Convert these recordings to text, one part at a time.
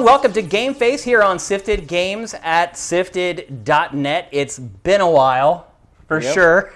Welcome to GameFace here on SIFTD Games at SIFTD.net. It's been a while, for sure.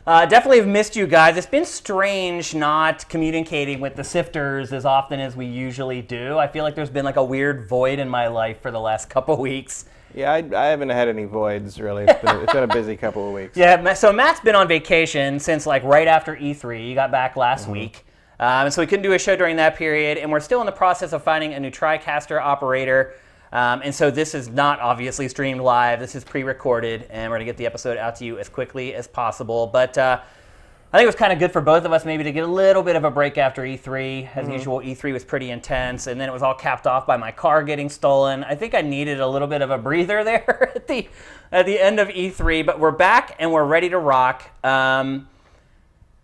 Definitely have missed you guys. It's been strange not communicating with the sifters as often as we usually do. I feel like there's been like a weird void in my life for the last couple weeks. Yeah, I haven't had any voids, really. It's been a busy couple of weeks. Yeah, so Matt's been on vacation since like right after E3. He got back last week. And so we couldn't do a show during that period, and we're still in the process of finding a new TriCaster operator. And so this is not obviously streamed live. This is pre-recorded, and we're going to get the episode out to you as quickly as possible. But I think it was kind of good for both of us maybe to get a little bit of a break after E3. As usual, E3 was pretty intense, and then it was all capped off by my car getting stolen. I think I needed a little bit of a breather there at the end of E3, but we're back, and we're ready to rock.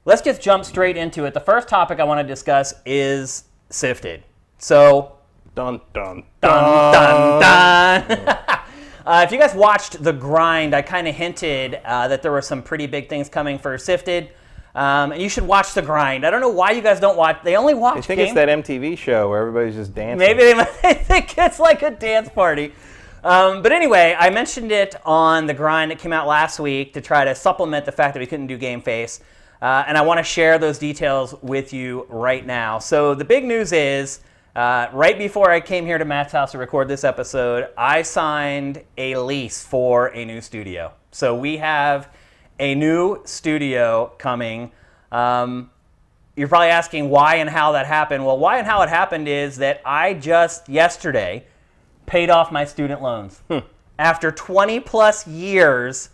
Let's just jump straight into it. The first topic I want to discuss is SIFTD. So, dun dun dun dun dun. If you guys watched The Grind, I kind of hinted that there were some pretty big things coming for SIFTD. And you should watch The Grind. I don't know why you guys don't watch. They only watch. I think it's that MTV show where everybody's just dancing. Maybe they think it's like a dance party. But anyway, I mentioned it on The Grind. It came out last week to try to supplement the fact that we couldn't do GameFace. And I want to share those details with you right now. So the big news is, right before I came here to Matt's house to record this episode, I signed a lease for a new studio. So we have a new studio coming. You're probably asking why and how that happened. Well, why and how it happened is that I just yesterday paid off my student loans. After 20 plus years,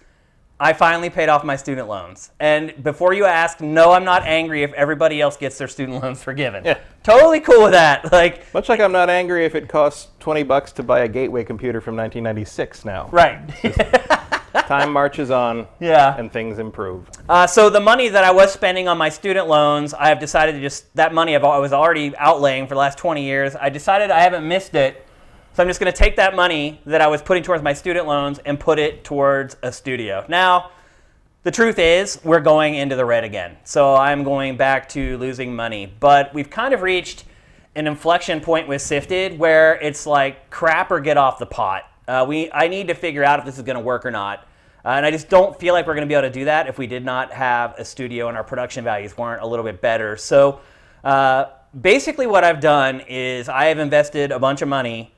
I finally paid off my student loans. And before you ask, no, I'm not angry if everybody else gets their student loans forgiven. Yeah. Totally cool with that. Much like I'm not angry if it costs $20 to buy a Gateway computer from 1996 now. Right. Time marches on, and things improve. So the money that I was spending on my student loans, I have decided to that money I was already outlaying for the last 20 years. I decided I haven't missed it. So I'm just going to take that money that I was putting towards my student loans and put it towards a studio. Now, the truth is, we're going into the red again. So I'm going back to losing money. But we've kind of reached an inflection point with SIFTD where it's like crap or get off the pot. I need to figure out if this is going to work or not. And I just don't feel like we're going to be able to do that if we did not have a studio and our production values weren't a little bit better. So basically what I've done is I have invested a bunch of money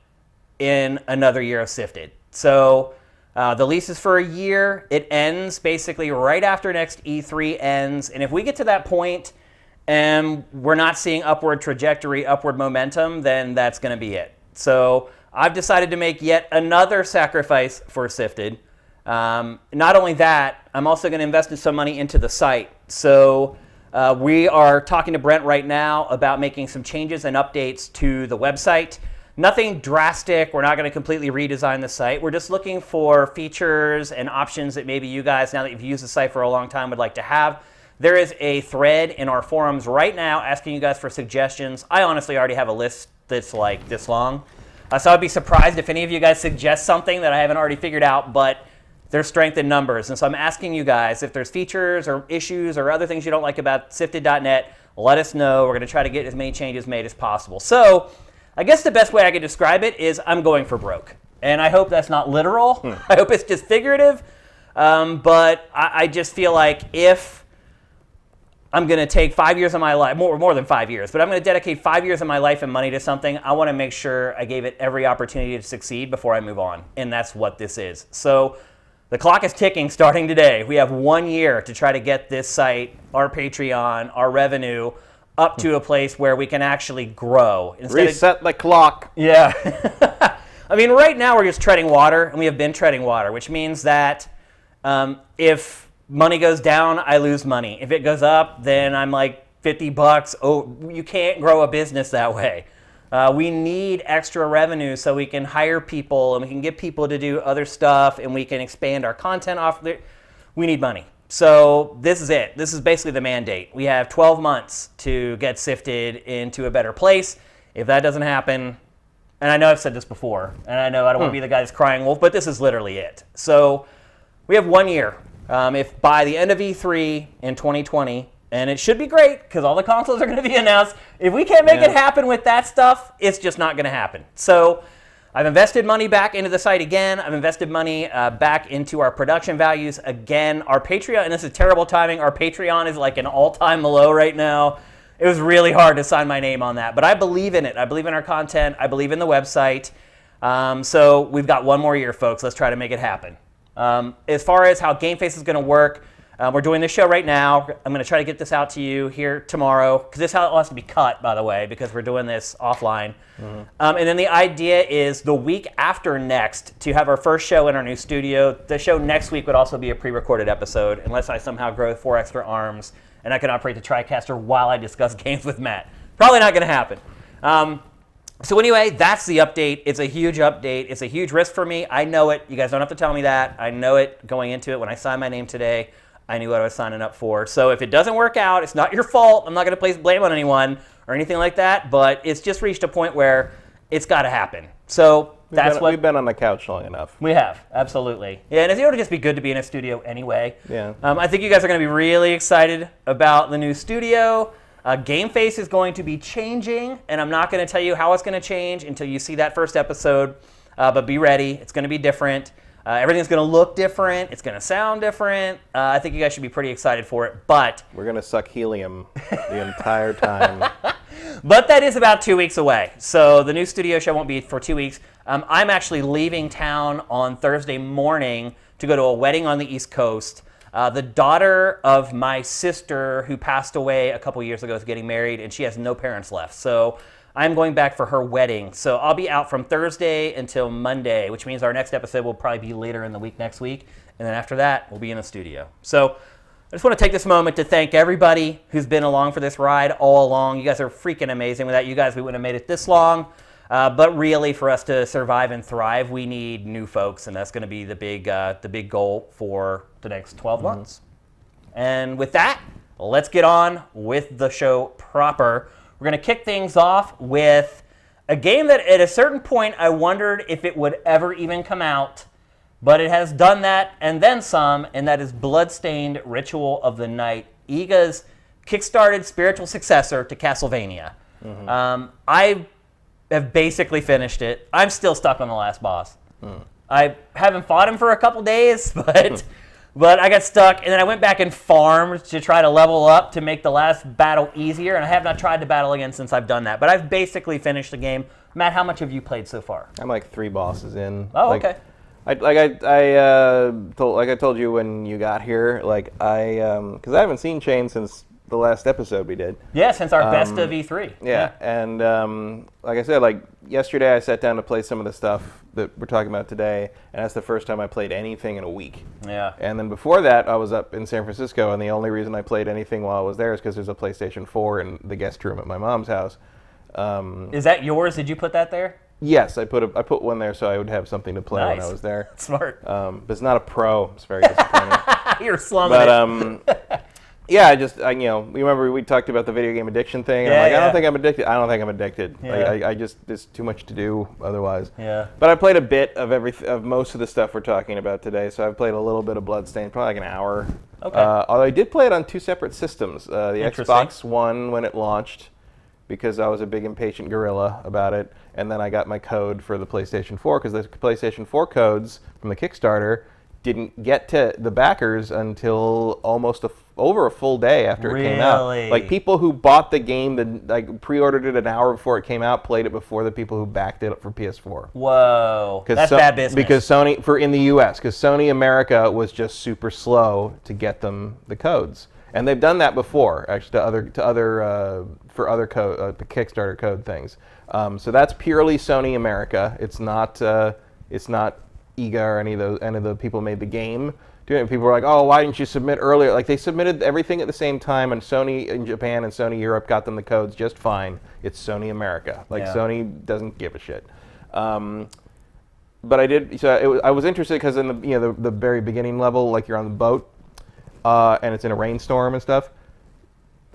in another year of SIFTD. So the lease is for a year. It ends basically right after next E3 ends. And if we get to that point and we're not seeing upward trajectory, upward momentum, then that's going to be it. So I've decided to make yet another sacrifice for SIFTD. Not only that, I'm also going to invest some money into the site. So we are talking to Brent right now about making some changes and updates to the website. Nothing drastic. We're not going to completely redesign the site. We're just looking for features and options that maybe you guys, now that you've used the site for a long time, would like to have. There is a thread in our forums right now asking you guys for suggestions. I honestly already have a list that's like this long. So I'd be surprised if any of you guys suggest something that I haven't already figured out, but there's strength in numbers. And so I'm asking you guys, if there's features or issues or other things you don't like about SIFTD.net, let us know. We're going to try to get as many changes made as possible. So I guess the best way I could describe it is I'm going for broke. And I hope that's not literal. I hope it's just figurative. But I just feel like if I'm going to take 5 years of my life, more than 5 years, but I'm going to dedicate 5 years of my life and money to something, I want to make sure I gave it every opportunity to succeed before I move on. And that's what this is. So the clock is ticking starting today. We have 1 year to try to get this site, our Patreon, our revenue, up to a place where we can actually grow. Reset the clock. Yeah. I mean, right now we're just treading water, and we have been treading water, which means that if money goes down, I lose money. If it goes up, then I'm like $50. Oh, you can't grow a business that way. We need extra revenue so we can hire people, and we can get people to do other stuff, and we can expand our content off there. We need money. So this is it. This is basically the mandate. We have 12 months to get SIFTD into a better place. If that doesn't happen, and I know I've said this before, and I know I don't want to be the guy that's crying wolf, but this is literally it. So we have 1 year. If by the end of E3 in 2020, and it should be great because all the consoles are going to be announced, if we can't make it happen with that stuff, it's just not going to happen. So I've invested money back into the site again. I've invested money back into our production values again. Our Patreon, and this is terrible timing, our Patreon is like an all-time low right now. It was really hard to sign my name on that, but I believe in it. I believe in our content. I believe in the website. So we've got 1 more year, folks. Let's try to make it happen. As far as how GameFace is going to work, we're doing this show right now. I'm going to try to get this out to you here tomorrow, because this has to be cut, by the way, because we're doing this offline. And then the idea is the week after next to have our first show in our new studio. The show next week would also be a pre-recorded episode, unless I somehow grow 4 extra arms and I can operate the TriCaster while I discuss games with Matt. Probably not going to happen. So anyway, that's the update. It's a huge update. It's a huge risk for me. I know it. You guys don't have to tell me that. I know it going into it. When I signed my name today, I knew what I was signing up for. So if it doesn't work out, it's not your fault. I'm not going to place blame on anyone or anything like that, but it's just reached a point where it's got to happen. So we've been on the couch long enough. We have, absolutely. Yeah, and it would just be good to be in a studio anyway. Yeah. I think you guys are going to be really excited about the new studio. GameFace is going to be changing, and I'm not going to tell you how it's going to change until you see that first episode, but be ready. It's going to be different. Everything's going to look different. It's going to sound different. I think you guys should be pretty excited for it, but we're going to suck helium the entire time. But that is about 2 weeks away, so the new studio show won't be for 2 weeks. I'm actually leaving town on Thursday morning to go to a wedding on the East Coast. The daughter of my sister, who passed away a couple years ago, is getting married, and she has no parents left. So I'm going back for her wedding. So I'll be out from Thursday until Monday, which means our next episode will probably be later in the week next week. And then after that, we'll be in the studio. So I just want to take this moment to thank everybody who's been along for this ride all along. You guys are freaking amazing. Without you guys, we wouldn't have made it this long. But really, for us to survive and thrive, we need new folks, and that's going to be the big goal for the next 12 months. And with that, let's get on with the show proper. We're going to kick things off with a game that at a certain point I wondered if it would ever even come out, but it has done that and then some, and that is Bloodstained Ritual of the Night, Iga's kickstarted spiritual successor to Castlevania. I have basically finished it. I'm still stuck on the last boss. I haven't fought him for a couple days, but I got stuck, and then I went back and farmed to try to level up to make the last battle easier, and I have not tried to battle again since I've done that. But I've basically finished the game. Matt, how much have you played so far? I'm like 3 bosses in. Oh, okay. I told you when you got here, because I haven't seen Shane since the last episode we did. Yeah, since our best of E3. Yeah, and like I said, yesterday I sat down to play some of the stuff that we're talking about today, and that's the first time I played anything in a week. Yeah. And then before that, I was up in San Francisco, and the only reason I played anything while I was there is because there's a PlayStation 4 in the guest room at my mom's house. Is that yours? Did you put that there? Yes, I put one there so I would have something to play when I was there. Smart. But it's not a Pro. It's very disappointing. You're slumming it. Yeah, remember we talked about the video game addiction thing. Yeah, I don't think I'm addicted. I don't think I'm addicted. Yeah. There's too much to do otherwise. Yeah. But I played a bit of most of the stuff we're talking about today. So I've played a little bit of Bloodstained, probably like an hour. Okay. Although I did play it on 2 separate systems. The Xbox One when it launched, because I was a big impatient gorilla about it, and then I got my code for the PlayStation 4, because the PlayStation 4 codes from the Kickstarter didn't get to the backers until almost over a full day after it came out. Like, people who bought the game, pre-ordered it an hour before it came out, played it before the people who backed it up for PS4. Whoa, that's bad business. Because Sony, in the US, because Sony America was just super slow to get them the codes. And they've done that before, actually, for other Kickstarter code things. So that's purely Sony America. It's not EGA or any of the people who made the game doing it. People were like, "Oh, why didn't you submit earlier?" Like, they submitted everything at the same time, and Sony in Japan and Sony Europe got them the codes just fine. It's Sony America. Sony doesn't give a shit. But I did. So I was interested because in the very beginning level, like, you're on the boat. And it's in a rainstorm and stuff.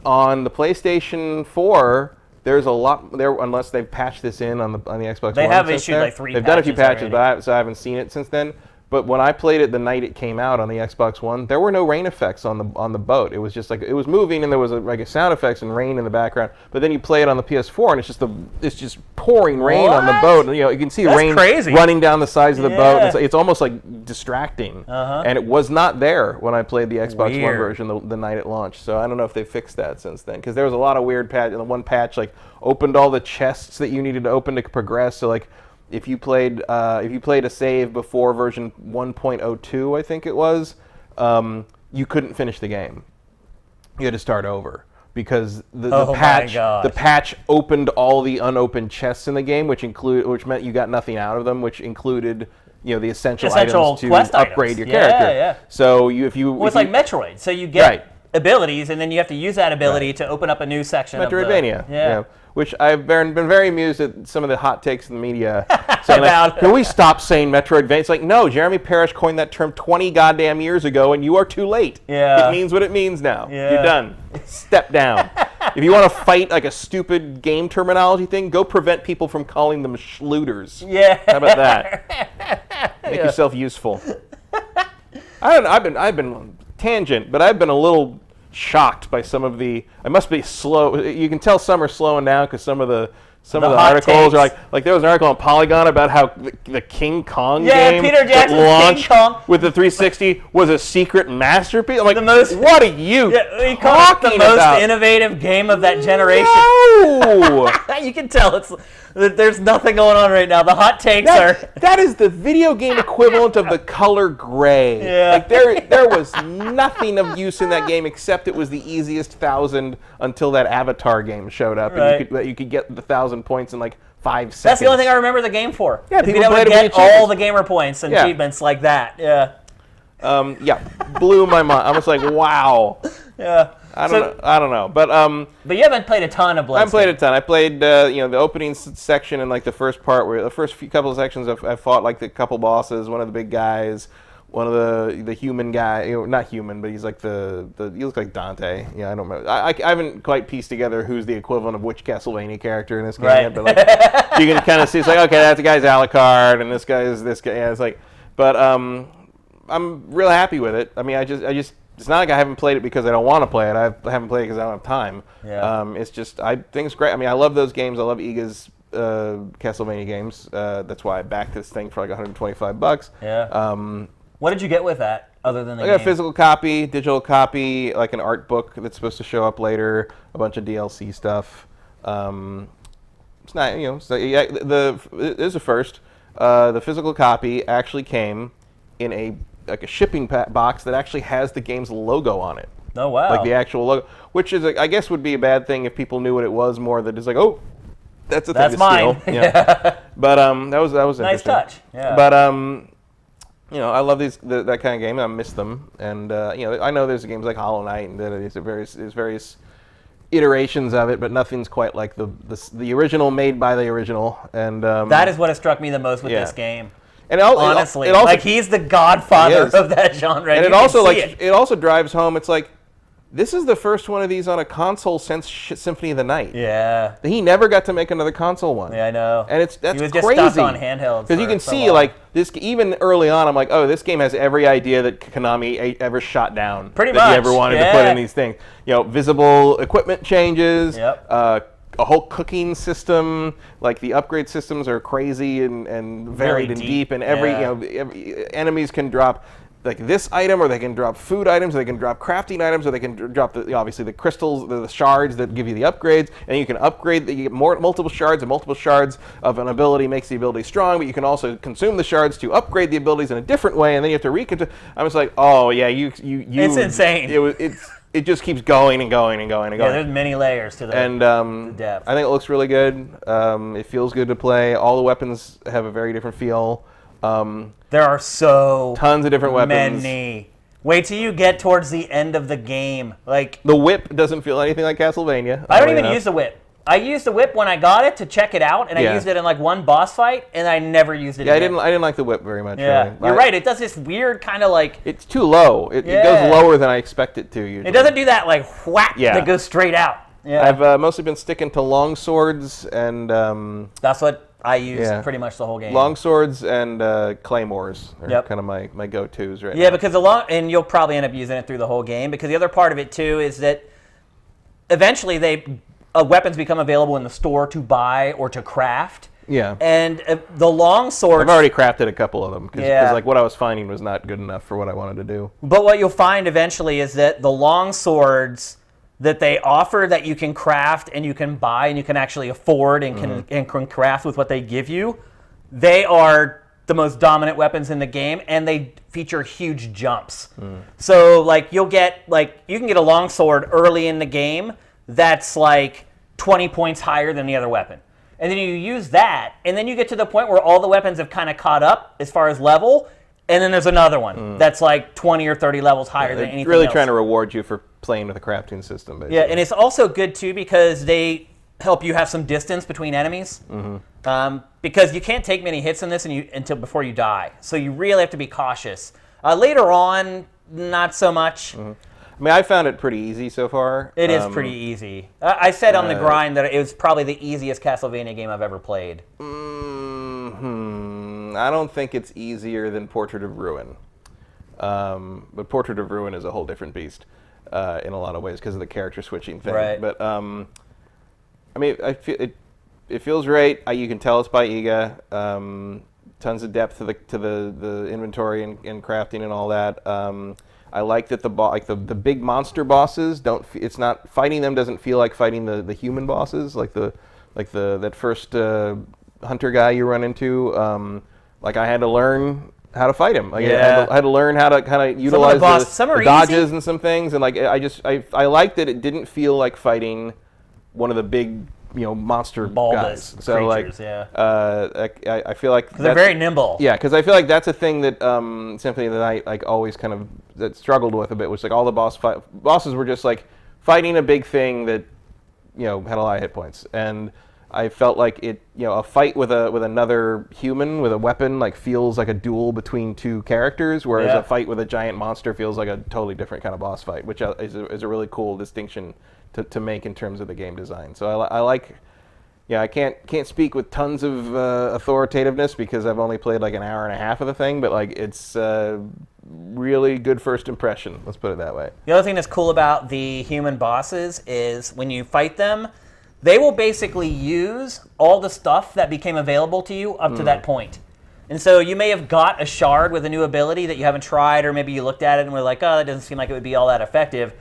On the PlayStation 4, there's a lot there, unless they've patched this in on the Xbox One. They have issued like 3 They've done a few patches, already. so I haven't seen it since then. But when I played it the night it came out on the Xbox One, there were no rain effects on the boat. It was just like it was moving, and there was a sound effects and rain in the background. But then you play it on the PS4, and it's just pouring rain on the boat. And, you can see rain running down the sides of the boat. And it's almost like distracting. And it was not there when I played the Xbox One version the night it launched. So I don't know if they fixed that since then, because there was a lot of weird patch. And the one patch like opened all the chests that you needed to open to progress. So like. If you played a save before version 1.02, I think it was, you couldn't finish the game. You had to start over because the patch opened all the unopened chests in the game, which meant you got nothing out of them, which included the essential items to upgrade your character. Yeah. So it's like Metroid. So you get abilities, and then you have to use that ability to open up a new section. Metroidvania. Which I've been very amused at some of the hot takes in the media saying, like, can we stop saying Metroidvania? It's like, no, Jeremy Parish coined that term 20 goddamn years ago, and you are too late. Yeah. It means what it means now. Yeah. You're done. Step down. If you want to fight like a stupid game terminology thing, go prevent people from calling them schlooters. Yeah. How about that? Make yourself useful. I don't know. I've been tangent, but I've been a little shocked by some of the. I must be slow. You can tell some are slowing down because some of the articles are like there was an article on Polygon about how the King Kong game Peter Jackson's that launched King Kong with the 360 was a secret masterpiece. I'm like, what are you he called it the most innovative game of that generation. No! You can tell there's nothing going on right now. The hot takes are. That is the video game equivalent of the color gray. Yeah. Like there was nothing of use in that game except it was the easiest 1,000 until that Avatar game showed up, and you could get the 1,000 points in like 5 seconds. That's the only thing I remember the game for. Yeah, people would get all the gamer points and achievements like that. Yeah. Blew my mind. I was like, wow. Yeah. I don't know, but you haven't played a ton of Bloodstained. I haven't played a ton. I played the opening section and like the first part where the first couple of sections I fought like the couple bosses, one of the big guys, one of the human guy, not human, but he's like he looks like Dante. Yeah, I don't know. I haven't quite pieced together who's the equivalent of which Castlevania character in this game yet, but like you can kind of see it's like, okay, that's the guy's Alucard and this guy is this guy. Yeah, it's like, but I'm real happy with it. I mean, I just it's not like I haven't played it because I don't want to play it. I haven't played it because I don't have time. Yeah. It's just I think it's great. I mean, I love those games. I love Iga's Castlevania games. That's why I backed this thing for like $125. Yeah. What did you get with that other than the game? I got a physical copy, digital copy, like an art book that's supposed to show up later, a bunch of DLC stuff. It's not, so it is a first. The physical copy actually came in a shipping box that actually has the game's logo on it. Oh, wow. Like the actual logo, which is, I guess, would be a bad thing if people knew what it was more than it's like, oh, that's a thing to mine. Steal. Yeah. But that was interesting. Nice touch. Yeah. But I love that kind of game. I miss them, and I know there's games like Hollow Knight and there's various iterations of it, but nothing's quite like the original made by the original. And that is what has struck me the most with this game. And honestly, it also, he's the godfather of that genre. And it also drives home. It's like, this is the first one of these on a console since Symphony of the Night. Yeah. He never got to make another console one. Yeah, I know. And that's crazy. He was just stuck on handhelds. Because you can see, like, this, even early on, I'm like, oh, this game has every idea that Konami ever shot down. Pretty much. That he ever wanted to put in these things. Visible equipment changes. Yep. A whole cooking system, like the upgrade systems are crazy and varied and deep, and every enemies can drop like this item, or they can drop food items, or they can drop crafting items, or they can drop obviously the crystals, the shards that give you the upgrades, and you can upgrade. You get multiple shards, and multiple shards of an ability makes the ability strong, but you can also consume the shards to upgrade the abilities in a different way, and then you have to I was like, oh yeah, you. It's insane. It just keeps going and going and going and going. Yeah, there's many layers to the depth. I think it looks really good. It feels good to play. All the weapons have a very different feel. There are tons of different weapons. Many. Wait till you get towards the end of the game. Like the whip doesn't feel anything like Castlevania. I don't even use the whip. I used the whip when I got it to check it out, and I used it in like one boss fight, and I never used it again. I didn't like the whip very much. Yeah, really. You're right. It does this weird kind of like... It's too low. It goes lower than I expect it to usually. It doesn't do that like whack that goes straight out. Yeah. I've mostly been sticking to long swords and... That's what I use pretty much the whole game. Longswords and claymores are kind of my go-tos right now. Because and you'll probably end up using it through the whole game, because the other part of it too is that eventually weapons become available in the store to buy or to craft. Yeah. And the longswords... I've already crafted a couple of them, because like what I was finding was not good enough for what I wanted to do. But what you'll find eventually is that the longswords that they offer that you can craft and you can buy and you can actually afford and can craft with what they give you, they are the most dominant weapons in the game, and they feature huge jumps. So like you can get a longsword early in the game that's like 20 points higher than the other weapon. And then you use that, and then you get to the point where all the weapons have kind of caught up as far as level, and then there's another one that's like 20 or 30 levels higher than anything really else. Trying to reward you for playing with a crafting system, basically. Yeah, and it's also good, too, because they help you have some distance between enemies. Because you can't take many hits in this until before you die. So you really have to be cautious. Later on, not so much. I mean, I found it pretty easy so far. It is pretty easy. I said on the grind that it was probably the easiest Castlevania game I've ever played. I don't think it's easier than Portrait of Ruin. But Portrait of Ruin is a whole different beast in a lot of ways because of the character switching thing. Right. But I mean, I feel it feels great. You can tell it's by Iga. Tons of depth to the inventory and crafting and all that. I like that the big monster bosses don't. It's not fighting them doesn't feel like fighting the human bosses that first hunter guy you run into. Like I had to learn how to fight him. Like I had to learn how to kind of utilize the dodges and some things. And like I liked that it didn't feel like fighting one of the big monster guys. So creatures, I feel like they're very nimble. Yeah, because I feel like that's a thing that something that I like always kind of struggled with a bit, was like all the bosses were just like fighting a big thing that had a lot of hit points, and I felt like a fight with another human with a weapon like feels like a duel between two characters, whereas a fight with a giant monster feels like a totally different kind of boss fight, which is a really cool distinction to make in terms of the game design. So I like, I can't speak with tons of authoritativeness because I've only played like an hour and a half of the thing, but like it's really good first impression. Let's put it that way. The other thing that's cool about the human bosses is when you fight them, they will basically use all the stuff that became available to you up to that point. And so you may have got a shard with a new ability that you haven't tried, or maybe you looked at it and were like, oh, that doesn't seem like it would be all that effective.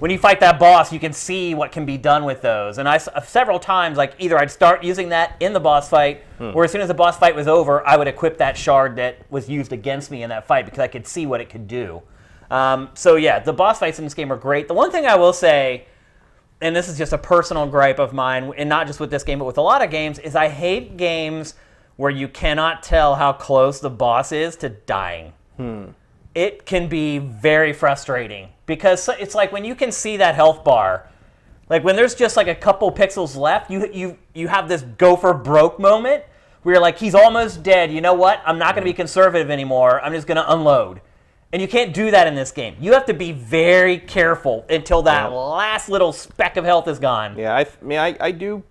When you fight that boss, you can see what can be done with those. And I several times, like either I'd start using that in the boss fight, or as soon as the boss fight was over, I would equip that shard that was used against me in that fight because I could see what it could do. So yeah, the boss fights in this game are great. The one thing I will say, and this is just a personal gripe of mine, and not just with this game, but with a lot of games, is I hate games where you cannot tell how close the boss is to dying. It can be very frustrating because it's like when you can see that health bar, like when there's just like a couple pixels left, you have this gopher broke moment where you're like, he's almost dead. You know what? I'm not going to be conservative anymore. I'm just going to unload. And you can't do that in this game. You have to be very careful until that last little speck of health is gone. Yeah, I do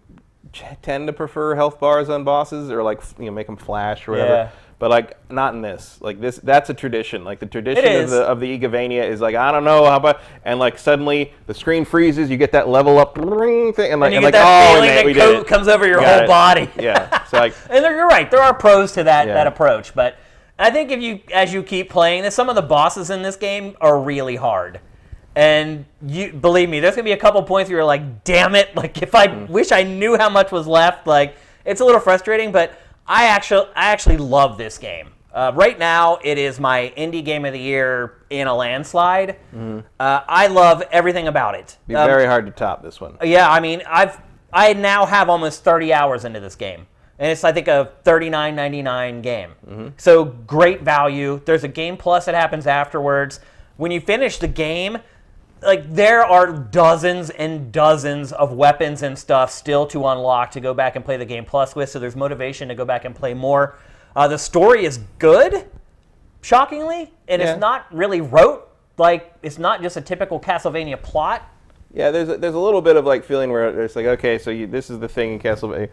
tend to prefer health bars on bosses, or like make them flash or whatever. Yeah. But like not in this. Like this, that's a tradition. Like the tradition of the Igavania is like, I don't know how about, and like suddenly the screen freezes, you get that level up thing, and like, you get that feeling that coat comes over your whole body. Yeah. So like, and you're right. There are pros to that approach, but I think as you keep playing this, some of the bosses in this game are really hard. And you believe me, there's gonna be a couple points where you're like, damn it, like if I wish I knew how much was left. Like it's a little frustrating, but I actually love this game. Right now, it is my indie game of the year in a landslide. I love everything about it. It'd be very hard to top this one. Yeah, I mean, I now have almost 30 hours into this game. And it's, I think, a $39.99 game. So great value. There's a Game Plus that happens afterwards. When you finish the game, like there are dozens and dozens of weapons and stuff still to unlock to go back and play the Game Plus with. So there's motivation to go back and play more. The story is good, shockingly, and it's not really rote. Like it's not just a typical Castlevania plot. Yeah, there's a little bit of like feeling where it's like, okay, so this is the thing in Castlevania.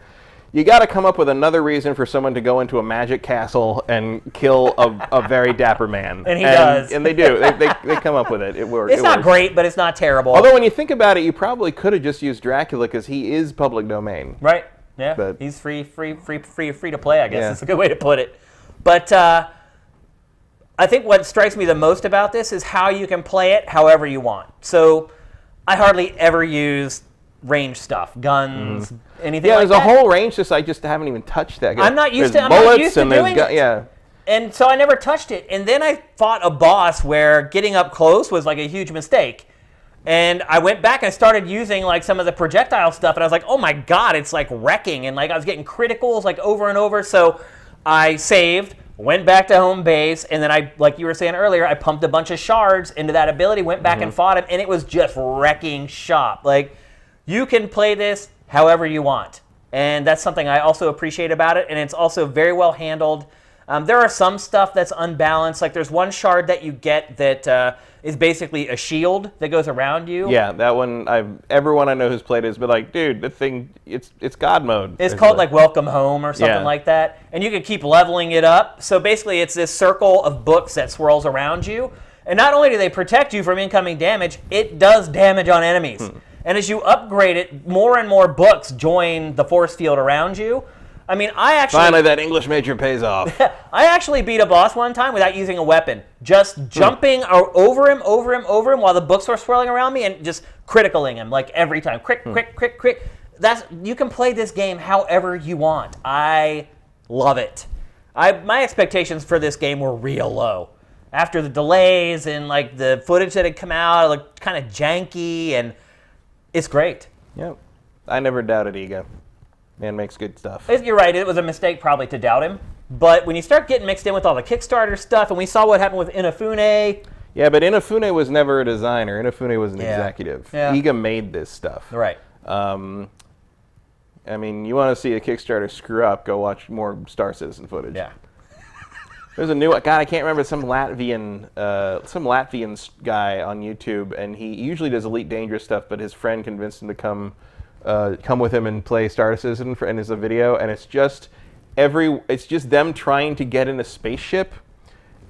you got to come up with another reason for someone to go into a magic castle and kill a very dapper man. And he does. And they do. They come up with it. It works. It's not great, but it's not terrible. Although when you think about it, you probably could have just used Dracula because he is public domain. Right. Yeah. But he's free to play, I guess. That's a good way to put it. But I think what strikes me the most about this is how you can play it however you want. So I hardly ever use range stuff, guns, anything like that. Yeah, there's a whole range. I just haven't even touched that. I'm not used to doing it. Yeah. And so I never touched it. And then I fought a boss where getting up close was like a huge mistake. And I went back and I started using like some of the projectile stuff, and I was like, oh my god, it's like wrecking, and like I was getting criticals like over and over. So I saved, went back to home base, and then I, like you were saying earlier, I pumped a bunch of shards into that ability, went back and fought him, and it was just wrecking shop. Like, you can play this however you want, and that's something I also appreciate about it, and it's also very well handled. There are some stuff that's unbalanced, like there's one shard that you get that is basically a shield that goes around you. Yeah, that one, everyone I know who's played it has been like, dude, the thing, it's God mode. It's called like Welcome Home or something like that, and you can keep leveling it up. So basically it's this circle of books that swirls around you, and not only do they protect you from incoming damage, it does damage on enemies. And as you upgrade it, more and more books join the force field around you. I mean, finally, that English major pays off. I actually beat a boss one time without using a weapon. Just jumping over him while the books were swirling around me and just criticaling him, like every time. Crick. You can play this game however you want. I love it. My expectations for this game were real low. After the delays and like the footage that had come out, it looked kind of janky, and it's great. Yep. I never doubted Iga. Man makes good stuff. You're right. It was a mistake probably to doubt him. But when you start getting mixed in with all the Kickstarter stuff, and we saw what happened with Inafune. Yeah, but Inafune was never a designer. Inafune was an executive. Yeah. Iga made this stuff. Right. I mean, you want to see a Kickstarter screw up, go watch more Star Citizen footage. Yeah. There's a new God, I can't remember, some Latvian guy on YouTube, and he usually does Elite Dangerous stuff, but his friend convinced him to come with him and play Star Citizen and it's a video, and it's just them trying to get in a spaceship,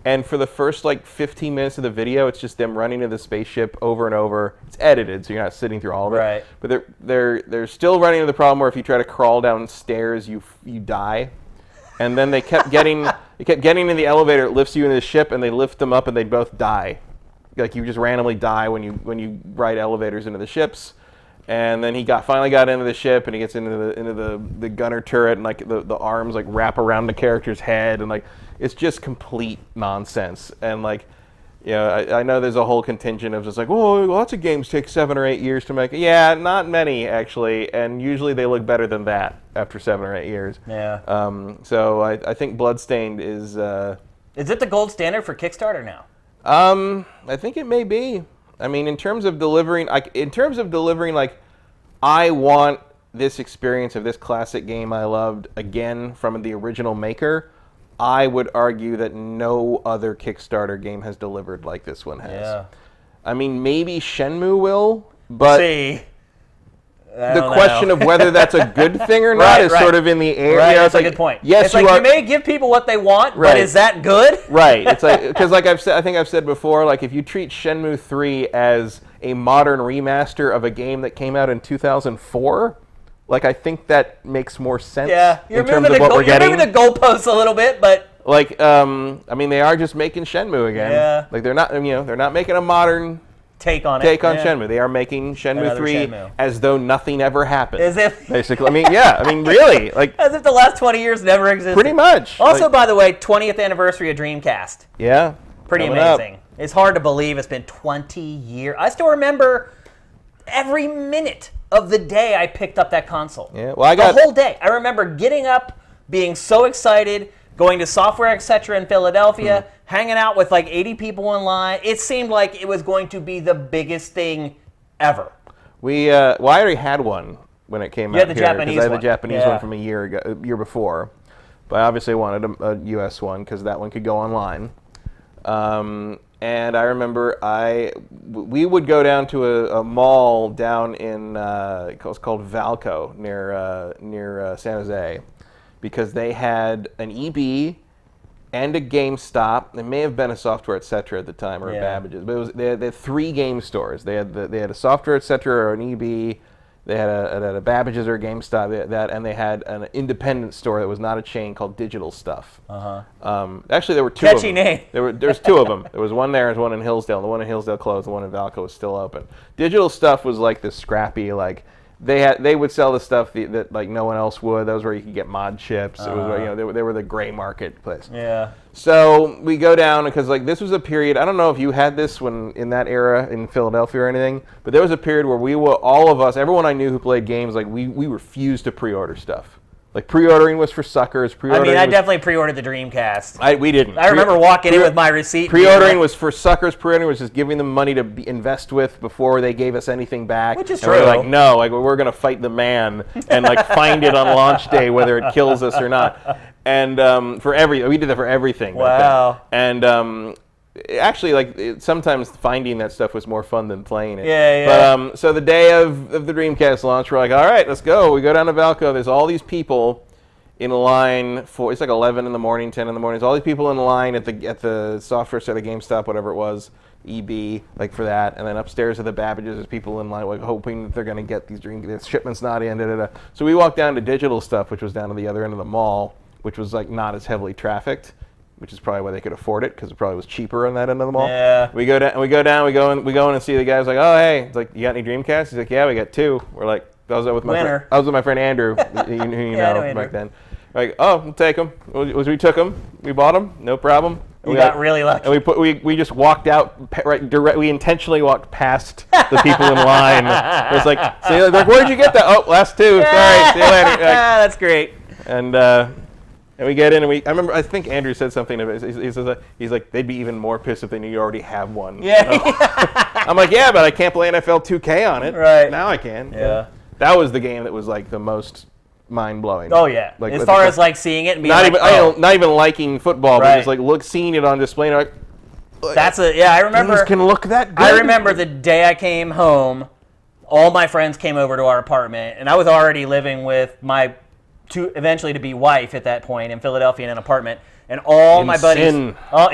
and for the first like 15 minutes of the video, it's just them running to the spaceship over and over. It's edited, so you're not sitting through all of it. Right. But they're still running into the problem where if you try to crawl down stairs, you die. And then they kept getting in the elevator. It lifts you into the ship, and they lift them up, and they both die. Like you just randomly die when you ride elevators into the ships. And then he finally got into the ship, and he gets into the gunner turret, and like the arms like wrap around the character's head, and like it's just complete nonsense. And like, you know, I know there's a whole contingent of just like, oh, lots of games take 7 or 8 years to make. Yeah, not many actually, and usually they look better than that after 7 or 8 years. Yeah. So I think Bloodstained is. Is it the gold standard for Kickstarter now? I think it may be. I mean, in terms of delivering, like, I want this experience of this classic game I loved again from the original maker. I would argue that no other Kickstarter game has delivered like this one has. Yeah. I mean, maybe Shenmue will, but the question of whether that's a good thing or not is sort of in the air. Right, you know, that's a good point. Yes, it's you may give people what they want, but is that good? Right. It's like, because like I think I've said before, like if you treat Shenmue 3 as a modern remaster of a game that came out in 2004, like I think that makes more sense in terms of what we're getting. You're moving the goalposts a little bit, but like I mean, they are just making Shenmue again. Yeah. Like they're not making a modern take on Shenmue. They are making Shenmue 3 as though nothing ever happened. As if basically. I mean really, like as if the last 20 years never existed. Pretty much. Also, by the way, 20th anniversary of Dreamcast. Yeah. Pretty amazing. It's hard to believe it's been 20 years. I still remember every minute of the day I picked up that console. Yeah. Well, the whole day. I remember getting up, being so excited, going to Software Etc. in Philadelphia, hanging out with like 80 people in line. It seemed like it was going to be the biggest thing ever. I already had one when it came out here. You had the Japanese one. I had the Japanese one from a year before. But I obviously wanted a US one because that one could go online. And I remember we would go down to a mall down in it was called Valco near San Jose, because they had an EB and a GameStop. There may have been a Software Etc. at the time, or a Babbage's, but they had 3 game stores. They had a Software Etc. or an EB. They had a Babbage's or a GameStop, and they had an independent store that was not a chain called Digital Stuff. Actually, there were 2 Catchy of them. name. There's 2 of them. There was one there and one in Hillsdale. The one in Hillsdale closed. The one in Valco was still open. Digital Stuff was like this scrappy, like they would sell the stuff that like no one else would. That was where you could get mod chips. It was they were the gray market place. Yeah. So we go down because like this was a period. I don't know if you had this when in that era in Philadelphia or anything, but there was a period where all of us, everyone I knew who played games, like we refused to pre-order stuff. Like pre-ordering was for suckers. I definitely pre-ordered the Dreamcast. We didn't. I remember walking in with my receipt. Pre-ordering was for suckers. Pre-ordering was just giving them money to invest with before they gave us anything back. Which is true. We're like, no, like we're gonna fight the man and like find it on launch day whether it kills us or not. And we did that for everything. Wow. And actually, like sometimes finding that stuff was more fun than playing it. Yeah. But so the day of the Dreamcast launch, we're like, all right, let's go. We go down to Valco. There's all these people in line for. It's like 11 in the morning, 10 in the morning. There's all these people in line at the Software Set of GameStop, whatever it was, EB, like for that. And then upstairs at the Babbage's, there's people in line, like hoping that they're going to get these shipments not in. So we walked down to Digital Stuff, which was down to the other end of the mall, which was like not as heavily trafficked, which is probably why they could afford it, because it probably was cheaper on that end of the mall. Yeah. We go in and see the guys, like, oh hey, it's like, you got any Dreamcasts? He's like, yeah, we got 2. We're like, I was with my friend Andrew, who you know back then. Like, oh, we'll take them. We took them. We bought them. No problem. We got really lucky. And we just walked out we intentionally walked past the people in line. It was like, where'd you get that? Oh, last 2. Sorry. See you later. Like, That's great. And we get in, and I think Andrew said something of it. He's like, they'd be even more pissed if they knew you already have one. Yeah. I'm like, yeah, but I can't play NFL 2K on it. Right. Now I can. Yeah. That was the game that was like the most mind-blowing. Oh yeah. Like, as far as like seeing it and being not even liking football, but just like seeing it on display. And I remember. Things can look that good. I remember the day I came home, all my friends came over to our apartment, and I was already living with my eventually to be wife at that point in Philadelphia in an apartment, and all my buddies, all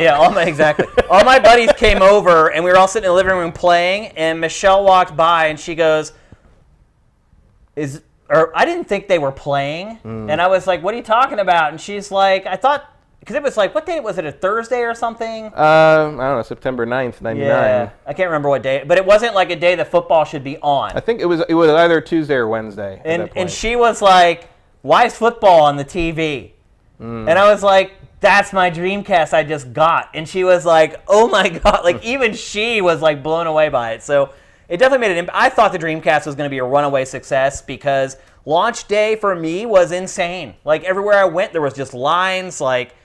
my buddies came over, and we were all sitting in the living room playing, and Michelle walked by, and she goes, I didn't think they were playing, and I was like, what are you talking about? And she's like, I thought, because it was like, what day was it, a Thursday or something? I don't know, September 9th, 99. Yeah, I can't remember what day, but it wasn't like a day that football should be on. I think it was either Tuesday or Wednesday. And she was like, why is football on the TV? And I was like, that's my Dreamcast I just got. And she was like, oh my God. Like, even she was like blown away by it. So it definitely made an impact. I thought the Dreamcast was going to be a runaway success because launch day for me was insane. Like, everywhere I went, there was just lines. Like,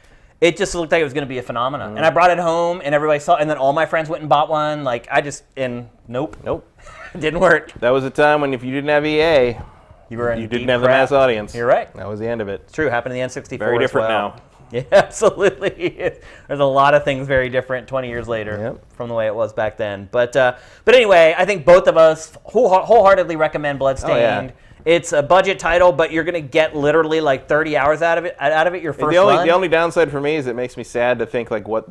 it just looked like it was going to be a phenomenon. And I brought it home, and everybody saw it. And then all my friends went and bought one. Like, nope. It didn't work. That was a time when if you didn't have EA... You didn't have the mass audience. You're right. That was the end of it. It's true. Happened in the N64 Very different now. now. Yeah, absolutely. There's a lot of things very different 20 years later from the way it was back then. But anyway, I think both of us wholeheartedly recommend Bloodstained. Oh, yeah. It's a budget title, but you're going to get literally like 30 hours out of it your first run. The only downside for me is it makes me sad to think like what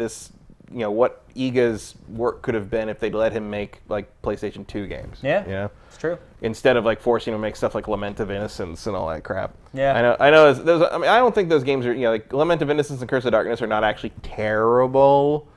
Iga's work could have been if they'd let him make like PlayStation 2 games. Yeah. It's true. Instead of like forcing him to make stuff like Lament of Innocence and all that crap. Yeah. I know. I don't think those games are like Lament of Innocence and Curse of Darkness are not actually terrible.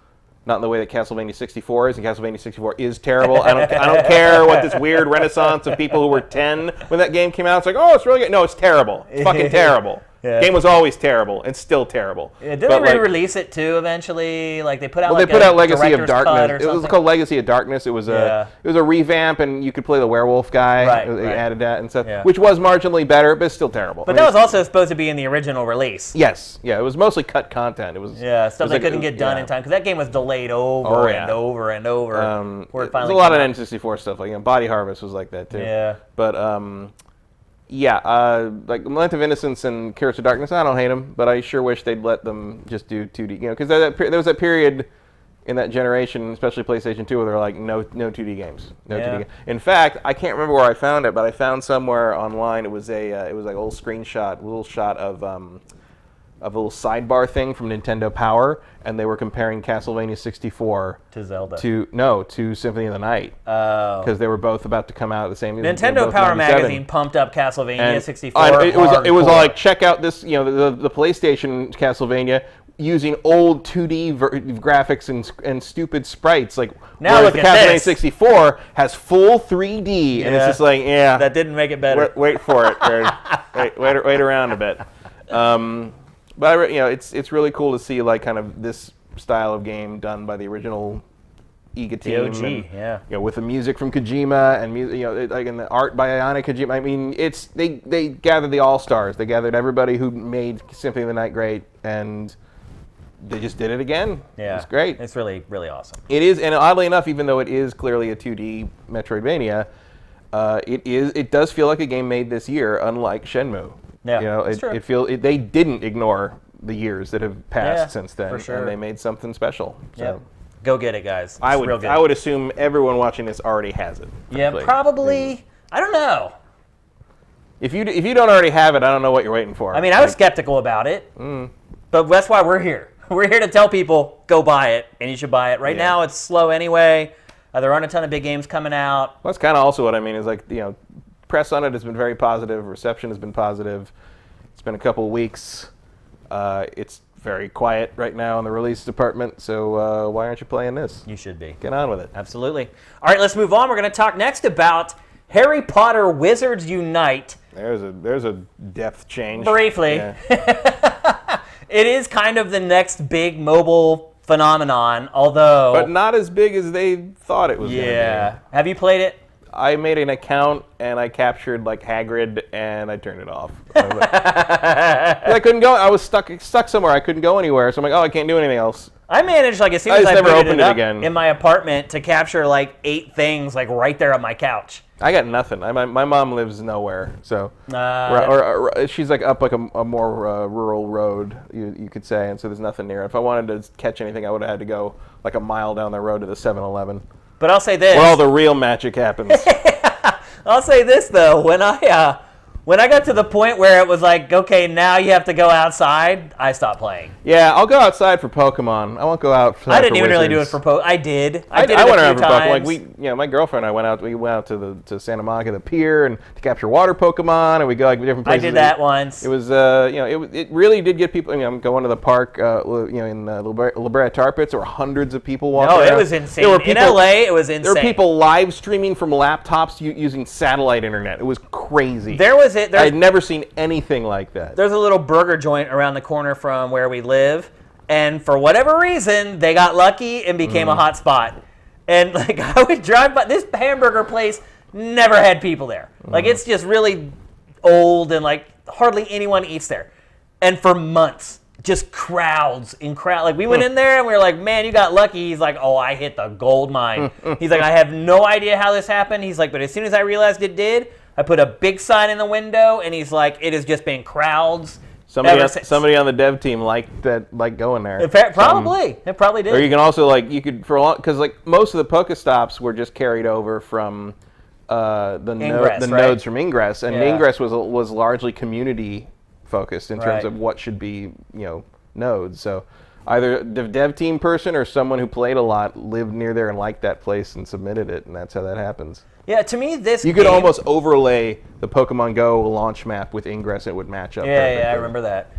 Not in the way that Castlevania 64 is, and Castlevania 64 is terrible. I don't care what this weird renaissance of people who were 10 when that game came out. It's like, oh, it's really good. No, it's terrible. It's fucking terrible. Yeah. Game was always terrible. It's still terrible. Yeah, did they re-release it too eventually? Like they put out. Well, they put out Legacy of Darkness. It was called Legacy of Darkness. It was a revamp, and you could play the werewolf guy. Right. They added that and stuff, which was marginally better, but it's still terrible. But that was also supposed to be in the original release. Yes. Yeah. It was mostly cut content. It was stuff they couldn't get done in time because that game was delayed over and over and over. There's a lot of N64 stuff. Like Body Harvest was like that too. Yeah. But like Lament of Innocence and Curse of Darkness, I don't hate them, but I sure wish they'd let them just do 2D. Because there was that period in that generation, especially PlayStation 2, where they're like, no 2D games. No Yeah. 2D games. In fact, I can't remember where I found it, but I found somewhere online, it was like a little screenshot, a little shot of a little sidebar thing from Nintendo Power, and they were comparing Castlevania 64 To Zelda. to Symphony of the Night. Oh. Because they were both about to come out at the same. Nintendo Power 97. Magazine pumped up Castlevania And 64. it was all hardcore. like, check out this, the PlayStation Castlevania using old 2D graphics and stupid sprites. Like, Now whereas look the at Castlevania this. 64 has full 3D, and it's Yeah. just like, yeah, That didn't make it better. wait for it, nerd. wait around a bit. But it's really cool to see like kind of this style of game done by the original Iga team, OG, and, yeah. with the music from Kojima and like in the art by Ayane Kojima. I mean, they gathered the all stars. They gathered everybody who made Symphony of the Night great, and they just did it again. Yeah. It's great. It's really, really awesome. It is, and oddly enough, even though it is clearly a 2D Metroidvania, it does feel like a game made this year, unlike Shenmue. Yeah, it's true. They didn't ignore the years that have passed since then, for sure. and they made something special. So. Yep. Go get it, guys. I It's real good. would assume everyone watching this already has it. Yeah, frankly. probably. I don't know. If you don't already have it, I don't know what you're waiting for. I mean, I was skeptical about it, but that's why we're here. We're here to tell people, go buy it, and you should buy it. Right now, it's slow anyway. There aren't a ton of big games coming out. Well, that's kind of also what I mean is like, press on it has been very positive. Reception has been positive. It's been a couple of weeks. It's very quiet right now in the release department, so why aren't you playing this? You should be. Get on with it. Absolutely. All right, let's move on. We're going to talk next about Harry Potter Wizards Unite. There's a depth change. Briefly. Yeah. It is kind of the next big mobile phenomenon, although... But not as big as they thought it was going to be. Have you played it? I made an account and I captured like Hagrid and I turned it off. I couldn't go. I was stuck somewhere. I couldn't go anywhere. So I'm like, oh, I can't do anything else. I managed, like, as soon I as just I never booted opened it it up again. in my apartment to capture like 8 things, like right there on my couch. I got nothing. My mom lives nowhere, so she's like up like a more rural road, you could say, and so there's nothing near. If I wanted to catch anything, I would have had to go like a mile down the road to the 7-Eleven. But I'll say this. Where all the real magic happens. I'll say this though, when I got to the point where it was like, okay, now you have to go outside, I stopped playing. Yeah, I'll go outside for Pokemon. I won't go outside. I didn't even really do it Wizards. for Pokemon. I did. I did it went a around few for Pokemon. times. Like my girlfriend and I went out. We went out to Santa Monica, the pier, and to capture water Pokemon, and we go like different places. I did that once. It was it really did get people. I'm going to the park, in La Brea Tar Pits. There were hundreds of people walking. No, around. it was insane. There were people, in LA, it was insane. There were people live streaming from laptops using satellite internet. It was crazy. I had never seen anything like that. There's a little burger joint around the corner from where we live, and for whatever reason, they got lucky and became a hot spot. And like I would drive by this hamburger place, never had people there. Like it's just really old and like hardly anyone eats there. And for months, just crowds. Like we went in there and we were like, man, you got lucky. He's like, oh, I hit the gold mine. He's like, I have no idea how this happened. He's like, but as soon as I realized it did, I put a big sign in the window, and he's like, it has just been crowds. Somebody on the dev team liked going there. It probably did. Or you can also because most of the Pokestops were just carried over from the nodes from Ingress, and Ingress was largely community focused in terms of what should be nodes. So either the dev team person or someone who played a lot lived near there and liked that place and submitted it, and that's how that happens. Yeah, to me, you could almost overlay the Pokemon Go launch map with Ingress, and it would match up. Yeah, I remember that.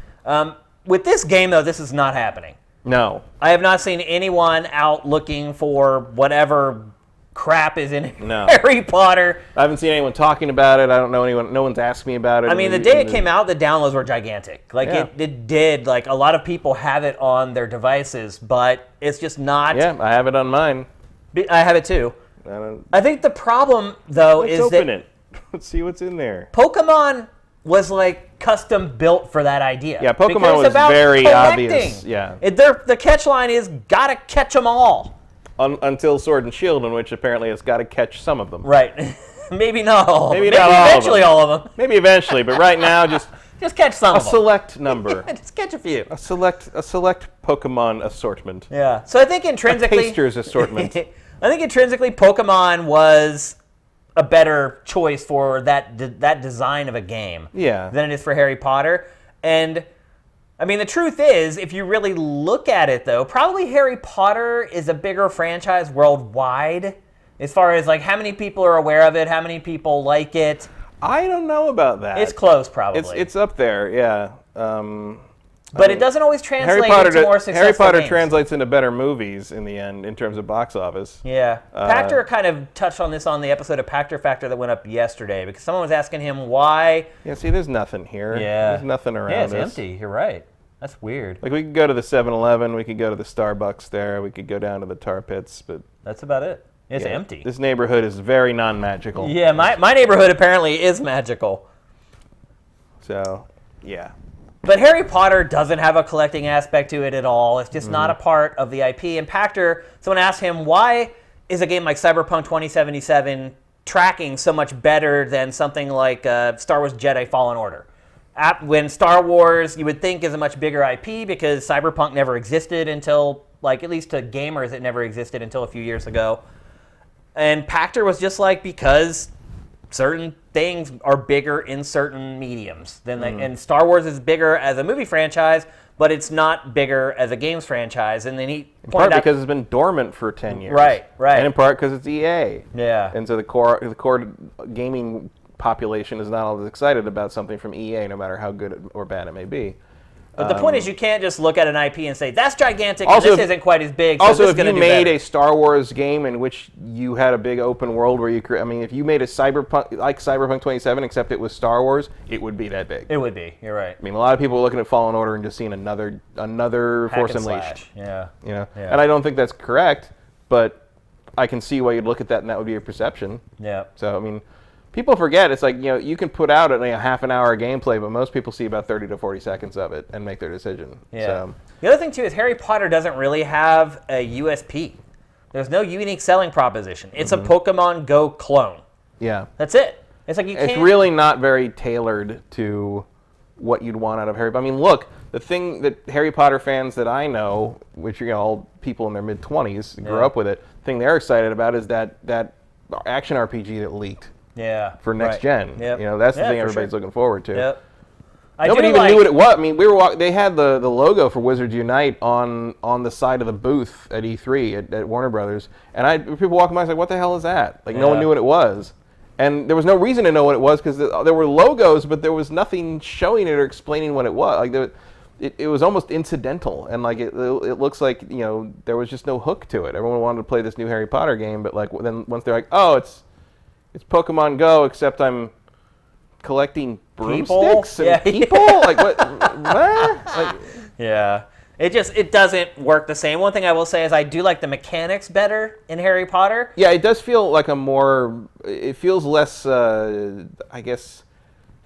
With this game, though, this is not happening. No. I have not seen anyone out looking for whatever crap is in Harry Potter. I haven't seen anyone talking about it. I don't know anyone. No one's asked me about it. I mean, the day it came out, the downloads were gigantic. Like, it did. Like, a lot of people have it on their devices, but it's just not. Yeah, I have it on mine. I have it, too. I think the problem, though, is that... Let's open it. Let's see what's in there. Pokemon was, like, custom built for that idea. Yeah, Pokemon was very collecting. obvious. Yeah. The catch line is, gotta catch them all. Until Sword and Shield, in which apparently it's got to catch some of them. Right. Maybe not all. Maybe not all eventually of them. all of them. Maybe eventually, but right now, just Just catch some A of them. select number. Just catch a few. A select Pokemon assortment. Yeah. So I think intrinsically... A taster's assortment. I think intrinsically Pokemon was a better choice for that design of a game than it is for Harry Potter. And, I mean, the truth is, if you really look at it, though, probably Harry Potter is a bigger franchise worldwide as far as, like, how many people are aware of it, how many people like it. I don't know about that. It's close, probably. It's up there, yeah. But it doesn't always translate into more successful Harry Potter games. translates into better movies in the end, in terms of box office. Yeah. Pactor kind of touched on this on the episode of Pactor Factor that went up yesterday, because someone was asking him why... Yeah, see, there's nothing here. Yeah. There's nothing around Yeah, it's us. empty. You're right. That's weird. Like, we could go to the 7-Eleven, we could go to the Starbucks there, we could go down to the Tar Pits, but... That's about it. It's empty. This neighborhood is very non-magical. Yeah, my neighborhood apparently is magical. So, yeah. But Harry Potter doesn't have a collecting aspect to it at all. It's just not a part of the IP. And Pactor, someone asked him, why is a game like Cyberpunk 2077 tracking so much better than something like Star Wars Jedi Fallen Order? When Star Wars, you would think, is a much bigger IP because Cyberpunk never existed until, like, at least to gamers, it never existed until a few years ago. And Pactor was just like, because certain things are bigger in certain mediums than and Star Wars is bigger as a movie franchise, but it's not bigger as a games franchise. And then he in part because it's been dormant for 10 years. Right. And in part because it's EA. Yeah. And so the core gaming population is not all as excited about something from EA, no matter how good or bad it may be. But the point is, you can't just look at an IP and say, that's gigantic, and this isn't quite as big, so also, this is going to if do you made better. a Star Wars game in which you had a big open world where you could, I mean, if you made a Cyberpunk, like Cyberpunk 27, except it was Star Wars, it would be that big. It would be, you're right. I mean, a lot of people are looking at Fallen Order and just seeing another Force Unleashed. Yeah. You know? Yeah. And I don't think that's correct, but I can see why you'd look at that and that would be your perception. Yeah. So, I mean, people forget, it's like, you know, you can put out a half an hour gameplay, but most people see about 30 to 40 seconds of it and make their decision. Yeah. So, the other thing, too, is Harry Potter doesn't really have a USP. There's no unique selling proposition. It's a Pokemon Go clone. yeah. That's it. It's like you can't... It's really not very tailored to what you'd want out of Harry Potter. I mean, look, the thing that Harry Potter fans that I know, which are all people in their mid-20s, grew up with it, the thing they're excited about is that action RPG that leaked. Yeah. For next gen. Yep. You know, that's the thing for everybody's sure. looking forward to. Yep. Nobody even knew what it was. I mean, they had the logo for Wizards Unite on the side of the booth at E3 at Warner Brothers, and people walking by, I was like, what the hell is that? Like, no one knew what it was. And there was no reason to know what it was because there were logos, but there was nothing showing it or explaining what it was. Like, it was almost incidental, and like it looks like, you know, there was just no hook to it. Everyone wanted to play this new Harry Potter game, but like then once they're like, oh, it's Pokemon Go, except I'm collecting broomsticks and people. Like what? What? Like, yeah. It doesn't work the same. One thing I will say is I do like the mechanics better in Harry Potter. yeah, it does feel like it feels less, I guess,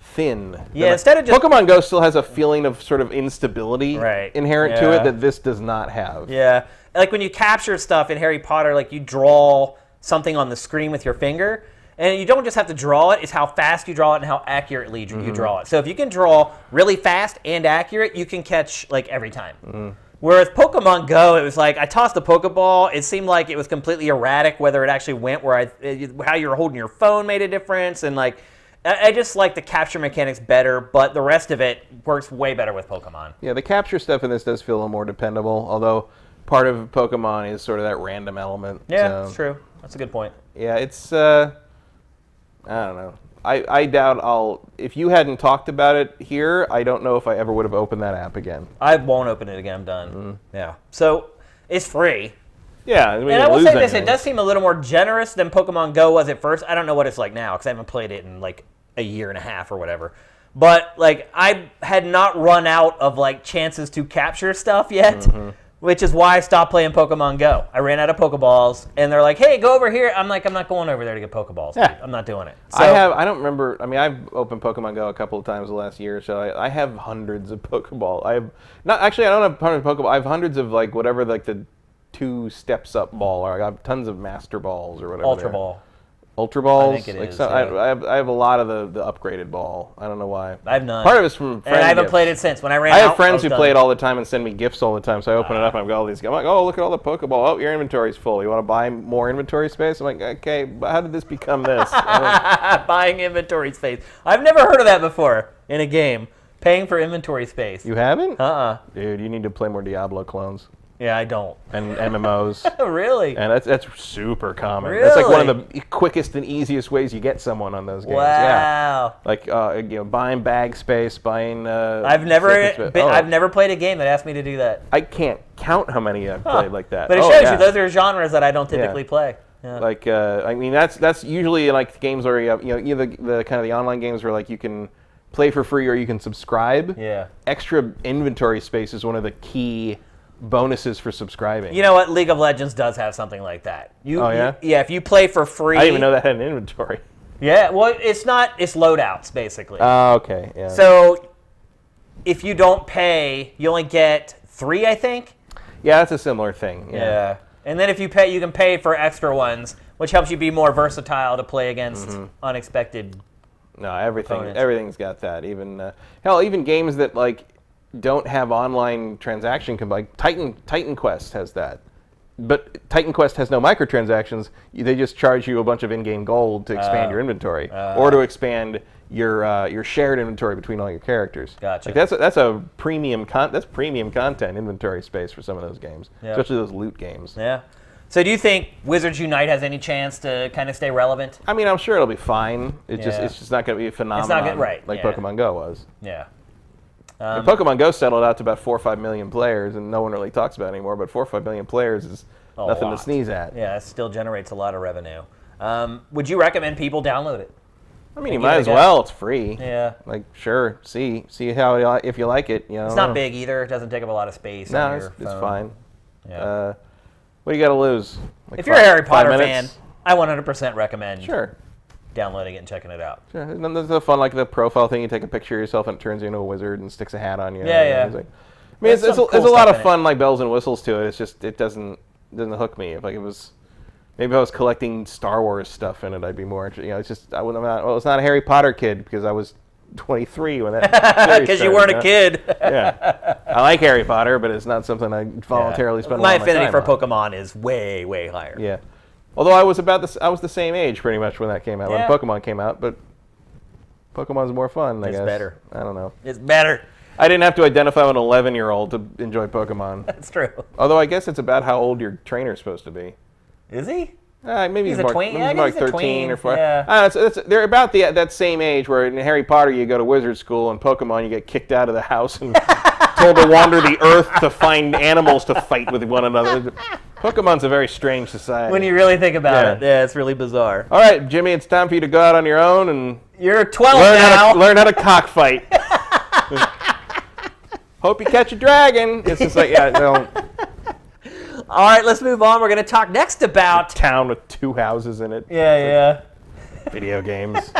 thin. Yeah, instead of just... Pokemon Go still has a feeling of sort of instability inherent to it that this does not have. Yeah. Like when you capture stuff in Harry Potter, like you draw something on the screen with your finger, and you don't just have to draw it, it's how fast you draw it and how accurately you draw it. So if you can draw really fast and accurate, you can catch like every time. Whereas Pokemon Go, it was like I tossed the Pokeball, it seemed like it was completely erratic whether it actually went how you were holding your phone made a difference, and like I just like the capture mechanics better, but the rest of it works way better with Pokemon. Yeah, the capture stuff in this does feel a little more dependable, although part of Pokemon is sort of that random element. Yeah, so, that's true. That's a good point. Yeah, it's, I don't know. I doubt if you hadn't talked about it here, I don't know if I ever would have opened that app again. I won't open it again. I'm done. Yeah. So it's free. Yeah. I mean, And I will say this, it does seem a little more generous than Pokemon Go was at first. I don't know what it's like now because I haven't played it in like a year and a half or whatever. But like I had not run out of like chances to capture stuff yet. Which is why I stopped playing Pokemon Go. I ran out of Pokeballs, and they're like, hey, go over here. I'm like, I'm not going over there to get Pokeballs. Yeah. I'm not doing it. So, I don't remember. I mean, I've opened Pokemon Go a couple of times the last year or so. I have hundreds of Pokeball. I don't have hundreds of Pokeball. I have hundreds of like whatever like the 2 steps up ball, or I have tons of Master Balls or whatever. Ultra Ball. Ultra balls. I think it is, I have a lot of the upgraded ball. I don't know why. I have none. Part of it's from friend and I haven't gifts. played it since. When I ran I out, have friends who done. play it all the time and send me gifts all the time. So I open it up and I've got all these. I'm like, oh, look at all the Pokeball. Oh, your inventory's full. You want to buy more inventory space? I'm like, okay, but how did this become this? Buying inventory space. I've never heard of that before in a game. Paying for inventory space. You haven't? Dude, you need to play more Diablo clones. Yeah, I don't. And MMOs. Really? And that's super common. Really? That's like one of the quickest and easiest ways you get someone on those games. Wow. Yeah. Like buying bag space, buying. I've never played a game that asked me to do that. I can't count how many I've played like that. But it shows you those are genres that I don't typically play. Yeah. Like I mean that's usually like games where you have either the kind of the online games where like you can play for free or you can subscribe. Yeah. Extra inventory space is one of the key bonuses for subscribing. You know what? League of Legends does have something like that. Yeah? If you play for free. I didn't even know that had an inventory. Yeah, well, it's loadouts, basically. Oh, okay. Yeah. So, if you don't pay, you only get 3, I think? Yeah, that's a similar thing. Yeah. And then if you pay, you can pay for extra ones, which helps you be more versatile to play against unexpected No, opponents. everything's got that. Even hell, even games that like don't have online transaction like Titan Quest has that. But Titan Quest has no microtransactions. They just charge you a bunch of in-game gold to expand your inventory or to expand your shared inventory between all your characters. Gotcha. Like that's a premium content inventory space for some of those games, especially those loot games. Yeah. So do you think Wizards Unite has any chance to kind of stay relevant? I mean, I'm sure it'll be fine. It's just not going to be a phenomenon like Pokemon Go was. Yeah. And Pokemon Go settled out to about 4 or 5 million players, and no one really talks about it anymore. But 4 or 5 million players is nothing to sneeze at. Yeah, it still generates a lot of revenue. Would you recommend people download it? I mean, you might as well. It's free. Yeah. Like, sure, see how if you like it. It's not big either. It doesn't take up a lot of space. No, it's fine. Yeah. What do you got to lose? Like if you're a Harry Potter 5 fan, minutes? I 100% recommend Sure. downloading it and checking it out. Sure. And then there's the fun, like the profile thing. You take a picture of yourself and it turns you into a wizard and sticks a hat on you. Yeah. It's like, I mean, there's a lot of fun, like bells and whistles to it. It's just it doesn't hook me. If like it was, maybe if I was collecting Star Wars stuff in it, I'd be more interested. It's just it's not a Harry Potter kid because I was 23 when that. Because you weren't a kid. Yeah, I like Harry Potter, but it's not something I voluntarily spend. My a lot of my affinity time for on. Pokemon is way, way higher. Yeah, although I was the same age pretty much when that came out, when Pokemon came out, but Pokemon's more fun. I guess. Better. I don't know. It's better. I didn't have to identify with an 11-year-old to enjoy Pokemon. That's true. Although I guess it's about how old your trainer's supposed to be. Is he? Maybe He's he's a more, tween? maybe Yeah, he's more he's like a 13 tween, or 14. yeah. They're about that same age where in Harry Potter you go to wizard school and Pokemon you get kicked out of the house and told to wander the earth to find animals to fight with one another. Pokemon's a very strange society. When you really think about it, it's really bizarre. All right, Jimmy, it's time for you to go out on your own and You're 12 now. learn how to cockfight. Hope you catch a dragon. It's just like, don't. All right, let's move on. We're going to talk next about... A town with 2 houses in it. Yeah. Video games.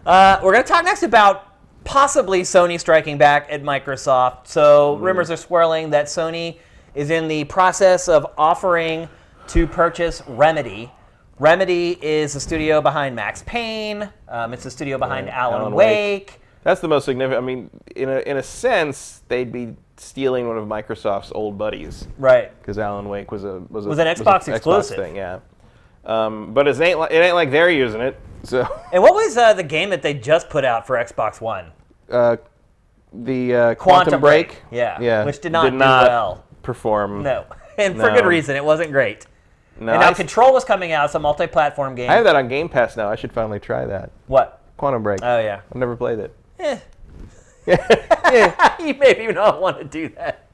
We're going to talk next about possibly Sony striking back at Microsoft. So rumors are swirling that Sony is in the process of offering to purchase Remedy. Remedy is the studio behind Max Payne. It's the studio behind Alan Wake. That's the most significant. I mean, in a sense, they'd be stealing one of Microsoft's old buddies. Right. Because Alan Wake was an Xbox exclusive thing, yeah. But it ain't like they're using it. So. And what was the game that they just put out for Xbox One? The Quantum Break. Yeah. Which did not do well. Perform. No. And for good reason. It wasn't great. No, and now Control was coming out. It's a multi-platform game. I have that on Game Pass now. I should finally try that. What? Quantum Break. Oh, yeah. I've never played it. You maybe not want to do that.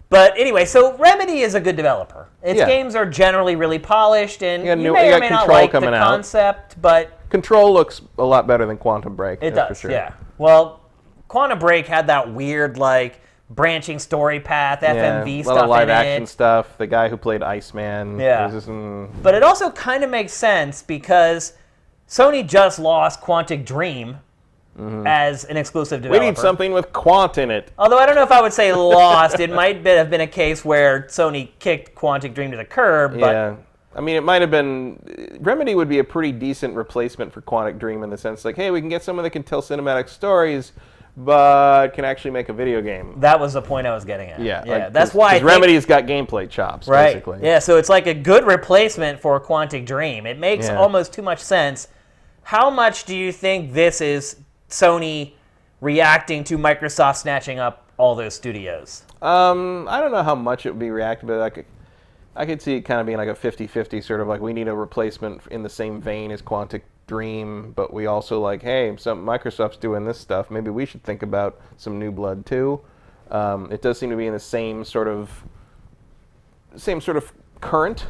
But anyway, so Remedy is a good developer. Its games are generally really polished, and you may or may not like the concept, but... Control looks a lot better than Quantum Break. It does, for sure. yeah. Well, Quantum Break had that weird, branching story path, FMV stuff in it. A lot of live-action stuff. The guy who played Iceman. Yeah. But it also kind of makes sense because Sony just lost Quantic Dream as an exclusive developer. We need something with Quant in it. Although I don't know if I would say lost. It might have been a case where Sony kicked Quantic Dream to the curb. But I mean, it might have been... Remedy would be a pretty decent replacement for Quantic Dream in the sense like, hey, we can get someone that can tell cinematic stories, but can actually make a video game. That was the point I was getting at. Yeah. Like, that's why Because Remedy's got gameplay chops, right. basically. Yeah, so it's like a good replacement for Quantic Dream. It makes almost too much sense. How much do you think this is Sony reacting to Microsoft snatching up all those studios? I don't know how much it would be reactive, but I could see it kind of being like a 50-50 sort of like we need a replacement in the same vein as Quantic Dream, but we also like, hey, Microsoft's doing this stuff. Maybe we should think about some new blood too. It does seem to be in the same sort of current.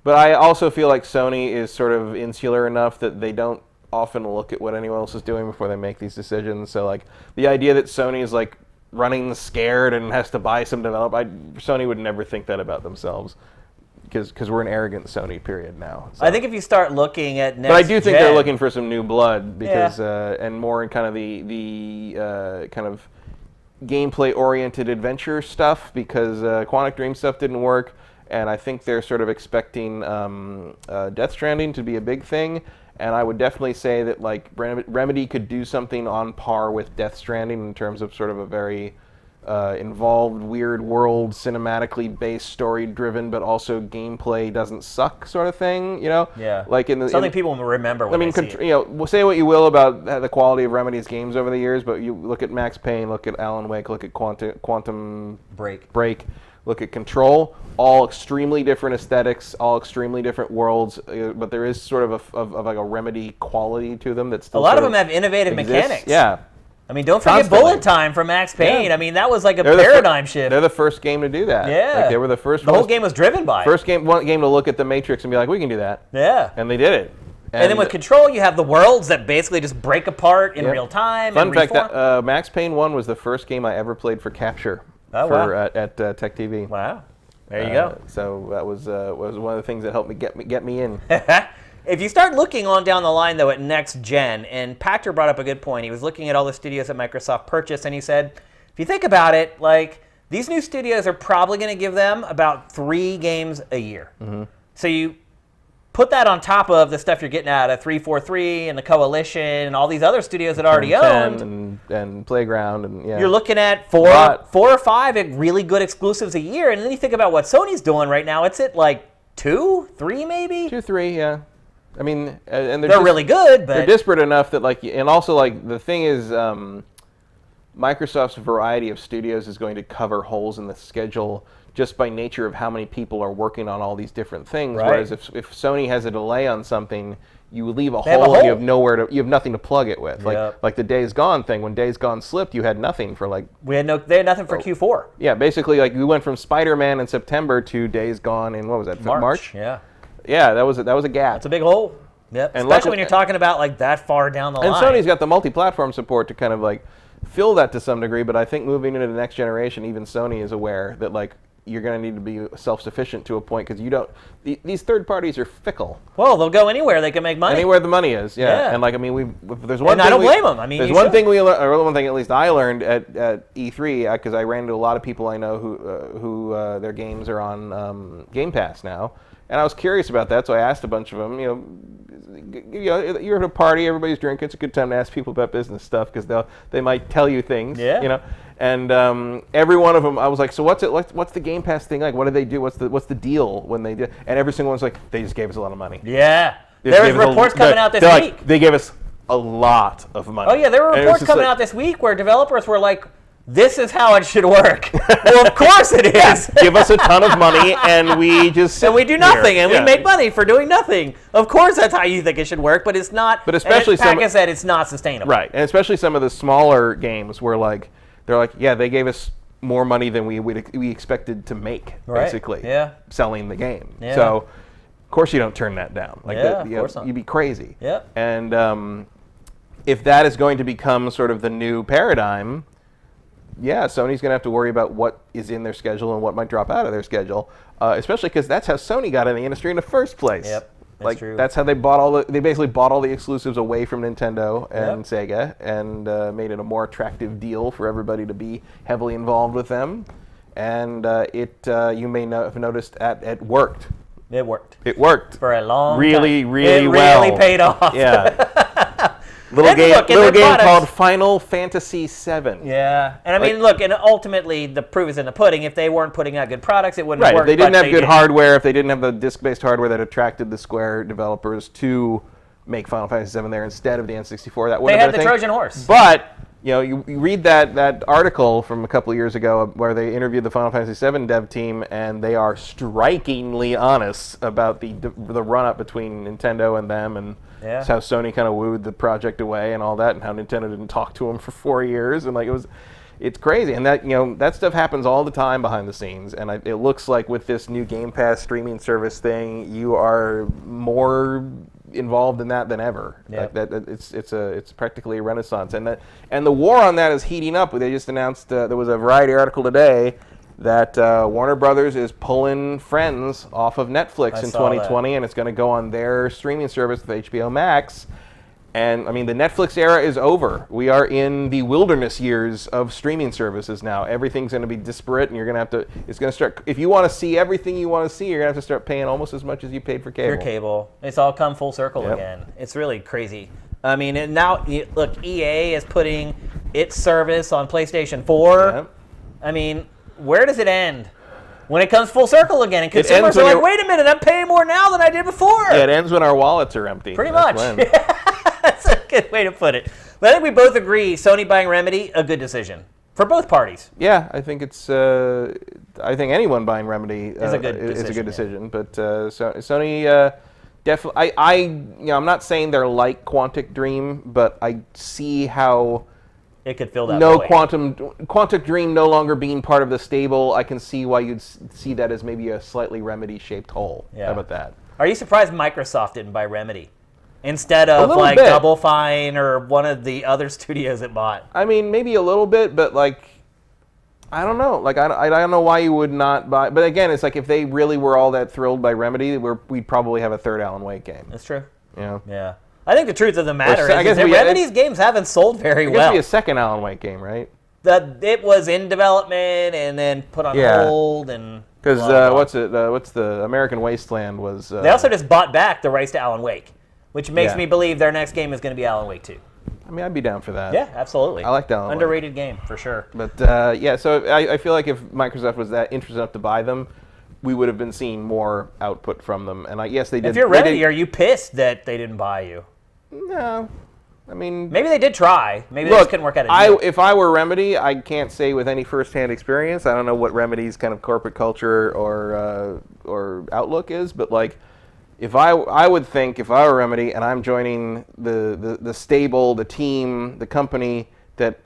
But I also feel like Sony is sort of insular enough that they don't often look at what anyone else is doing before they make these decisions. So like the idea that Sony is like running scared and has to buy some Sony would never think that about themselves because we're an arrogant Sony period now. So. I think if you start looking at next but I do think gen, they're looking for some new blood because and more in kind of the kind of gameplay oriented adventure stuff because Quantic Dream stuff didn't work, and I think they're sort of expecting Death Stranding to be a big thing. And I would definitely say that like Remedy could do something on par with Death Stranding in terms of sort of a very involved, weird world, cinematically based, story-driven, but also gameplay doesn't suck sort of thing. You know? Yeah. Like something people will remember when they see it. You know, say what you will about the quality of Remedy's games over the years, but you look at Max Payne, look at Alan Wake, look at Quantum Break. Look at Control, all extremely different aesthetics, all extremely different worlds, but there is sort of like a Remedy quality to them that's still a lot of them have innovative mechanics. Yeah. I mean, don't forget Bullet Time from Max Payne. Yeah. I mean, that was like a paradigm shift. They're the first game to do that. Yeah. Like they were the first. The whole game was driven by it. One game to look at the Matrix and be like, we can do that. Yeah. And they did it. And then with Control, you have the worlds that basically just break apart in real time. Fun fact, Max Payne 1 was the first game I ever played for capture at Tech TV. Wow. There you go. So that was one of the things that helped me get me in. If you start looking on down the line, though, at next gen, and Pachter brought up a good point. He was looking at all the studios that Microsoft purchased, and he said, if you think about it, like these new studios are probably going to give them about 3 games a year. Mm-hmm. So you put that on top of the stuff you're getting out of 343 and the Coalition and all these other studios that already owned. And Playground. And you're looking at 4 or 5 really good exclusives a year. And then you think about what Sony's doing right now. It's at like 2, 3 maybe? 2, 3, yeah. I mean, and they're really good, but they're disparate enough that like, and also like the thing is, Microsoft's variety of studios is going to cover holes in the schedule just by nature of how many people are working on all these different things. Right. Whereas if Sony has a delay on something, you leave a hole and you have nothing to plug it with. Like the Days Gone thing. When Days Gone slipped, you had nothing for like they had nothing for Q4. Yeah, basically like we went from Spider-Man in September to Days Gone in what was that? March? Yeah. Yeah, that was a gap. It's a big hole. Yep. And especially when you're talking about like that far down the line. And Sony's got the multi-platform support to kind of like fill that to some degree, but I think moving into the next generation, even Sony is aware that like you're going to need to be self-sufficient to a point because you don't. These third parties are fickle. Well, they'll go anywhere they can make money. Anywhere the money is, yeah. And like I mean, there's one. And I don't blame them. I mean, there's one thing at least I learned at E3 because I ran into a lot of people I know who their games are on Game Pass now. And I was curious about that, so I asked a bunch of them, you're at a party, everybody's drinking, it's a good time to ask people about business stuff because they might tell you things, And every one of them, I was like, so what's the Game Pass thing like? What do they do? What's the deal when they do? And every single one's like, they just gave us a lot of money. Yeah. There was reports coming out this week. They gave us a lot of money. Oh yeah, there were reports coming out this week where developers were like, this is how it should work. Well, of course it is. Yeah, give us a ton of money, and we just sit and we do nothing, here. And we make money for doing nothing. Of course, that's how you think it should work, but it's not. But especially Packer said it's not sustainable. Right, and especially some of the smaller games where like they're like, yeah, they gave us more money than we expected to make, basically. Yeah. Selling the game. Yeah. So, of course, you don't turn that down. Like of course not. You'd be crazy. Yeah. And if that is going to become sort of the new paradigm. Yeah, Sony's going to have to worry about what is in their schedule and what might drop out of their schedule, especially because that's how Sony got in the industry in the first place. Yep, that's true. That's how they basically bought all the exclusives away from Nintendo and Sega and made it a more attractive deal for everybody to be heavily involved with them. And you may have noticed it worked. It worked. It worked. For a long really, time. Really it well. It really paid off. Yeah. Little game called Final Fantasy VII. Yeah. And I mean, look, and ultimately the proof is in the pudding. If they weren't putting out good products, it wouldn't have worked. If they didn't have good hardware, if they didn't have the disc-based hardware that attracted the Square developers to make Final Fantasy VII there instead of the N64, that would have been a thing. They had the Trojan horse. But you read that article from a couple of years ago where they interviewed the Final Fantasy VII dev team, and they are strikingly honest about the run-up between Nintendo and them, and how Sony kind of wooed the project away and all that, and how Nintendo didn't talk to them for 4 years, and it's crazy. And that stuff happens all the time behind the scenes, and it looks like with this new Game Pass streaming service thing, you are more involved in that than ever. Yep. It's practically a renaissance, and the war on that is heating up. They just announced there was a Variety article today that Warner Brothers is pulling Friends off of Netflix in 2020, and it's going to go on their streaming service with HBO Max. And I mean, the Netflix era is over. We are in the wilderness years of streaming services now. Everything's going to be disparate, and you're going to have to. It's going to start. If you want to see everything you want to see, you're going to have to start paying almost as much as you paid for cable. Your cable. It's all come full circle again. It's really crazy. I mean, and now look, EA is putting its service on PlayStation 4. Yep. I mean, where does it end? When it comes full circle again, and consumers are like, wait a minute, I'm paying more now than I did before. Yeah, it ends when our wallets are empty. Pretty much. That's a good way to put it. But I think we both agree, Sony buying Remedy, a good decision for both parties. Yeah, I think it's. I think anyone buying Remedy is a good decision. But Sony definitely. I'm not saying they're like Quantic Dream, but I see how it could fill that void. Quantic Dream no longer being part of the stable. I can see why you'd see that as maybe a slightly Remedy-shaped hole. Yeah. How about that? Are you surprised Microsoft didn't buy Remedy instead of like bit. Double Fine or one of the other studios it bought? I mean, maybe a little bit, but like, I don't know. Like, I don't know why you would not buy. But again, it's like if they really were all that thrilled by Remedy, we'd probably have a third Alan Wake game. That's true. Yeah. I think the truth of the matter is that Remedy's games haven't sold very well. It could be a second Alan Wake game, right? It was in development and then put on hold and. Because what's the American Wasteland was. They also just bought back the rights to Alan Wake, which makes me believe their next game is going to be Alan Wake 2. I mean, I'd be down for that. Yeah, absolutely. I like Alan Wake. Underrated game, for sure. But, so I feel like if Microsoft was that interested enough to buy them, we would have been seeing more output from them. And yes, they did. If you're Remedy, are you pissed that they didn't buy you? No. I mean... Maybe they did try. Maybe they just couldn't work out a deal. If I were Remedy, I can't say with any first-hand experience. I don't know what Remedy's kind of corporate culture or outlook is, but like... I would think if I were Remedy and I'm joining the stable, the team, the company that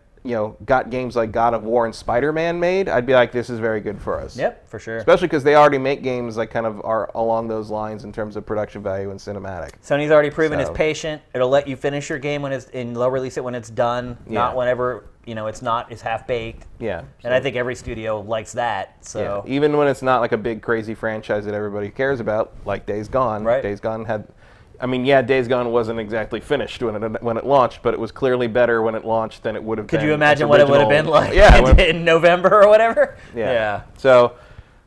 got games like God of War and Spider-Man made, I'd be like, this is very good for us. Yep, for sure. Especially because they already make games that kind of are along those lines in terms of production value and cinematic. Sony's already proven it's patient. It'll let you finish your game they'll release it when it's done, not whenever it's half-baked. Yeah. And I think every studio likes that. So even when it's not like a big crazy franchise that everybody cares about, like Days Gone. Right. Days Gone had. I mean, Days Gone wasn't exactly finished when it launched, but it was clearly better when it launched than it would have been. Could you imagine what it would have been like in November or whatever? Yeah. So,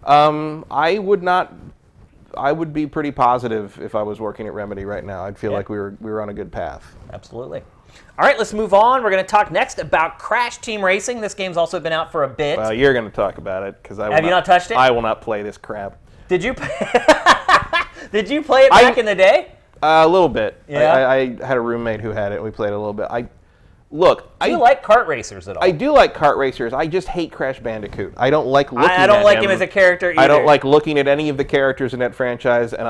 I would be pretty positive if I was working at Remedy right now. I'd feel like we were on a good path. Absolutely. All right, let's move on. We're going to talk next about Crash Team Racing. This game's also been out for a bit. Well, you're going to talk about it because Have you not touched it? I will not play this crap. Did you? Did you play it back in the day? A little bit. Yeah. I had a roommate who had it. We played a little bit. Do you like kart racers at all? I do like kart racers. I just hate Crash Bandicoot. I don't like looking at him. I don't like him as a character either. I don't like looking at any of the characters in that franchise, and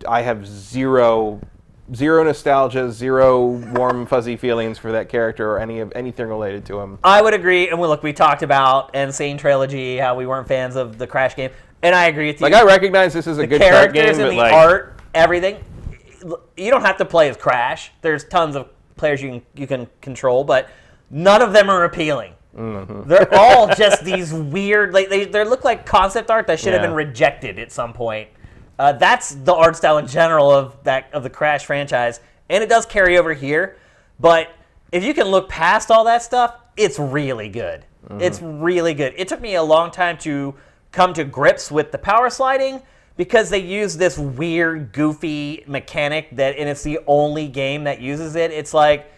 I have zero nostalgia, zero warm fuzzy feelings for that character or anything related to him. I would agree. And we talked about Insane Trilogy, how we weren't fans of the Crash game, and I agree with you. Like, I recognize this is a good kart game, but the art, everything. You don't have to play as Crash. There's tons of players you can control, but none of them are appealing. Mm-hmm. They're all just these weird, like they look like concept art that should have been rejected at some point. That's the art style in general of the Crash franchise, and it does carry over here. But if you can look past all that stuff, it's really good. Mm-hmm. It's really good. It took me a long time to come to grips with the power sliding, because they use this weird, goofy mechanic and it's the only game that uses it. It's like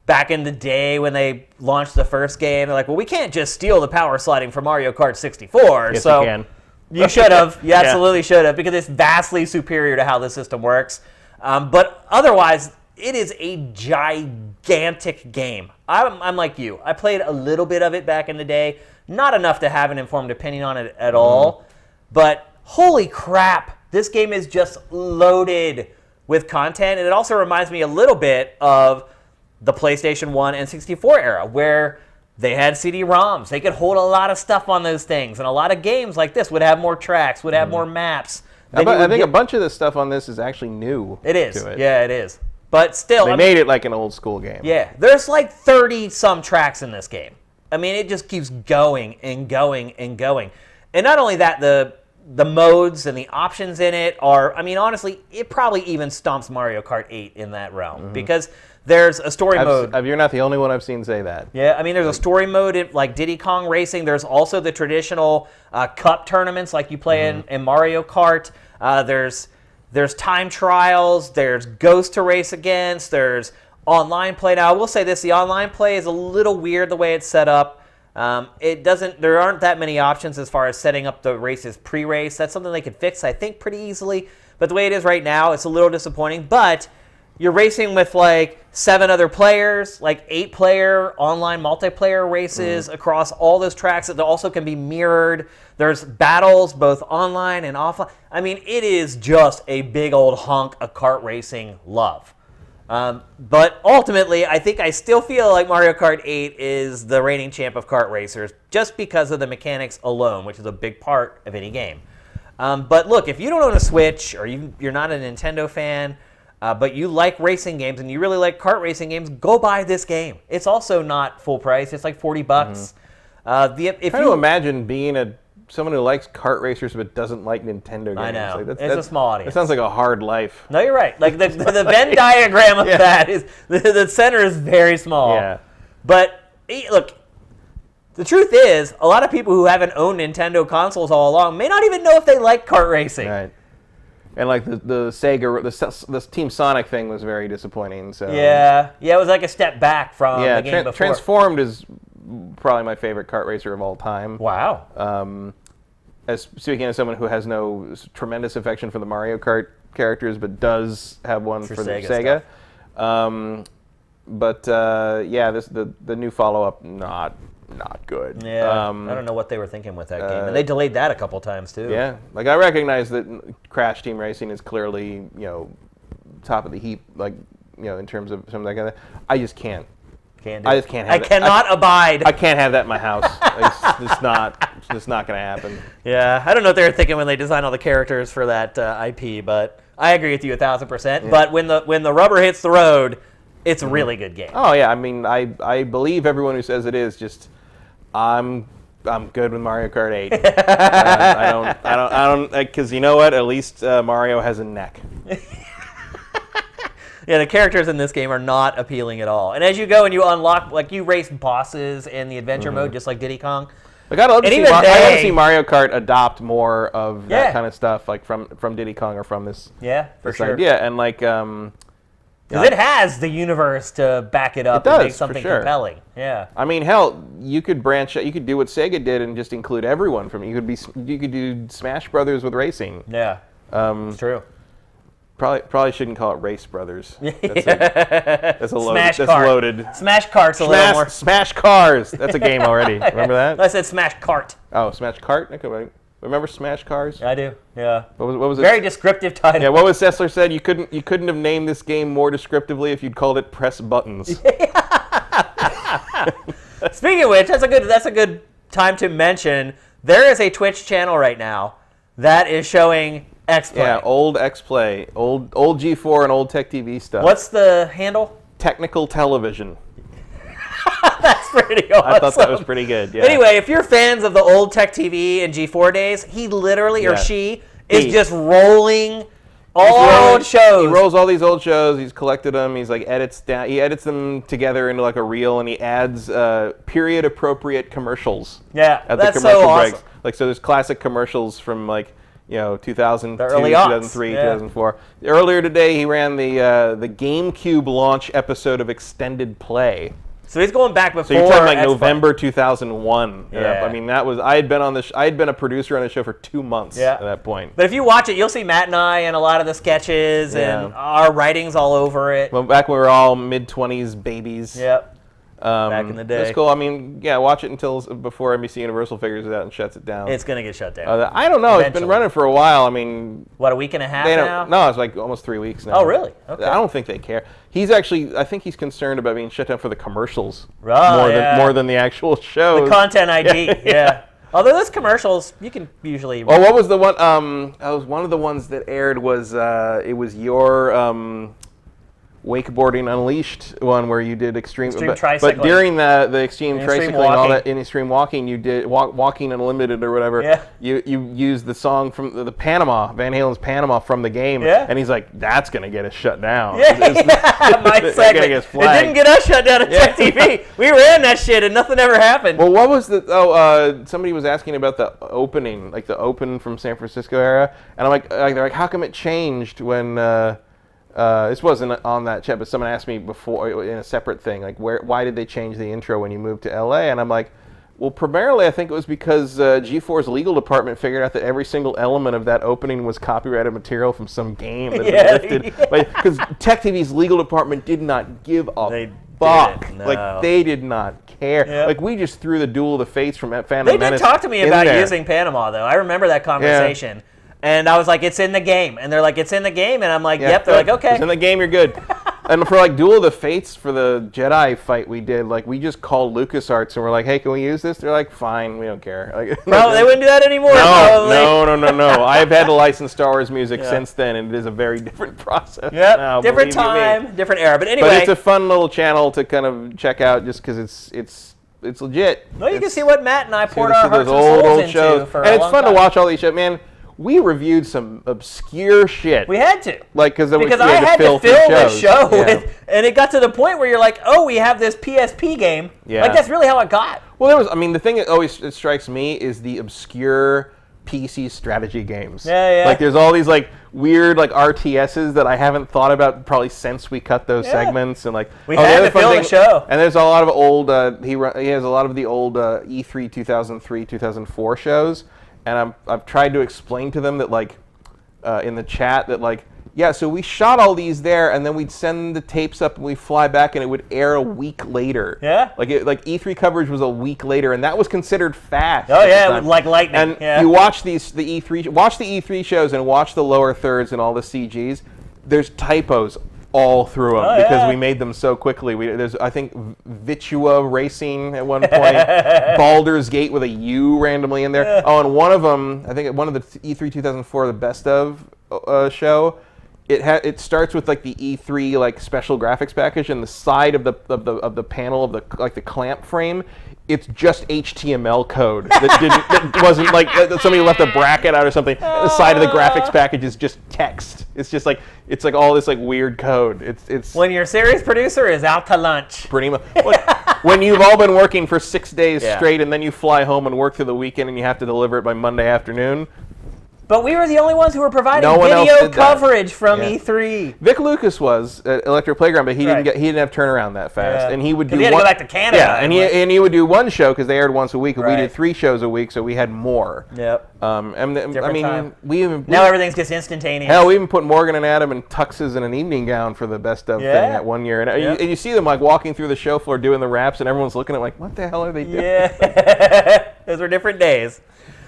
back in the day when they launched the first game, they're like, well, we can't just steal the power sliding from Mario Kart 64. Yes, so you can. You should have. You absolutely should have, because it's vastly superior to how the system works. But otherwise, it is a gigantic game. I'm like you. I played a little bit of it back in the day. Not enough to have an informed opinion on it at all. But holy crap, this game is just loaded with content. And it also reminds me a little bit of the PlayStation 1 and 64 era, where they had CD-ROMs. They could hold a lot of stuff on those things. And a lot of games like this would have more tracks, would have more maps. I think a bunch of the stuff on this is actually new. It is. To it. Yeah, it is. But still, they made it like an old school game. Yeah, there's like 30-some tracks in this game. I mean, it just keeps going and going and going. And not only that, the modes and the options in it are, I mean, honestly, it probably even stomps Mario Kart 8 in that realm. Because there's a story mode. You're not the only one I've seen say that. Yeah, I mean, there's a story mode like Diddy Kong Racing. There's also the traditional cup tournaments like you play in Mario Kart. There's time trials. There's ghosts to race against. There's online play. Now, I will say this. The online play is a little weird the way it's set up. There aren't that many options as far as setting up the races pre-race. That's something they could fix, I think, pretty easily. But the way it is right now, it's a little disappointing. But you're racing with like 7 other players, like 8-player online multiplayer races across all those tracks that also can be mirrored. There's battles both online and offline. I mean, it is just a big old hunk of kart racing love. But ultimately, I think I still feel like Mario Kart 8 is the reigning champ of kart racers just because of the mechanics alone, which is a big part of any game. But look, if you don't own a Switch or you're not a Nintendo fan, but you like racing games and you really like kart racing games, go buy this game. It's also not full price. It's like $40. If Trying to imagine being someone who likes kart racers but doesn't like Nintendo games. I know. Like, it's a small audience. That sounds like a hard life. No, you're right. Like the Venn diagram of that is the center is very small. Yeah. But look, the truth is, a lot of people who haven't owned Nintendo consoles all along may not even know if they like kart racing. Right. And like the Sega, the Team Sonic thing was very disappointing. So yeah, it was like a step back from the game before. Transformed is probably my favorite kart racer of all time. Wow. As speaking as someone who has no tremendous affection for the Mario Kart characters, but does have one for the Sega. The new follow-up not good. Yeah, I don't know what they were thinking with that game, and they delayed that a couple times too. Yeah, like I recognize that Crash Team Racing is clearly top of the heap, like in terms of something like that. I just can't. I just can't have I cannot abide. I can't have that in my house. It's just not going to happen. Yeah, I don't know what they were thinking when they designed all the characters for that IP, but I agree with you 1,000%. Yeah. But when the rubber hits the road, it's a really good game. Oh yeah, I mean, I believe everyone who says it is. Just I'm good with Mario Kart 8. I don't because you know what? At least Mario has a neck. Yeah, the characters in this game are not appealing at all. And as you go and you unlock, like you race bosses in the adventure mode, just like Diddy Kong. Like I'd love to see Mario Kart adopt more of that kind of stuff, like from Diddy Kong or from this. Yeah, for sure. Yeah, and like because it has the universe to back it up and make something compelling. Yeah. I mean, hell, you could branch. You could do what Sega did and just include everyone from. You could do Smash Brothers with racing. Yeah. It's true. Probably shouldn't call it Race Brothers. That's loaded. Smash Kart's a little more. Smash Cars. That's a game already. Remember that? I said Smash Kart. Oh, Smash Kart. Okay, remember Smash Cars? I do. Yeah. What was it? Very descriptive title. Yeah. What was Sessler said? You couldn't have named this game more descriptively if you'd called it Press Buttons. Speaking of which, that's a good time to mention there is a Twitch channel right now that is showing X-Play. Yeah, old X-Play, old G4 and old Tech TV stuff. What's the handle? Technical Television. That's pretty awesome. I thought that was pretty good. Yeah. Anyway, if you're fans of the old Tech TV and G4 days, he literally or she is just rolling old shows. He rolls all these old shows. He's collected them. He's like he edits them together into like a reel, and he adds period appropriate commercials. Yeah, at that's the commercial so awesome. breaks. Like so, there's classic commercials from like. 2002, The early aughts, 2003, 2004. Earlier today, he ran the GameCube launch episode of Extended Play. So he's going back before. So you're talking like November 2001. Yeah. I mean, I had been on this. I had been a producer on the show for 2 months at that point. But if you watch it, you'll see Matt and I in a lot of the sketches and our writings all over it. Well, back when we were all mid-20s babies. Yep. Back in the day. That's cool. I mean, watch it before NBC Universal figures it out and shuts it down. It's going to get shut down. I don't know. Eventually. It's been running for a while. I mean... What, a week and a half now? No, it's like almost 3 weeks now. Oh, really? Okay. I don't think they care. I think he's concerned about being shut down for the commercials more than the actual shows. The content ID, yeah. Although those commercials, you can usually... Oh, what was the one? Was one of the ones that aired was, it was your... Wakeboarding Unleashed one where you did extreme tricycling. But during the extreme tricycling and all that, in extreme walking, you did walking unlimited or whatever. Yeah. You used the song from the Panama, Van Halen's Panama from the game. Yeah. And he's like, that's gonna get us shut down. Yeah. My segment. It didn't get us shut down at Tech TV. We ran that shit and nothing ever happened. Well, what was somebody was asking about the opening, like the Open from San Francisco era, and I'm like, they're like, how come it changed when? This wasn't on that chat, but someone asked me before in a separate thing, like why did they change the intro when you moved to LA? And I'm like, well, primarily I think it was because G4's legal department figured out that every single element of that opening was copyrighted material from some game that had been lifted. Because Tech TV's legal department did not give a fuck. No. Like, they did not care. Yep. Like, we just threw the Duel of the Fates from Phantom Menace. They did talk to me about using Panama, though. I remember that conversation. Yeah. And I was like, it's in the game. And they're like, it's in the game. And I'm like, yep. They're like, okay. It's in the game, you're good. And for like Duel of the Fates, for the Jedi fight we did, like we just called LucasArts and we're like, hey, can we use this? They're like, fine, we don't care. Like, no, they wouldn't do that anymore. No. I've had to license Star Wars music since then, and it is a very different process. Yep, now, different time, different era. But anyway. But it's a fun little channel to kind of check out just because it's legit. Well, you can see what Matt and I poured our hearts and souls into shows. for and it's fun to watch all these shows, man. We reviewed some obscure shit. We had to. Like, because I had to fill the show with, and it got to the point where you're like, oh, we have this PSP game. Yeah. Like, that's really how it got. Well, the thing that always strikes me is the obscure PC strategy games. Yeah. Like, there's all these, like, weird, like, RTSs that I haven't thought about probably since we cut those segments. And, like, we had to fill the show. And there's a lot of old, he has a lot of the old E3 2003, 2004 shows. And I've tried to explain to them that, like, in the chat, that, like, yeah, so we shot all these there, and then we'd send the tapes up, and we'd fly back, and it would air a week later. Yeah. Like E3 coverage was a week later, and that was considered fast. Oh yeah, like lightning. And you watch the E3 shows and watch the lower thirds and all the CGs. There's typos all through them because we made them so quickly. There's, I think, Vitua Racing at one point, Baldur's Gate with a U randomly in there. Yeah. Oh, and one of them, I think one of the E3 2004, the best of show, it starts with like the E3 like special graphics package, and the side of the panel of the clamp frame, it's just HTML code that wasn't like somebody left a bracket out or something. The side of the graphics package is just text. It's just like all this like weird code. It's when your series producer is out to lunch. Pretty much. When you've all been working for 6 days straight, and then you fly home and work through the weekend, and you have to deliver it by Monday afternoon. But we were the only ones who were providing video coverage from E3. Vic Lucas was at Electro Playground, but he didn't have turnaround that fast, and he would do. He had to go back to Canada. Yeah, and he would do one show because they aired once a week, and we did 3 shows a week, so we had more. Yep. Time. Now everything's just instantaneous. Hell, we even put Morgan and Adam in tuxes and an evening gown for the best of thing that one year, and you see them like walking through the show floor doing the raps, and everyone's looking at like, what the hell are they doing? Yeah, those were different days.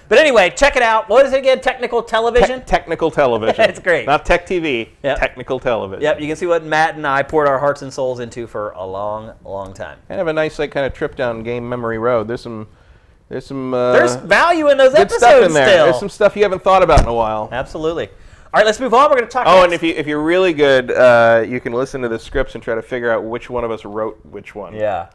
But anyway, check it out. What is it again? Technical Television? Technical Television. It's great. Not Tech TV. Yep. Technical Television. Yep, you can see what Matt and I poured our hearts and souls into for a long, long time. And have a nice like kind of trip down game memory road. There's some there's value in those episodes stuff in there. Still. There's some stuff you haven't thought about in a while. Absolutely. All right, let's move on. We're going to talk next. And if you're really good, you can listen to the scripts and try to figure out which one of us wrote which one. Yeah.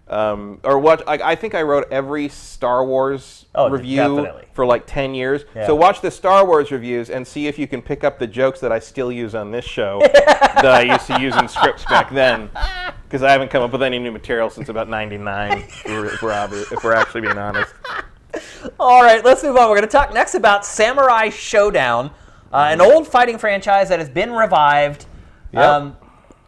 Or what? I think I wrote every Star Wars review for like 10 years. Yeah. So watch the Star Wars reviews and see if you can pick up the jokes that I still use on this show that I used to use in scripts back then. Because I haven't come up with any new material since about '99, if we're actually being honest. All right, let's move on. We're going to talk next about Samurai Shodown, an old fighting franchise that has been revived. Yep.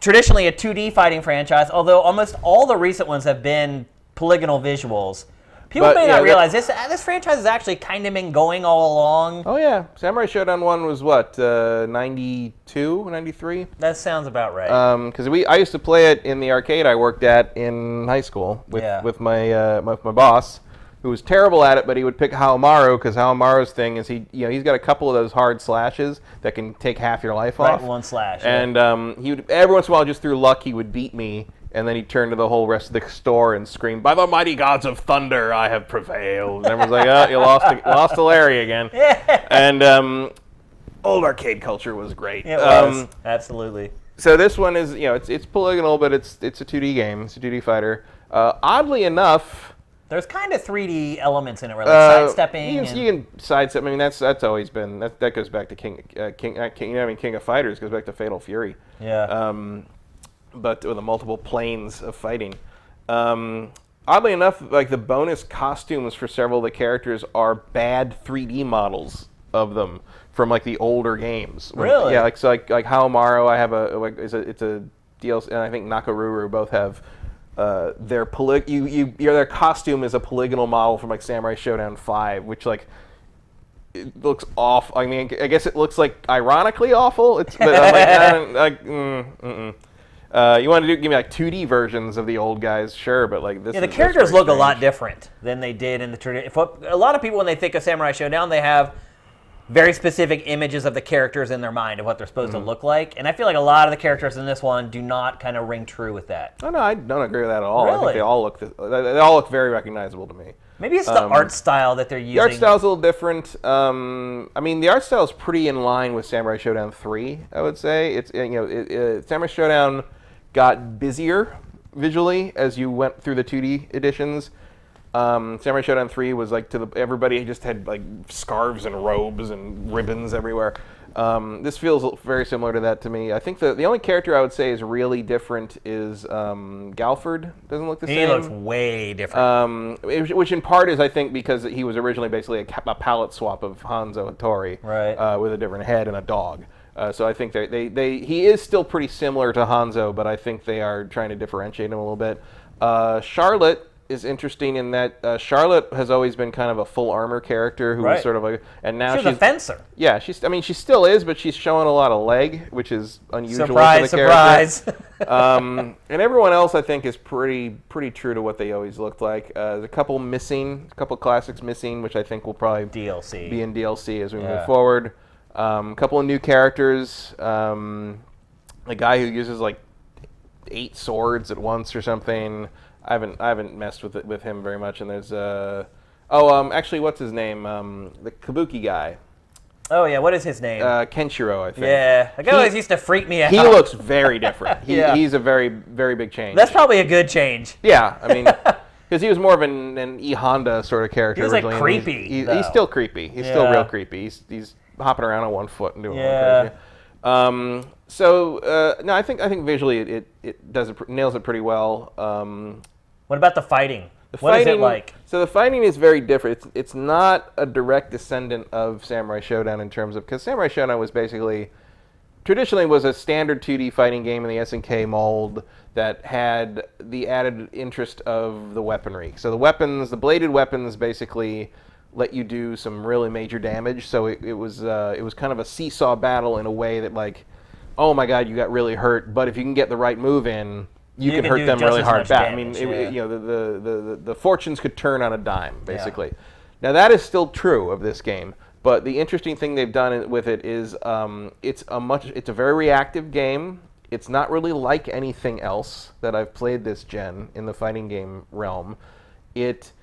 Traditionally a 2D fighting franchise, although almost all the recent ones have been polygonal visuals. People may not realize this franchise has actually kind of been going all along. Oh, yeah. Samurai Shodown 1 was what, 92, 93? That sounds about right. Because I used to play it in the arcade I worked at in high school with my boss, who was terrible at it, but he would pick Haomaru, because Haomaru's thing is he's got a couple of those hard slashes that can take half your life off. Right, one slash. And he would, every once in a while, just through luck, he would beat me, and then he'd turn to the whole rest of the store and scream, "By the mighty gods of thunder, I have prevailed." And everyone's like, "Oh, you lost to Larry again." Yeah. And old arcade culture was great. It was, absolutely. So this one is, it's polygonal, but it's a 2D game. It's a 2D fighter. Oddly enough, there's kind of 3D elements in it, right? Like sidestepping. You can sidestep. I mean, that's always been that goes back to King of Fighters goes back to Fatal Fury. Yeah. But with the multiple planes of fighting. Oddly enough, like the bonus costumes for several of the characters are bad 3D models of them from like the older games. Really? Yeah, like Haomaru, I have it's a DLC, and I think Nakaruru both have. Their costume is a polygonal model from like Samurai Shodown 5, which like it looks awful. I mean, I guess it looks like ironically awful. But I'm like, you want to give me like 2D versions of the old guys, sure, but like this. Yeah, the characters look a lot different than they did in the tradition. A lot of people, when they think of Samurai Shodown, they have very specific images of the characters in their mind of what they're supposed to look like, and I feel like a lot of the characters in this one do not kind of ring true with that. Oh no, I don't agree with that at all. Really? I think they all look very recognizable to me. Maybe it's the art style that they're using. The art style's a little different. I mean, the art style is pretty in line with Samurai Shodown 3, I would say. It's Samurai Shodown got busier visually as you went through the 2D editions. Samurai Shodown 3 was like everybody just had like scarves and robes and ribbons everywhere. This feels very similar to that to me. I think the only character I would say is really different is Galford. Doesn't look the same. He looks way different. Which in part is, I think, because he was originally basically a palette swap of Hanzo Hattori, right? With a different head and a dog. So I think he is still pretty similar to Hanzo, but I think they are trying to differentiate him a little bit. Charlotte is interesting in that Charlotte has always been kind of a full armor character who was sort of like, and now she's a fencer. Yeah, she still is, but she's showing a lot of leg, which is unusual surprise, for the character. Surprise. And everyone else I think is pretty true to what they always looked like. There's a couple classics missing, which I think will probably be in DLC as we move forward. A couple of new characters. A guy who uses like 8 swords at once or something. I haven't messed with him very much. And there's actually, what's his name? The Kabuki guy. Oh yeah, what is his name? Kenshiro, I think. Yeah, that guy always used to freak me out. He looks very different. He's a very, very big change. That's probably a good change. Yeah, I mean, because he was more of an E Honda sort of character. He was originally. like creepy. He's still creepy. He's still real creepy. He's hopping around on one foot and doing all crazy. No, I think visually it nails it pretty well. What about the fighting? What is it like? So the fighting is very different. It's not a direct descendant of Samurai Shodown in terms of, because Samurai Shodown was basically, traditionally was a standard 2D fighting game in the SNK mold that had the added interest of the weaponry. So the bladed weapons basically let you do some really major damage. So it was kind of a seesaw battle in a way that, like, oh my God, you got really hurt, but if you can get the right move in, you can hurt them really hard back. I mean, the fortunes could turn on a dime, basically. Yeah. Now that is still true of this game, but the interesting thing they've done with it is it's a very reactive game. It's not really like anything else that I've played this gen in the fighting game realm. It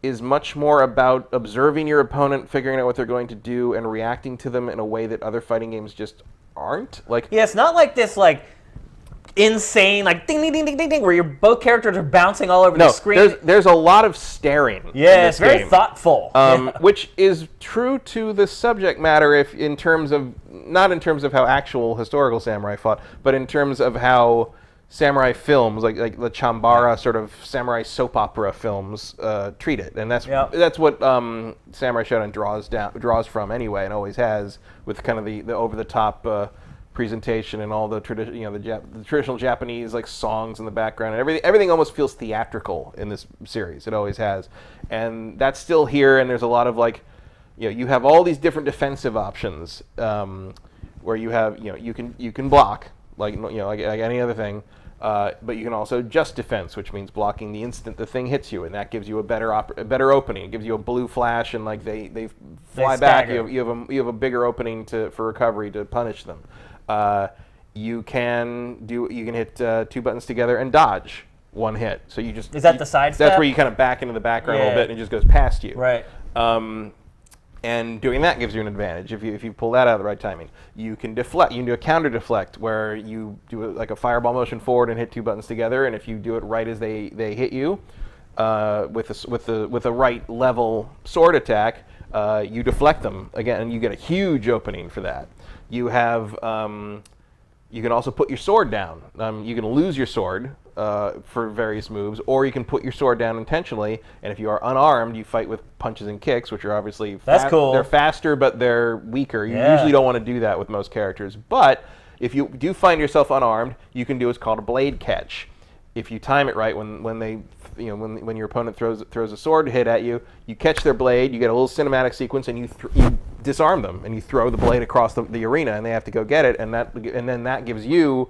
is much more about observing your opponent, figuring out what they're going to do, and reacting to them in a way that other fighting games just aren't. Like, yeah, it's not like this insane, like ding ding ding ding ding ding, where both characters are bouncing all over the screen. There's a lot of staring. Yeah, it's very thoughtful. Which is true to the subject matter, not in terms of how actual historical samurai fought, but in terms of how samurai films, like the Chambara sort of samurai soap opera films, treat it, and that's what Samurai Shodown draws from anyway, and always has, with kind of the over the top presentation and all the the traditional Japanese like songs in the background, and everything almost feels theatrical in this series. It always has, and that's still here. And there's a lot of like, you have all these different defensive options, where you have you can block like any other thing. But you can also just defense, which means blocking the instant the thing hits you, and that gives you a better opening. It gives you a blue flash, and like they fly back. You have a bigger opening for recovery to punish them. You can hit 2 buttons together and dodge 1 hit. So you just is that the side step? That's where you kind of back into the background a little bit, and it just goes past you. Right. And doing that gives you an advantage if you pull that out at the right timing. You can deflect. You can do a counter deflect where you do like a fireball motion forward and hit 2 buttons together. And if you do it right as they hit you, with a right level sword attack, you deflect them again, and you get a huge opening for that. You have you can also put your sword down. You can lose your sword for various moves, or you can put your sword down intentionally, and if you are unarmed, you fight with punches and kicks, which are obviously cool. They're faster, but they're weaker. You usually don't want to do that with most characters, but if you do find yourself unarmed, you can do what's called a blade catch. If you time it right, when your opponent throws a sword hit at you, you catch their blade, you get a little cinematic sequence, and you disarm them, and you throw the blade across the arena, and they have to go get it, and then that gives you,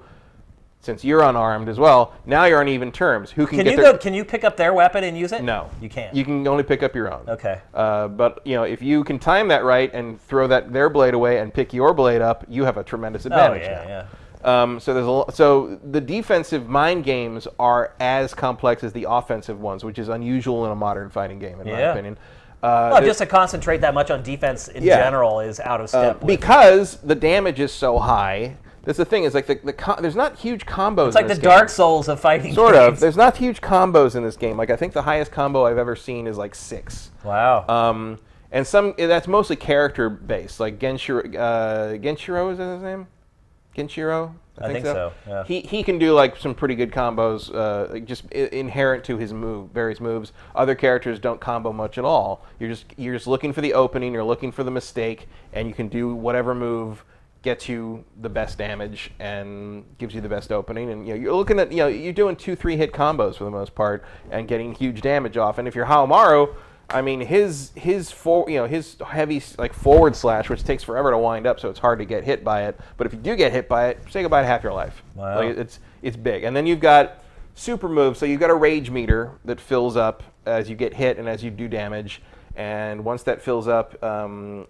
since you're unarmed as well, now you're on even terms. Who can Can you pick up their weapon and use it? No, you can't. You can only pick up your own. Okay. But if you can time that right and throw their blade away and pick your blade up, you have a tremendous advantage. So the defensive mind games are as complex as the offensive ones, which is unusual in a modern fighting game, in my opinion. Just to concentrate that much on defense in general is out of step. Because the damage is so high. That's the thing, is like there's not huge combos. It's like the Dark Souls of fighting sort games. of. There's not huge combos in this game. Like I think the highest combo I've ever seen is like 6. Wow. And that's mostly character based. Like Genshiro is that his name? Genshiro? I think so. Yeah. He can do like some pretty good combos, just inherent to his various moves. Other characters don't combo much at all. You're just looking for the opening. You're looking for the mistake, and you can do whatever move gets you the best damage and gives you the best opening. And you're looking at you're doing 2-3 hit combos for the most part and getting huge damage off. And if you're Haomaru, I mean his heavy like forward slash, which takes forever to wind up, so it's hard to get hit by it. But if you do get hit by it, say goodbye to half your life. Wow. Like it's big. And then you've got super moves. So you've got a rage meter that fills up as you get hit and as you do damage. And once that fills up,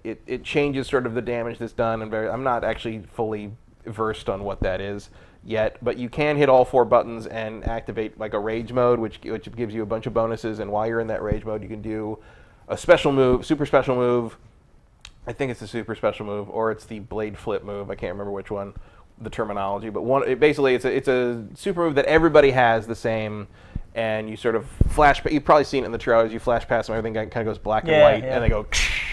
it changes sort of the damage that's done. And I'm not actually fully versed on what that is yet, but you can hit all 4 buttons and activate like a rage mode, which gives you a bunch of bonuses. And while you're in that rage mode, you can do a special move, super special move. I think it's a super special move, or it's the blade flip move. I can't remember which one, the terminology, but basically it's a super move that everybody has the same. And you sort of flash. You've probably seen it in the trailers. You flash past them, everything kind of goes black and white, and they go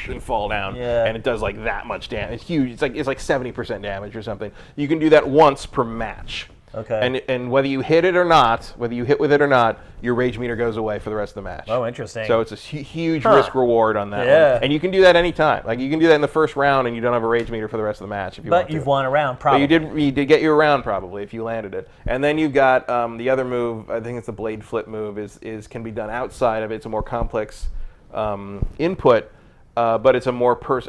and fall down, and it does like that much damage. It's huge. It's like 70% damage or something. You can do that once per match. Okay. And whether you hit it or not, whether you hit with it or not, your rage meter goes away for the rest of the match. Oh, interesting. So it's a huge risk reward on that one. And you can do that anytime. Like you can do that in the first round, and you don't have a rage meter for the rest of the match if you want to. But you've won a round, probably. But you did get you a round probably if you landed it. And then you've got the other move. I think it's the blade flip move. Can be done outside of it. It's a more complex input. But it's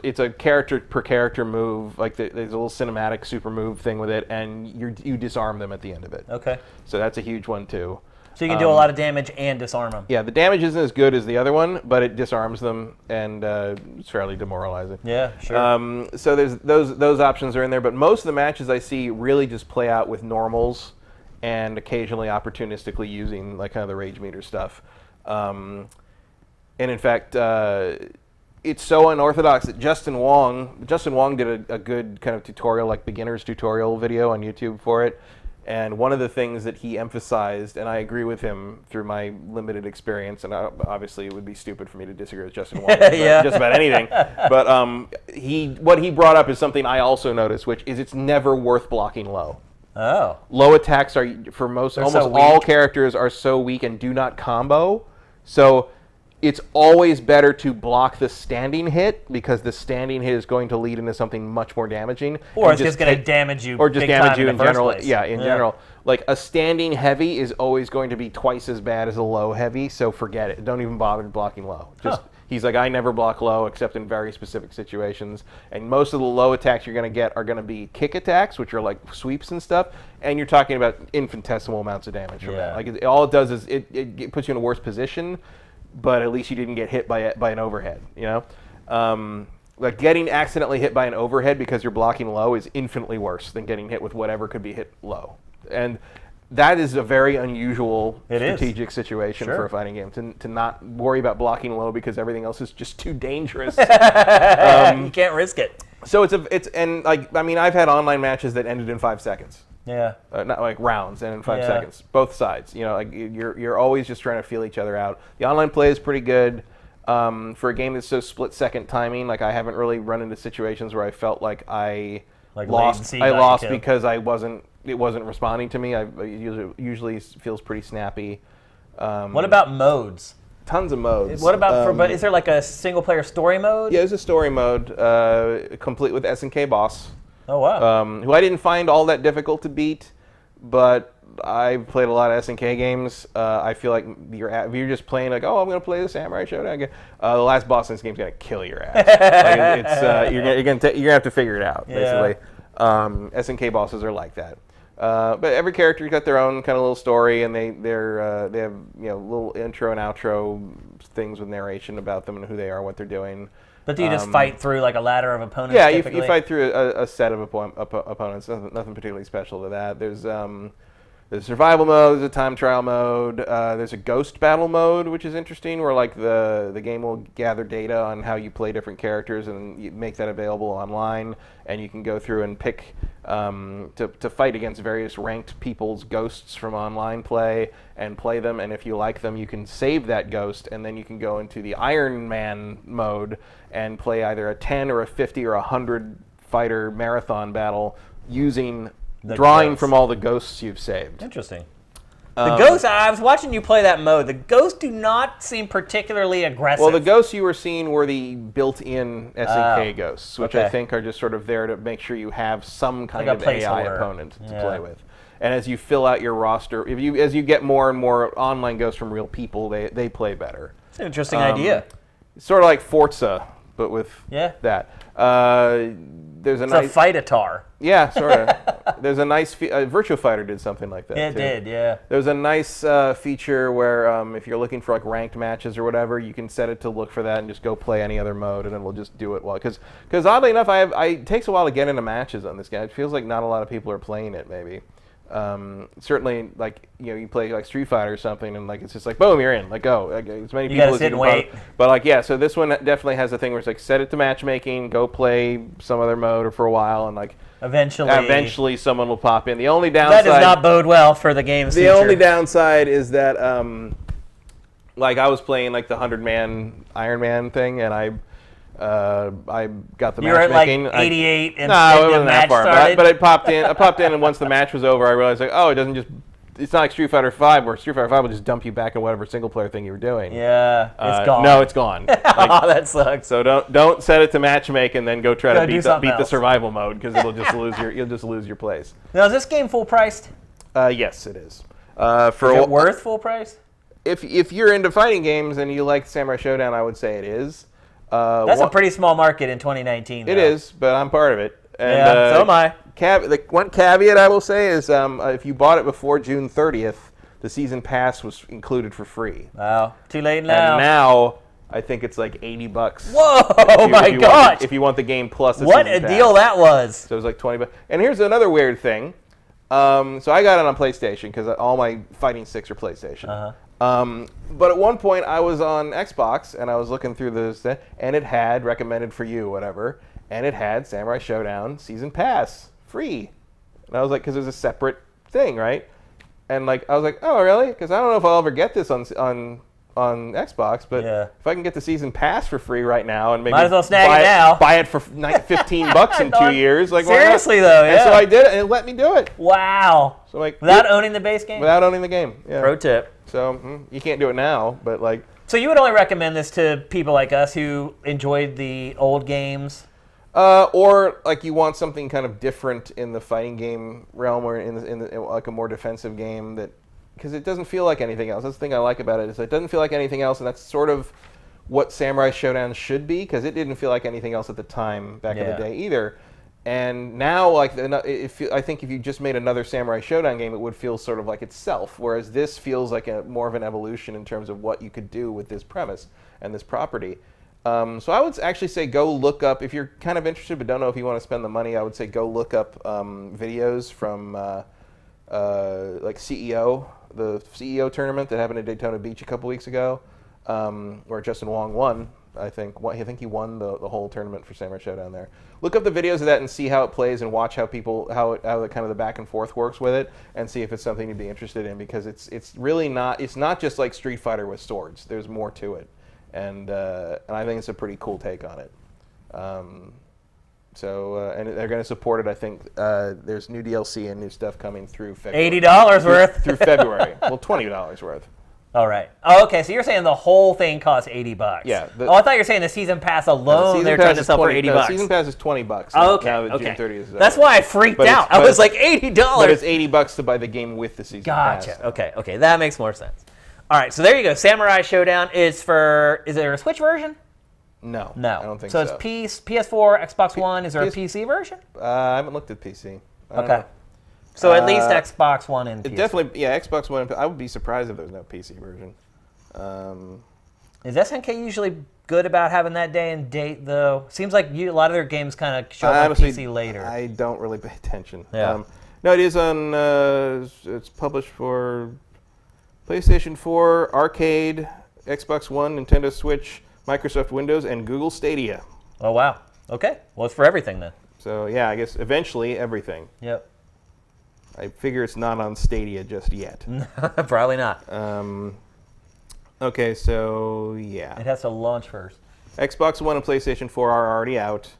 it's a character per character move. Like there's a little cinematic super move thing with it, and you disarm them at the end of it. Okay. So that's a huge one too. So you can do a lot of damage and disarm them. Yeah, the damage isn't as good as the other one, but it disarms them, and it's fairly demoralizing. Yeah, sure. So there's those options are in there, but most of the matches I see really just play out with normals, and occasionally opportunistically using like kind of the rage meter stuff. And in fact. It's so unorthodox that Justin Wong did a good kind of tutorial, like beginner's tutorial video on YouTube for it. And one of the things that he emphasized, and I agree with him through my limited experience, and obviously it would be stupid for me to disagree with Justin Wong about just about anything. But what he brought up is something I also noticed, which is it's never worth blocking low. Oh. Low attacks are, for almost all characters, are so weak and do not combo. So it's always better to block the standing hit, because the standing hit is going to lead into something much more damaging. Or it's just going to damage you. Or just damage you in general. Place. Yeah, in general. Like, a standing heavy is always going to be twice as bad as a low heavy, so forget it. Don't even bother blocking low. He's like, I never block low except in very specific situations. And most of the low attacks you're going to get are going to be kick attacks, which are like sweeps and stuff. And you're talking about infinitesimal amounts of damage from that. Like, all it does is it puts you in a worse position, but at least you didn't get hit by an overhead, you know? Like, getting accidentally hit by an overhead because you're blocking low is infinitely worse than getting hit with whatever could be hit low. And that is a very unusual strategic situation for a fighting game, to not worry about blocking low because everything else is just too dangerous. You can't risk it. So I've had online matches that ended in 5 seconds. Yeah. Not like rounds, and in 5 seconds, both sides. You know, like, you're always just trying to feel each other out. The online play is pretty good. For a game that's so split-second timing, like, I haven't really run into situations where I felt like I lost because it wasn't responding to me. It usually feels pretty snappy. What about modes? Tons of modes. What about but is there like a single-player story mode? Yeah, there's a story mode, complete with SNK boss. Oh, wow. Who I didn't find all that difficult to beat, but I've played a lot of SNK games. I feel like if you're just playing like, oh, I'm going to play the Samurai Shodown again, the last boss in this game is going to kill your ass. Like, you're going to have to figure it out, basically. SNK bosses are like that. But every character's got their own kind of little story, and they have, you know, little intro and outro things with narration about them and who they are, what they're doing. But do you just fight through like a ladder of opponents? Yeah, you fight through a set of opponents. Nothing particularly special to that. There's a survival mode, there's a time trial mode, there's a ghost battle mode, which is interesting, where like the game will gather data on how you play different characters and you make that available online, and you can go through and pick to fight against various ranked people's ghosts from online play and play them, and if you like them, you can save that ghost, and then you can go into the Iron Man mode and play either a 10 or a 50 or a 100 fighter marathon battle using drawing from all the ghosts you've saved. Interesting. The ghosts, I was watching you play that mode. The ghosts do not seem particularly aggressive. Well, the ghosts you were seeing were the built-in SNK ghosts, which I think are just sort of there to make sure you have some kind of AI opponent to play with. And as you fill out your roster, as you get more and more online ghosts from real people, they play better. It's an interesting idea. It's sort of like Forza, but with that. There's a nice fight-a-tar. Yeah, sort of. There's a nice Virtua Fighter did something like that. It did, yeah. There's a nice feature where if you're looking for like ranked matches or whatever, you can set it to look for that and just go play any other mode, and then we'll just do it well. Because oddly enough, it takes a while to get into matches on this game. It feels like not a lot of people are playing it. Maybe. Certainly, like, you know, you play like Street Fighter or something, and like it's just like boom, you're in. Like, go as many people as you can. Wait. But like, yeah, so this one definitely has a thing where it's like set it to matchmaking, go play some other mode or for a while, and like eventually someone will pop in. The only downside that does not bode well for the game's future. The only downside is that like I was playing like the 100-man Iron Man thing, and I got the you matchmaking. You were at like 88 and it wasn't that far. But I popped in, and once the match was over, I realized like, oh, it's not like Street Fighter 5, where Street Fighter 5 will just dump you back in whatever single player thing you were doing. Yeah, it's gone. No, it's gone. Like, oh, that sucks. So don't set it to matchmake and then go try to beat the survival mode, because you'll just lose your place. Now, is this game full priced? Yes, it is. Is it worth full price? If you're into fighting games and you like Samurai Shodown, I would say it is. That's a pretty small market in 2019. It is, but I'm part of it. And, so am I. The one caveat I will say is if you bought it before June 30th, the season pass was included for free. Wow, too late now. And now I think it's like $80. Whoa, my gosh! If you want the game plus the what season a pass. deal that was! So it was like $20. And here's another weird thing. So I got it on PlayStation because all my fighting sticks are PlayStation. But at one point I was on Xbox and I was looking through this, and it had recommended for you, whatever, and it had Samurai Shodown Season Pass free. And I was like, because there's a separate thing, right? And like I was like, oh really? Because I don't know if I'll ever get this on on Xbox, but if I can get the season pass for free right now and maybe might as well snag it now. Buy it for $15 in 2 years. Like, seriously though, yeah. And so I did it, and it let me do it. Wow. So like without owning the base game. Without owning the game. Yeah. Pro tip. So you can't do it now, but like. So you would only recommend this to people like us who enjoyed the old games? Or like you want something kind of different in the fighting game realm, or in like a more defensive game that. Because it doesn't feel like anything else. That's the thing I like about it, is it doesn't feel like anything else, and that's sort of what Samurai Shodown should be, because it didn't feel like anything else at the time back in the day either. And now, like, I think if you just made another Samurai Shodown game, it would feel sort of like itself, whereas this feels like more of an evolution in terms of what you could do with this premise and this property. So I would actually say go look up, if you're kind of interested but don't know if you want to spend the money, I would say go look up videos from like CEO, the CEO tournament that happened at Daytona Beach a couple weeks ago, where Justin Wong won. I think he won the whole tournament for Samurai Shodown there. Look up the videos of that and see how it plays, and watch how the kind of the back and forth works with it, and see if it's something you'd be interested in, because it's really not. It's not just like Street Fighter with swords. There's more to it, and I think it's a pretty cool take on it. So and they're going to support it. I think there's new DLC and new stuff coming through February. $80 worth through February. Well, $20 worth. All right. Oh, okay. So you're saying the whole thing costs $80? Yeah. I thought you were saying the season pass alone they're trying to sell for $80. The season pass is $20. Oh, okay. Now June 30th is That's why I freaked out. I was like $80. But it's $80 to buy the game with the season pass. Gotcha. Okay. That makes more sense. All right. So there you go. Samurai Shodown is there a Switch version? No. I don't think so. So it's PS4, Xbox One. Is there a PC version? I haven't looked at PC. Okay. So at least Xbox One and PS4. Definitely, yeah, Xbox One. I would be surprised if there was no PC version. Is SNK usually good about having that day and date, though? Seems like a lot of their games kind of show up on PC later. I don't really pay attention. Yeah. No, it is on. It's published for PlayStation 4, Arcade, Xbox One, Nintendo Switch, Microsoft Windows, and Google Stadia. Oh, wow. Okay. Well, it's for everything then. So, yeah, I guess eventually everything. Yep. I figure it's not on Stadia just yet. Probably not. Okay, so, yeah. It has to launch first. Xbox One and PlayStation 4 are already out.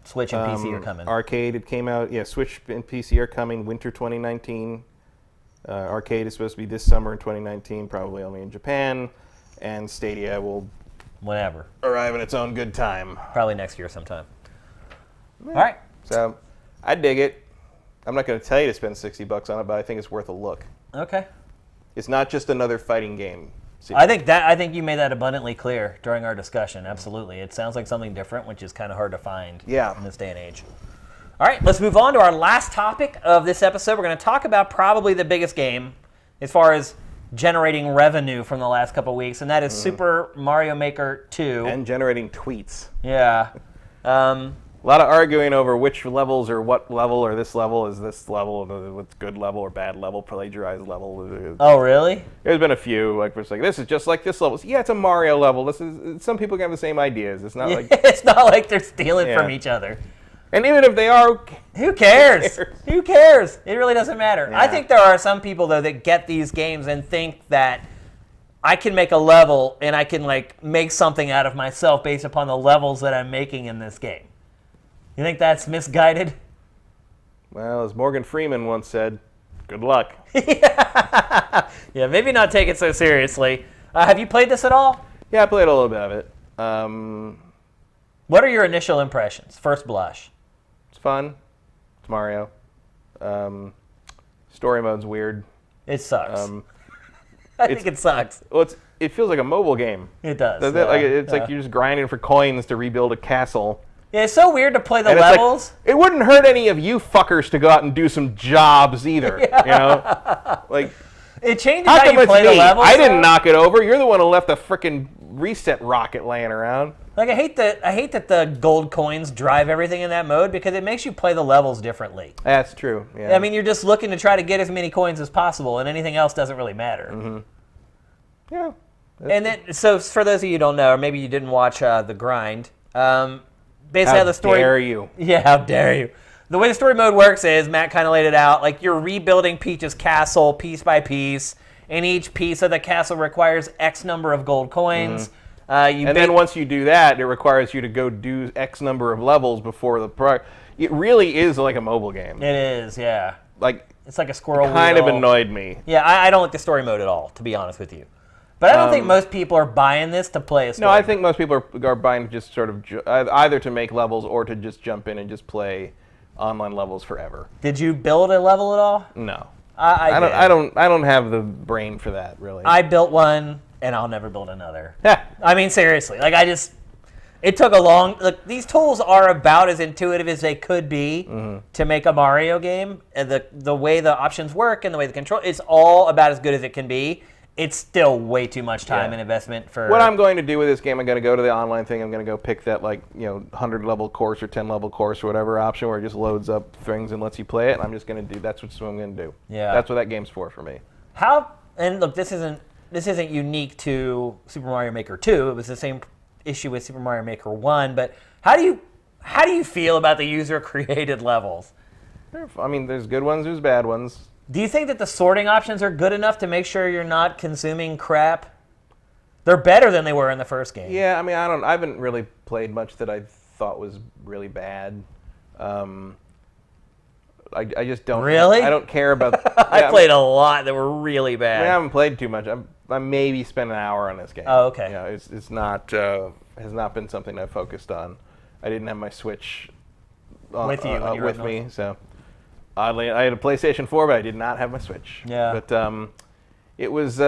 Switch and PC are coming. Arcade, it came out. Yeah, Switch and PC are coming winter 2019. Arcade is supposed to be this summer in 2019, probably only in Japan. And Stadia will... whenever. Arrive in its own good time. Probably next year sometime. Yeah. All right. So, I dig it. I'm not going to tell you to spend $60 on it, but I think it's worth a look. Okay. It's not just another fighting game. I think you made that abundantly clear during our discussion. Absolutely. It sounds like something different, which is kind of hard to find in this day and age. All right, let's move on to our last topic of this episode. We're going to talk about probably the biggest game as far as generating revenue from the last couple of weeks, and that is Super Mario Maker 2. And generating tweets. Yeah. A lot of arguing over which levels or what level or this level is this level, what's good level or bad level, plagiarized level. Oh, really? There's been a few, like, it's like, this is just like this level. Yeah, it's a Mario level. This is, some people can have the same ideas. It's not like... it's not like they're stealing from each other. And even if they are... Who cares? Who cares? It really doesn't matter. Yeah. I think there are some people, though, that get these games and think that I can make a level and I can, like, make something out of myself based upon the levels that I'm making in this game. You think that's misguided? Well, as Morgan Freeman once said, good luck. Yeah, maybe not take it so seriously. Have you played this at all? Yeah, I played a little bit of it. What are your initial impressions, first blush? It's fun. It's Mario. Story mode's weird. It sucks. I think it sucks. Well, it feels like a mobile game. It does. It's like you're just grinding for coins to rebuild a castle. Yeah, it's so weird to play the levels. Like, it wouldn't hurt any of you fuckers to go out and do some jobs either. Yeah. You know, like it changes how you play the levels. I didn't knock it over. You're the one who left a freaking reset rocket laying around. Like I hate that the gold coins drive everything in that mode because it makes you play the levels differently. That's true. Yeah. I mean, you're just looking to try to get as many coins as possible, and anything else doesn't really matter. Mm-hmm. Yeah. And then, so for those of you who don't know, or maybe you didn't watch The Grind. Basically, how the story. How dare you? Yeah, how dare you? The way the story mode works is Matt kind of laid it out. Like you're rebuilding Peach's castle piece by piece, and each piece of the castle requires X number of gold coins. Then once you do that, it requires you to go do X number of levels before the It really is like a mobile game. It is, yeah. Like, it's like a squirrel wheel. Kind of annoyed me. Yeah, I don't like the story mode at all, to be honest with you. But I don't think most people are buying this to play a story No, I think most people are buying just sort of either to make levels or to just jump in and just play online levels forever. Did you build a level at all? No. I don't have the brain for that, really. I built one, and I'll never build another. I mean, seriously. Like, it took a long... Look, these tools are about as intuitive as they could be to make a Mario game. And the way the options work and the way the control... It's all about as good as it can be. It's still way too much time and investment for... What I'm going to do with this game, I'm going to go to the online thing. I'm going to go pick that, 100-level course or 10-level course or whatever option where it just loads up things and lets you play it. And I'm just going to do... That's what I'm going to do. Yeah. That's what that game's for me. And look, this isn't unique to Super Mario Maker 2. It was the same issue with Super Mario Maker 1. But how do you feel about the user-created levels? I mean, there's good ones, there's bad ones. Do you think that the sorting options are good enough to make sure you're not consuming crap? They're better than they were in the first game. Yeah, I mean, I haven't really played much that I thought was really bad. I just don't. Really? I don't care about. I played a lot that were really bad. I haven't played too much. I maybe spent an hour on this game. Oh, okay. Yeah, it's not has not been something I focused on. I didn't have my Switch with me, so. Oddly, I had a PlayStation 4, but I did not have my Switch. Yeah. But it was,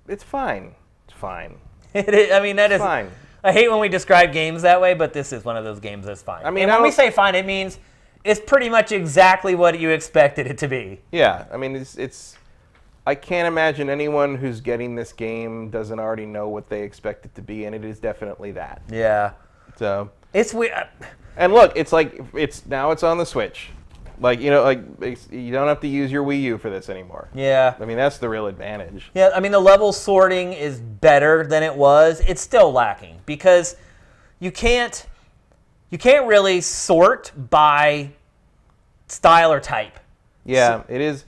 it's fine. It's fine. I mean, that is fine. I hate when we describe games that way, but this is one of those games that's fine. I mean, and when we say fine, it means it's pretty much exactly what you expected it to be. Yeah. I mean, it's I can't imagine anyone who's getting this game doesn't already know what they expect it to be, and it is definitely that. Yeah. So. It's weird. And look, it's like, now it's on the Switch. Like, you don't have to use your Wii U for this anymore. Yeah. I mean, that's the real advantage. Yeah, I mean, the level sorting is better than it was. It's still lacking because you can't really sort by style or type. Yeah, it is.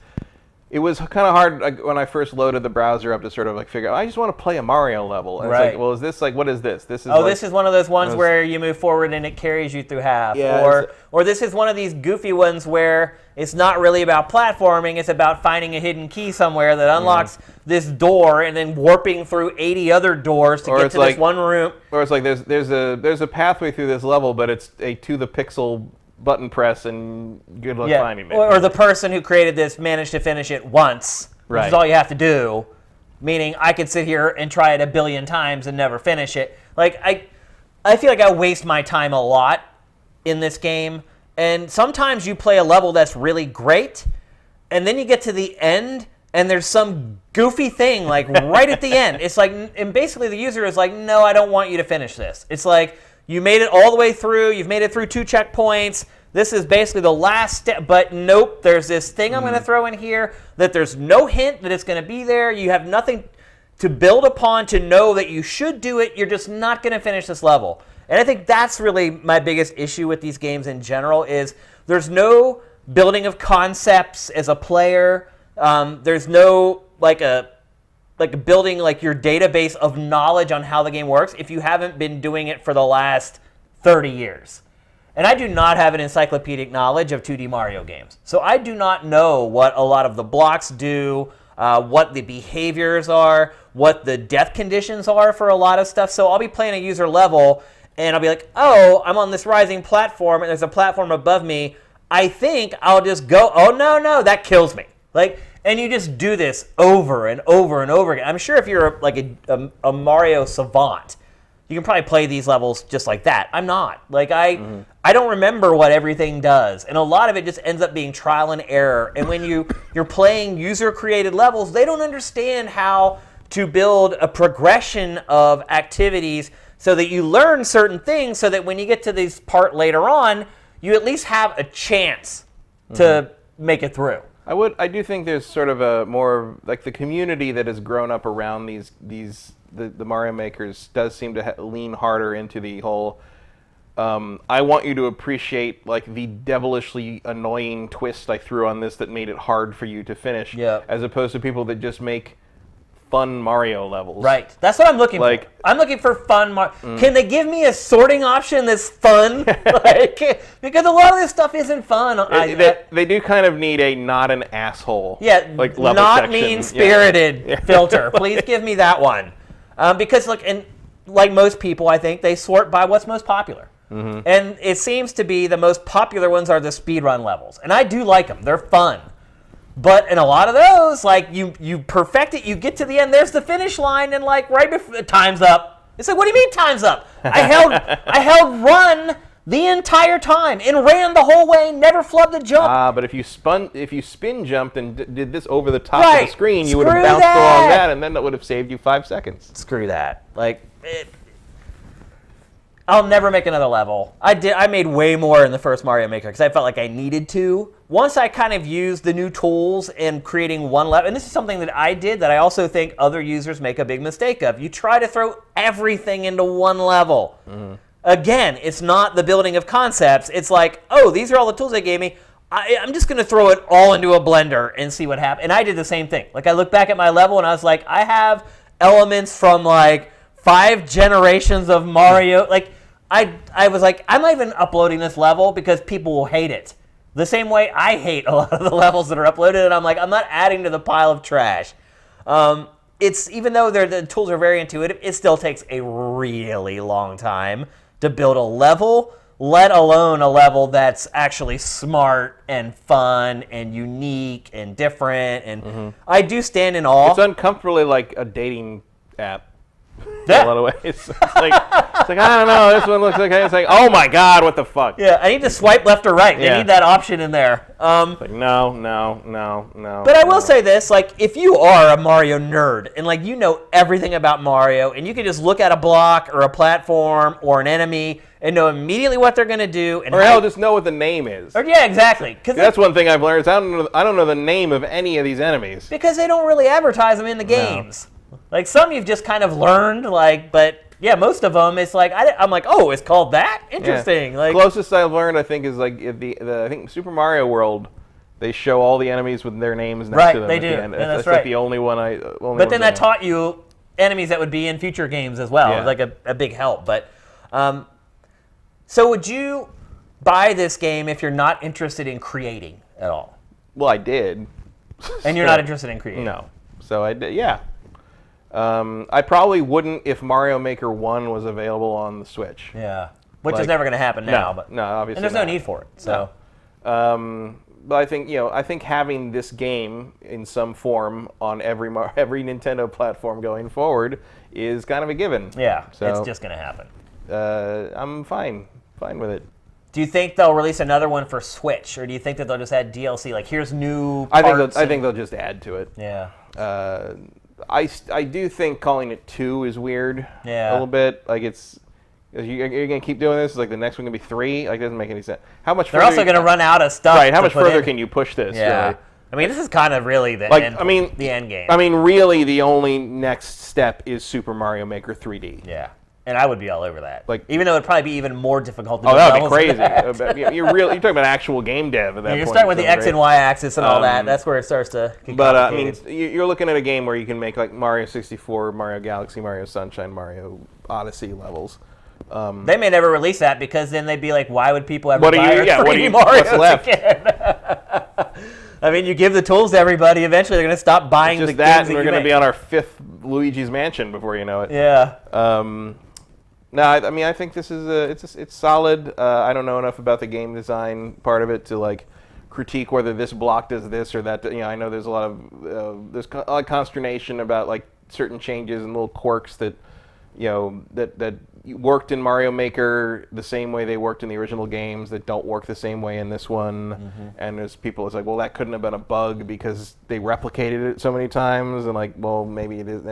It was kind of hard when I first loaded the browser up to sort of figure out, I just want to play a Mario level. And right. It's like, well, is this what is this? This is this is one of those ones where you move forward and it carries you through half. Yeah, or this is one of these goofy ones where it's not really about platforming, it's about finding a hidden key somewhere that unlocks this door and then warping through 80 other doors to get to this one room. Or it's like there's a pathway through this level, but it's a to the pixel button press and good luck finding it. Or the person who created this managed to finish it once, which is all you have to do. Meaning I could sit here and try it a billion times and never finish it. Like I feel like I waste my time a lot in this game. And sometimes you play a level that's really great, and then you get to the end and there's some goofy thing like right at the end. It's like, and basically the user is like, no, I don't want you to finish this. It's like, you made it all the way through. You've made it through 2 checkpoints. This is basically the last step. But nope, there's this thing I'm going to throw in here that there's no hint that it's going to be there. You have nothing to build upon to know that you should do it. You're just not going to finish this level. And I think that's really my biggest issue with these games in general is there's no building of concepts as a player. There's no building your database of knowledge on how the game works if you haven't been doing it for the last 30 years. And I do not have an encyclopedic knowledge of 2D Mario games. So I do not know what a lot of the blocks do, what the behaviors are, what the death conditions are for a lot of stuff. So I'll be playing a user level and I'll be like, oh, I'm on this rising platform and there's a platform above me. I think I'll just go, oh, no, that kills me. And you just do this over and over and over again. I'm sure if you're a Mario savant, you can probably play these levels just like that. I'm not. I don't remember what everything does. And a lot of it just ends up being trial and error. And when you're playing user-created levels, they don't understand how to build a progression of activities so that you learn certain things so that when you get to this part later on, you at least have a chance to make it through. I do think there's sort of a more the community that has grown up around the Mario makers does seem to lean harder into the whole I want you to appreciate like the devilishly annoying twist I threw on this that made it hard for you to finish. Yeah. As opposed to people that just make fun Mario levels. Right. That's what I'm looking for. I'm looking for fun Mario. Can they give me a sorting option that's fun? Because a lot of this stuff isn't fun. They do kind of need a not an asshole. Yeah, like level not section. mean-spirited filter. Please give me that one. Because like most people, I think, they sort by what's most popular. Mm-hmm. And it seems to be the most popular ones are the speedrun levels. And I do like them. They're fun. But in a lot of those, like, you perfect it, you get to the end, there's the finish line, and like right before time's up. It's like, what do you mean time's up? I held run the entire time and ran the whole way, never flubbed the jump. But if you spin jumped and did this over the top of the screen, you would have bounced that. along that, and then that would have saved you 5 seconds. Screw that. Like, I'll never make another level. I made way more in the first Mario Maker because I felt like I needed to. Once I kind of used the new tools in creating one level, and this is something that I did that I also think other users make a big mistake of. You try to throw everything into one level. Mm-hmm. Again, it's not the building of concepts. It's like, oh, these are all the tools they gave me. I'm just going to throw it all into a blender and see what happens. And I did the same thing. Like, I look back at my level and I was like, I have elements from like 5 generations of Mario. Like, I was like, I'm not even uploading this level because people will hate it. The same way I hate a lot of the levels that are uploaded, and I'm like, I'm not adding to the pile of trash. It's even though the tools are very intuitive, it still takes a really long time to build a level, let alone a level that's actually smart and fun and unique and different. And I do stand in awe. It's uncomfortably like a dating app. In a lot of ways. It's like, I don't know, this one looks okay. It's like, oh my god, what the fuck? Yeah, I need to swipe left or right. They need that option in there. Like, no. But I will say this, like, if you are a Mario nerd and like you know everything about Mario and you can just look at a block or a platform or an enemy and know immediately what they're gonna do, and or hell, just know what the name is. Or, yeah, exactly. That's one thing I've learned. Is I don't know the name of any of these enemies because they don't really advertise them in the games. Like, some you've just kind of learned, like, but yeah, most of them, it's like, I'm like, oh, it's called that? Interesting. Yeah. Like, closest I've learned, I think, is like I think Super Mario World, they show all the enemies with their names next to them. Right, they do. The end. Yeah, that's right. Like the only one But then that taught you enemies that would be in future games as well. Yeah. It was like a big help. But, so would you buy this game if you're not interested in creating at all? Well, I did. And you're not interested in creating? No. So I did, yeah. I probably wouldn't if Mario Maker 1 was available on the Switch. Yeah, which is never going to happen now. No, obviously. And there's no need for it. So, but I think having this game in some form on every Nintendo platform going forward is kind of a given. Yeah, so it's just going to happen. I'm fine with it. Do you think they'll release another one for Switch, or do you think that they'll just add DLC? Like, here's new parts. I think they'll just add to it. Yeah. I do think calling it 2 is weird. Yeah. A little bit. Like, you're going to keep doing this? Like, the next one going to be 3? Like, it doesn't make any sense. How much They're also going to run out of stuff. Right, how much further can you push this? Yeah. Really? I mean, this is kind of really the end game. I mean, really, the only next step is Super Mario Maker 3D. Yeah. And I would be all over that. Like, even though it'd probably be even more difficult to do. Oh, that would be crazy. You're talking about actual game dev at that point. You're starting with the X and Y axis and all that. That's where it starts to get complicated. I mean, you're looking at a game where you can make like Mario 64, Mario Galaxy, Mario Sunshine, Mario Odyssey levels. They may never release that because then they'd be like, why would people ever buy Mario what's left? I mean, you give the tools to everybody. Eventually, they're going to stop buying the games that and we're going to be on our 5th Luigi's Mansion before you know it. Yeah. No, I mean, I think this is it's solid. I don't know enough about the game design part of it to like critique whether this block does this or that. I know there's a lot of consternation about like certain changes and little quirks that that worked in Mario Maker the same way they worked in the original games that don't work the same way in this one. Mm-hmm. And there's people that's like, well, that couldn't have been a bug because they replicated it so many times, and like, well, maybe it is.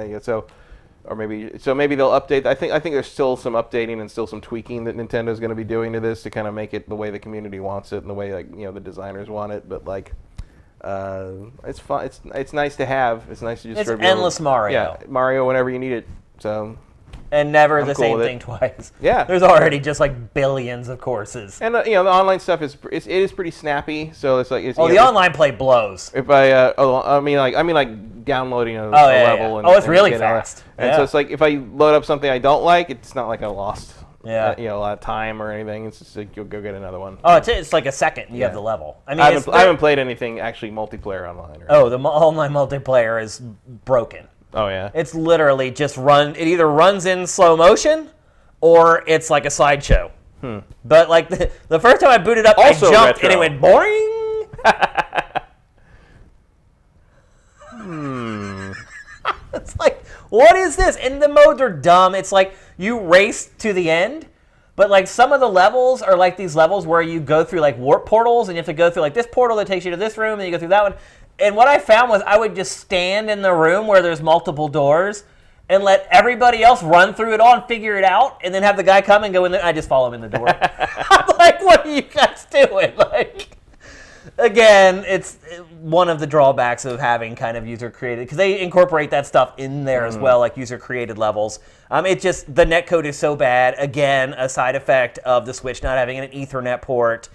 Or maybe they'll update. I think there's still some updating and still some tweaking that Nintendo's going to be doing to this to kind of make it the way the community wants it and the way the designers want it. But like, it's fun. It's nice to have. It's nice to just. It's endless Mario. Yeah, Mario whenever you need it. So. and never I'm the cool same with thing twice. Yeah. There's already just like billions of courses. And the online stuff it is pretty snappy. So it's like The online play blows. If I like downloading a level. Yeah. And, It's really and fast. And so it's like if I load up something I don't like, it's not like I lost Yeah. a lot of time or anything. It's just like you'll go get another one. Oh, it's like a second. And you have the level. I mean, I haven't played anything actually multiplayer online. The online multiplayer is broken. Oh yeah. It's literally just it either runs in slow motion or it's like a slideshow. But like the first time I booted up, Also I jumped retro. and it went boring. It's like, what is this? And the modes are dumb. It's like you race to the end, but like some of the levels are like these levels where you go through like warp portals and you have to go through like this portal that takes you to this room and you go through that one. And what I found was I would just stand in the room where there's multiple doors and let everybody else run through it all and figure it out, and then have the guy come and go in there. I just follow him in the door. I'm like, what are you guys doing? Like, again, it's one of the drawbacks of having kind of user-created, because they incorporate that stuff in there as well, like user-created levels. It just, the netcode is so bad. Again, a side effect of the Switch not having an Ethernet port.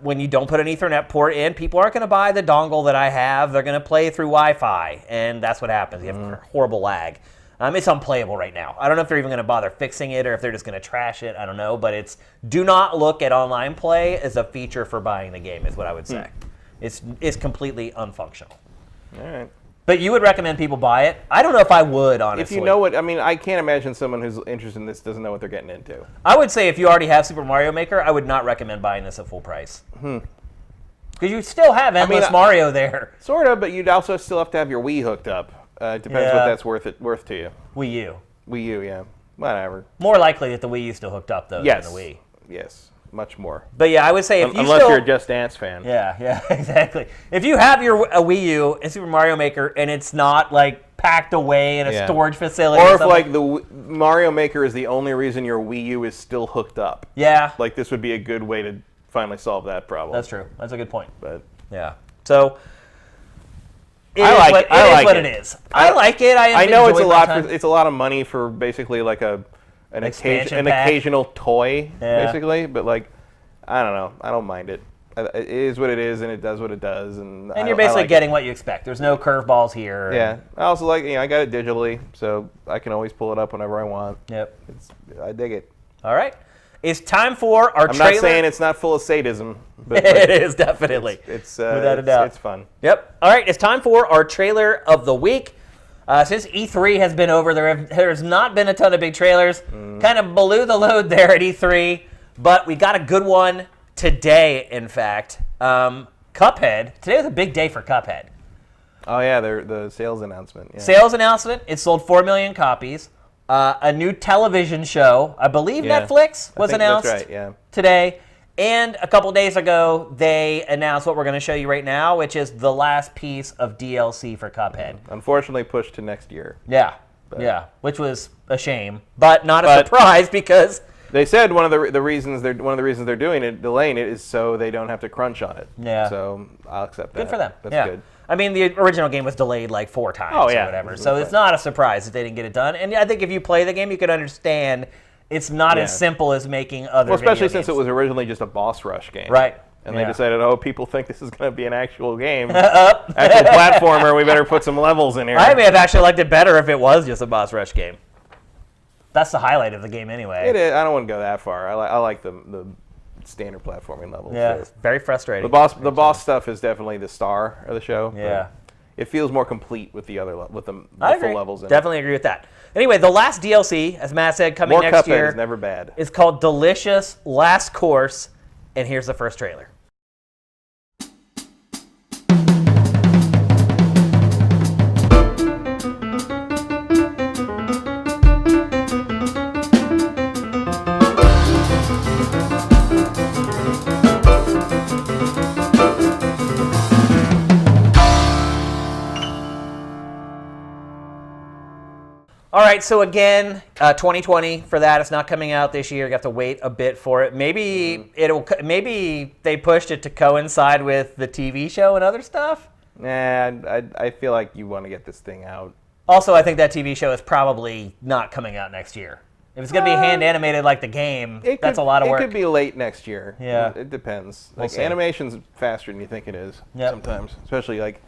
When you don't put an Ethernet port in, people aren't going to buy the dongle that I have. They're going to play through Wi-Fi, and that's what happens. You have horrible lag. It's unplayable right now. I don't know if they're even going to bother fixing it or if they're just going to trash it. I don't know, but do not look at online play as a feature for buying the game is what I would say. It's completely unfunctional. All right. But you would recommend people buy it? I don't know if I would, honestly. If you know what, I can't imagine someone who's interested in this doesn't know what they're getting into. I would say if you already have Super Mario Maker, I would not recommend buying this at full price. Because you still have endless Mario there. Sort of, but you'd also still have to have your Wii hooked up. It depends what that's worth to you. Wii U. Wii U, yeah. Whatever. More likely that the Wii U still hooked up, though, than the Wii. Yes, much more. But yeah, I would say if you unless you're a Just Dance fan. Yeah, exactly. If you have a Wii U and Super Mario Maker and it's not like packed away in a storage facility, or if like the Mario Maker is the only reason your Wii U is still hooked up. Yeah. Like this would be a good way to finally solve that problem. That's true. That's a good point. But yeah. So it is what it is. I like it. I know it's a lot. It's a lot of money for basically like an occasional toy, basically. But like, I don't know. I don't mind it. It is what it is, and it does what it does. And you're basically getting what you expect. There's no curveballs here. Yeah. I also like. I got it digitally, so I can always pull it up whenever I want. Yep. I dig it. All right. It's time for our trailer. I'm not saying it's not full of sadism, but it is definitely. It's without a doubt. It's fun. Yep. All right. It's time for our trailer of the week. Since E3 has been over, there's not been a ton of big trailers. Kind of blew the load there at E3, but we got a good one today. In fact, Cuphead. Today was a big day for Cuphead. Oh yeah, the sales announcement. Yeah. Sales announcement. It sold 4 million copies. A new television show, I believe Netflix was announced today. And a couple days ago, they announced what we're going to show you right now, which is the last piece of DLC for Cuphead. Unfortunately, pushed to next year. Yeah, which was a shame, but not a surprise because they said one of the reasons they're doing it, delaying it, is so they don't have to crunch on it. Yeah. So I'll accept that. Good for them. That's good. I mean, the original game was delayed like 4 times or whatever, so it's not a surprise that they didn't get it done. And I think if you play the game, you can understand it's not as simple as making other especially video since games. it was originally just a boss rush game. Right. And they decided, people think this is going to be an actual game. Actual platformer, we better put some levels in here. I may have actually liked it better if it was just a boss rush game. That's the highlight of the game anyway. It is. I don't want to go that far. I like the standard platforming levels. Yeah, it's very frustrating. The boss stuff is definitely the star of the show. Yeah. It feels more complete with the full levels in it. Definitely agree with that. Anyway, the last DLC, as Matt said, coming next year. More Cuphead is never bad. Is called Delicious Last Course, and here's the first trailer. All right, so again, 2020 for that. It's not coming out this year. You have to wait a bit for it. Maybe maybe they pushed it to coincide with the TV show and other stuff. Nah, I feel like you want to get this thing out. Also, I think that TV show is probably not coming out next year. If it's going to be hand animated like the game, that's a lot of work. It could be late next year. Yeah. It depends. We'll Like see. animation's faster than you think it is sometimes, especially like,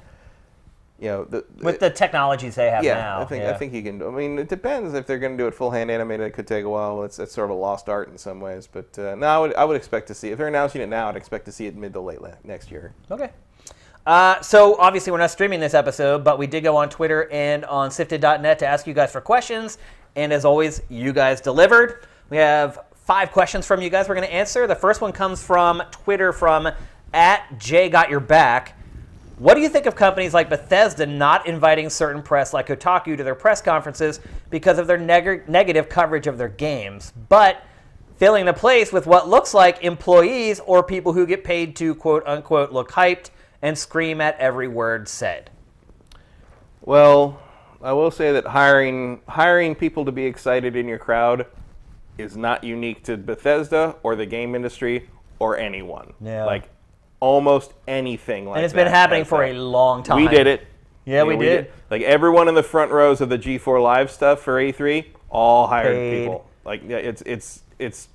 with the technologies they have now. I think you can. I mean, it depends if they're going to do it full hand animated. It could take a while. It's sort of a lost art in some ways. But no, I would expect to see, if they're announcing it now, I'd expect to see it mid to late next year. Okay. So obviously we're not streaming this episode, but we did go on Twitter and on SIFTD.net to ask you guys for questions. And as always, you guys delivered. We have 5 questions from you guys we're going to answer. The first one comes from Twitter from @JGotYourBack. What do you think of companies like Bethesda not inviting certain press like Kotaku to their press conferences because of their negative coverage of their games, but filling the place with what looks like employees or people who get paid to quote-unquote look hyped and scream at every word said? Well, I will say that hiring people to be excited in your crowd is not unique to Bethesda or the game industry or anyone. Yeah. Like almost anything like that. And it's been happening for a long time. We did it. Yeah, we did. Like everyone in the front rows of the G4 Live stuff for E3, all hired Paid. people. Like it's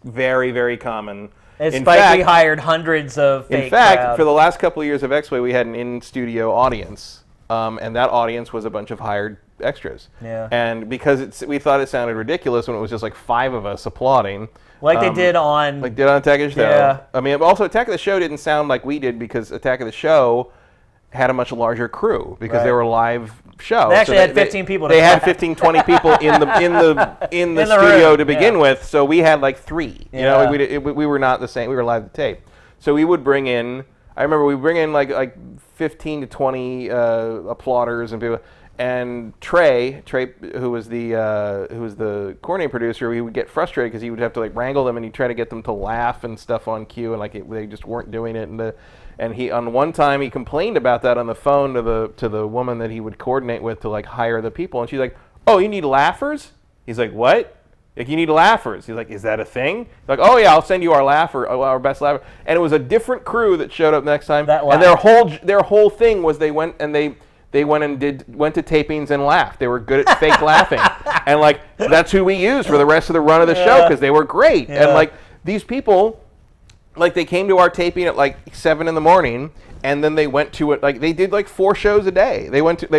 very, very common. And Spike, we hired hundreds of fake In fact, crowd. for the last couple of years of X-Way, we had an in-studio audience, and that audience was a bunch of hired extras. Yeah. And because we thought it sounded ridiculous when it was just like 5 of us applauding. Like they did on... Like did on Attack of the Show. Yeah. I mean, also Attack of the Show didn't sound like we did because Attack of the Show had a much larger crew because they were a live show. They actually had 15 people. They had 15, 20 people in the studio room, to begin with. So we had like 3. You know, we were not the same. We were live to tape. So we would bring in. I remember we bring in like 15 to 20 applauders and people. And Trey, who was the coordinating producer, he would get frustrated because he would have to like wrangle them and he'd try to get them to laugh and stuff on cue, and they just weren't doing it. And he on one time he complained about that on the phone to the woman that he would coordinate with to like hire the people, and she's like, "Oh, you need laughers?" He's like, "What?" Like, you need laughers. He's like, "Is that a thing?" He's like, "Oh yeah, I'll send you our best laugher." And it was a different crew that showed up next time, and their whole thing was they went and went to tapings and laughed. They were good at fake laughing, and like that's who we used for the rest of the run of the show because they were great. And like these people, like they came to our taping at like 7 in, and then they went to it. Like they did like 4 shows a day.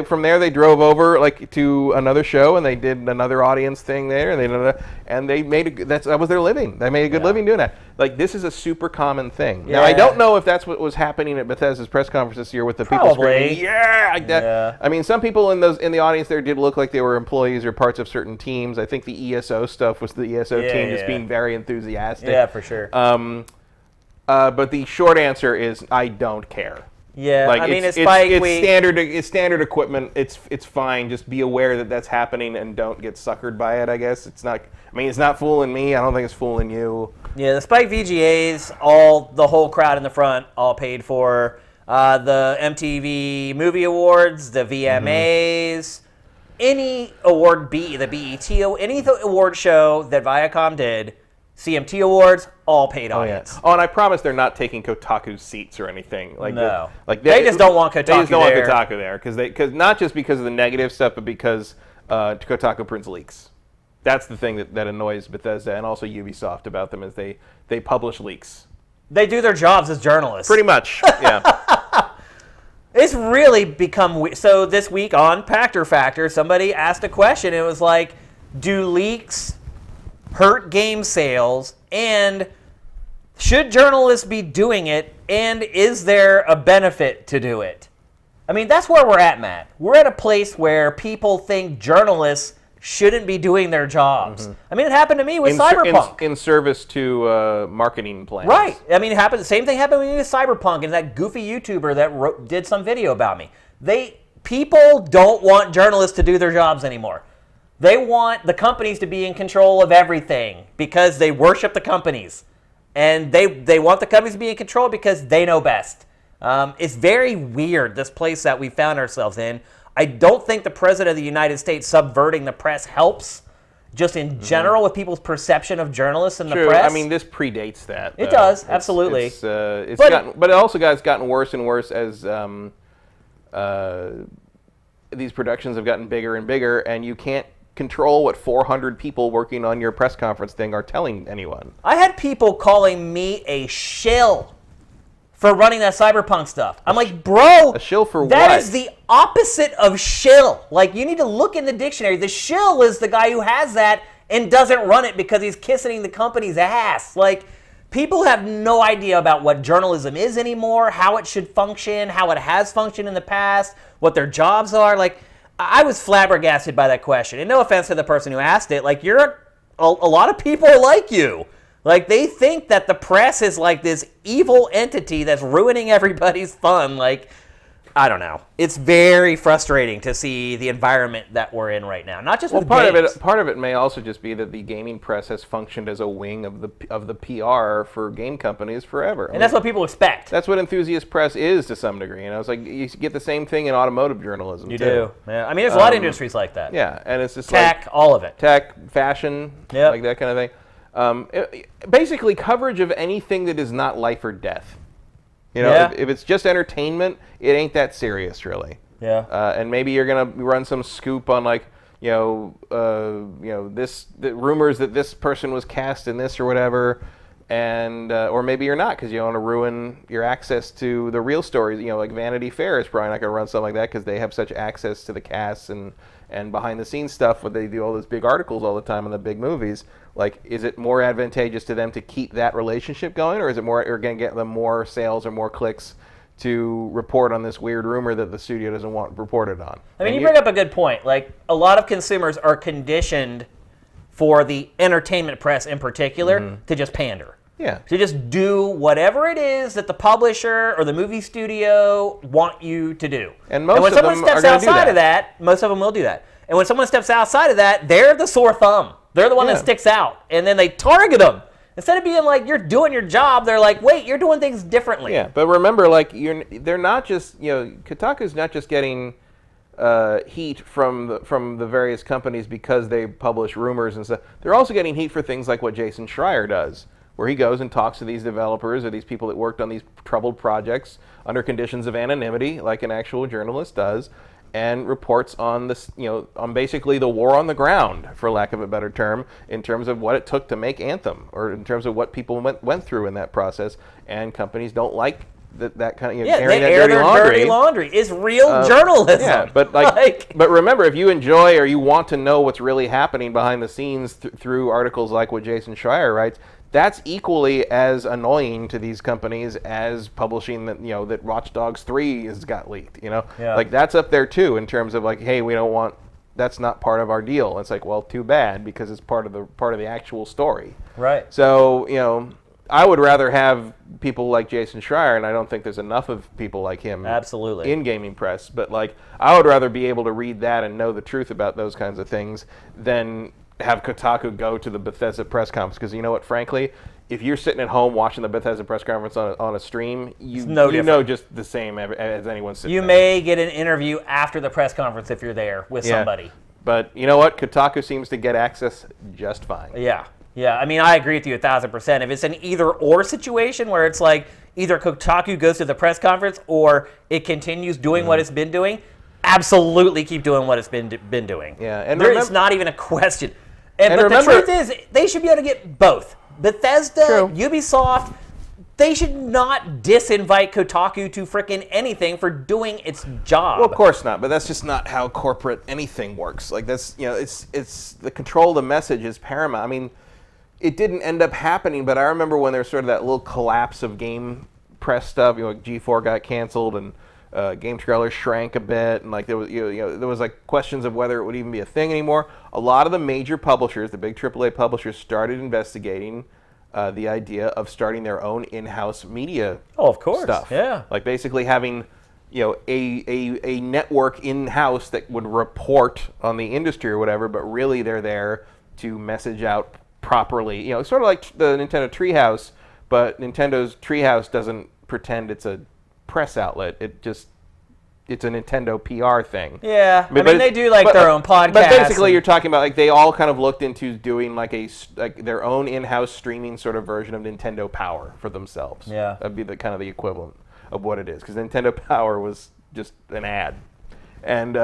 From there they drove over like to another show and they did another audience thing there, and they made that was their living. They made a good living doing that. Like this is a super common thing. Now I don't know if that's what was happening at Bethesda's press conference this year with the people screaming, "Yeah!" like that. Yeah. I mean, some people in the audience there did look like they were employees or parts of certain teams. I think the ESO stuff was the ESO team just being very enthusiastic. Yeah, for sure. But the short answer is I don't care. Yeah, like, I mean, it's standard equipment. It's fine. Just be aware that that's happening and don't get suckered by it. I guess it's not. I mean, it's not fooling me. I don't think it's fooling you. Yeah, the Spike VGAs, the whole crowd in the front, all paid for. The MTV Movie Awards, the VMAs, any award, the BET, any award show that Viacom did. CMT Awards, all paid audience. Yeah. Oh, and I promise they're not taking Kotaku's seats or anything. Like no, they just don't want Kotaku there. They just don't want Kotaku there because not just because of the negative stuff, but because Kotaku prints leaks. That's the thing that annoys Bethesda and also Ubisoft about them is they publish leaks. They do their jobs as journalists. Pretty much, yeah. It's really become so. This week on Pactor Factor, somebody asked a question. It was like, do leaks hurt game sales, and should journalists be doing it, and is there a benefit to do it? I mean, that's where we're at, Matt. We're at a place where people think journalists shouldn't be doing their jobs. Mm-hmm. I mean, it happened to me with Cyberpunk. In service to marketing plans. Right. I mean, the same thing happened with me with Cyberpunk and that goofy YouTuber that did some video about me. People don't want journalists to do their jobs anymore. They want the companies to be in control of everything because they worship the companies. And they want the companies to be in control because they know best. It's very weird, this place that we found ourselves in. I don't think the President of the United States subverting the press helps, just in general, with people's perception of journalists and the press. I mean, this predates that. It does, absolutely. But it also, guys, gotten worse and worse as these productions have gotten bigger and bigger, and you can't control what 400 people working on your press conference thing are telling anyone. I had people calling me a shill for running that Cyberpunk stuff. I'm like, bro, a shill for what? That is the opposite of shill. Like, you need to look in the dictionary. The shill is the guy who has that and doesn't run it because he's kissing the company's ass. Like, people have no idea about what journalism is anymore, how it should function, how it has functioned in the past, what their jobs are. Like, I was flabbergasted by that question. And no offense to the person who asked it. Like, a lot of people are like you. Like, they think that the press is like this evil entity that's ruining everybody's fun. Like, I don't know. It's very frustrating to see the environment that we're in right now. Not just with games. Part of it may also just be that the gaming press has functioned as a wing of the PR for game companies forever. And that's what people expect. That's what enthusiast press is to some degree. You know, it's like you get the same thing in automotive journalism. You do. Yeah. I mean, there's a lot of industries like that. Yeah, and it's just tech, all of it. Tech, fashion, like that kind of thing. Basically, coverage of anything that is not life or death. You know, if it's just entertainment, it ain't that serious, really. Yeah. And maybe you're gonna run some scoop on like, the rumors that this person was cast in this or whatever, and or maybe you're not because you don't want to ruin your access to the real stories. You know, like Vanity Fair is probably not gonna run something like that because they have such access to the casts and behind the scenes stuff where they do all those big articles all the time in the big movies. Like, is it more advantageous to them to keep that relationship going, or is it more, or going to get them more sales or more clicks to report on this weird rumor that the studio doesn't want reported on? I mean, you bring up a good point. Like, a lot of consumers are conditioned for the entertainment press in particular to just pander. Yeah. To just do whatever it is that the publisher or the movie studio want you to do. And when someone steps outside of that, most of them will do that. And when someone steps outside of that, they're the sore thumb. They're the one that sticks out. And then they target them. Instead of being like, you're doing your job, they're like, wait, you're doing things differently. Yeah, but remember, like, they're not just, Kotaku's not just getting heat from the various companies because they publish rumors and stuff. They're also getting heat for things like what Jason Schreier does, where he goes and talks to these developers or these people that worked on these troubled projects under conditions of anonymity, like an actual journalist does, and reports on this, on basically the war on the ground, for lack of a better term, in terms of what it took to make Anthem, or in terms of what people went through in that process. And companies don't like that kind of airing that dirty laundry is real journalism. Yeah, but but remember, if you enjoy or you want to know what's really happening behind the scenes through articles like what Jason Schreier writes, that's equally as annoying to these companies as publishing that that Watch Dogs 3 has got leaked. Like, that's up there too in terms of like, hey, we don't want, that's not part of our deal. And it's like, well, too bad, because it's part of the actual story. Right. So I would rather have people like Jason Schreier, and I don't think there's enough of people like him absolutely in gaming press, but like, I would rather be able to read that and know the truth about those kinds of things than have Kotaku go to the Bethesda press conference. Because you know what, frankly, if you're sitting at home watching the Bethesda press conference on a stream, you know just the same as anyone sitting there. You may get an interview after the press conference if you're there with somebody. But you know what? Kotaku seems to get access just fine. Yeah. I mean, I agree with you 1,000%. If it's an either-or situation where it's like either Kotaku goes to the press conference or it continues doing what it's been doing, absolutely keep doing what it's been doing. Yeah, and it's not even a question. But the truth is, they should be able to get both. Bethesda, Ubisoft, they should not disinvite Kotaku to frickin' anything for doing its job. Well, of course not, but that's just not how corporate anything works. Like, that's, it's the control of the message is paramount. I mean, it didn't end up happening, but I remember when there was sort of that little collapse of game press stuff, like G4 got canceled and game trailers shrank a bit, and like there was there was like questions of whether it would even be a thing anymore. A lot of the major publishers, the big AAA publishers, started investigating the idea of starting their own in-house media stuff. Yeah, like basically having a network in-house that would report on the industry or whatever, but really they're there to message out properly. Sort of like the Nintendo Treehouse, but Nintendo's Treehouse doesn't pretend it's a press outlet. It's a Nintendo PR thing. Yeah, I mean they do their own podcast. But basically, you're talking about like they all kind of looked into doing like their own in-house streaming sort of version of Nintendo Power for themselves. Yeah, that'd be the kind of the equivalent of what it is, because Nintendo Power was just an ad. And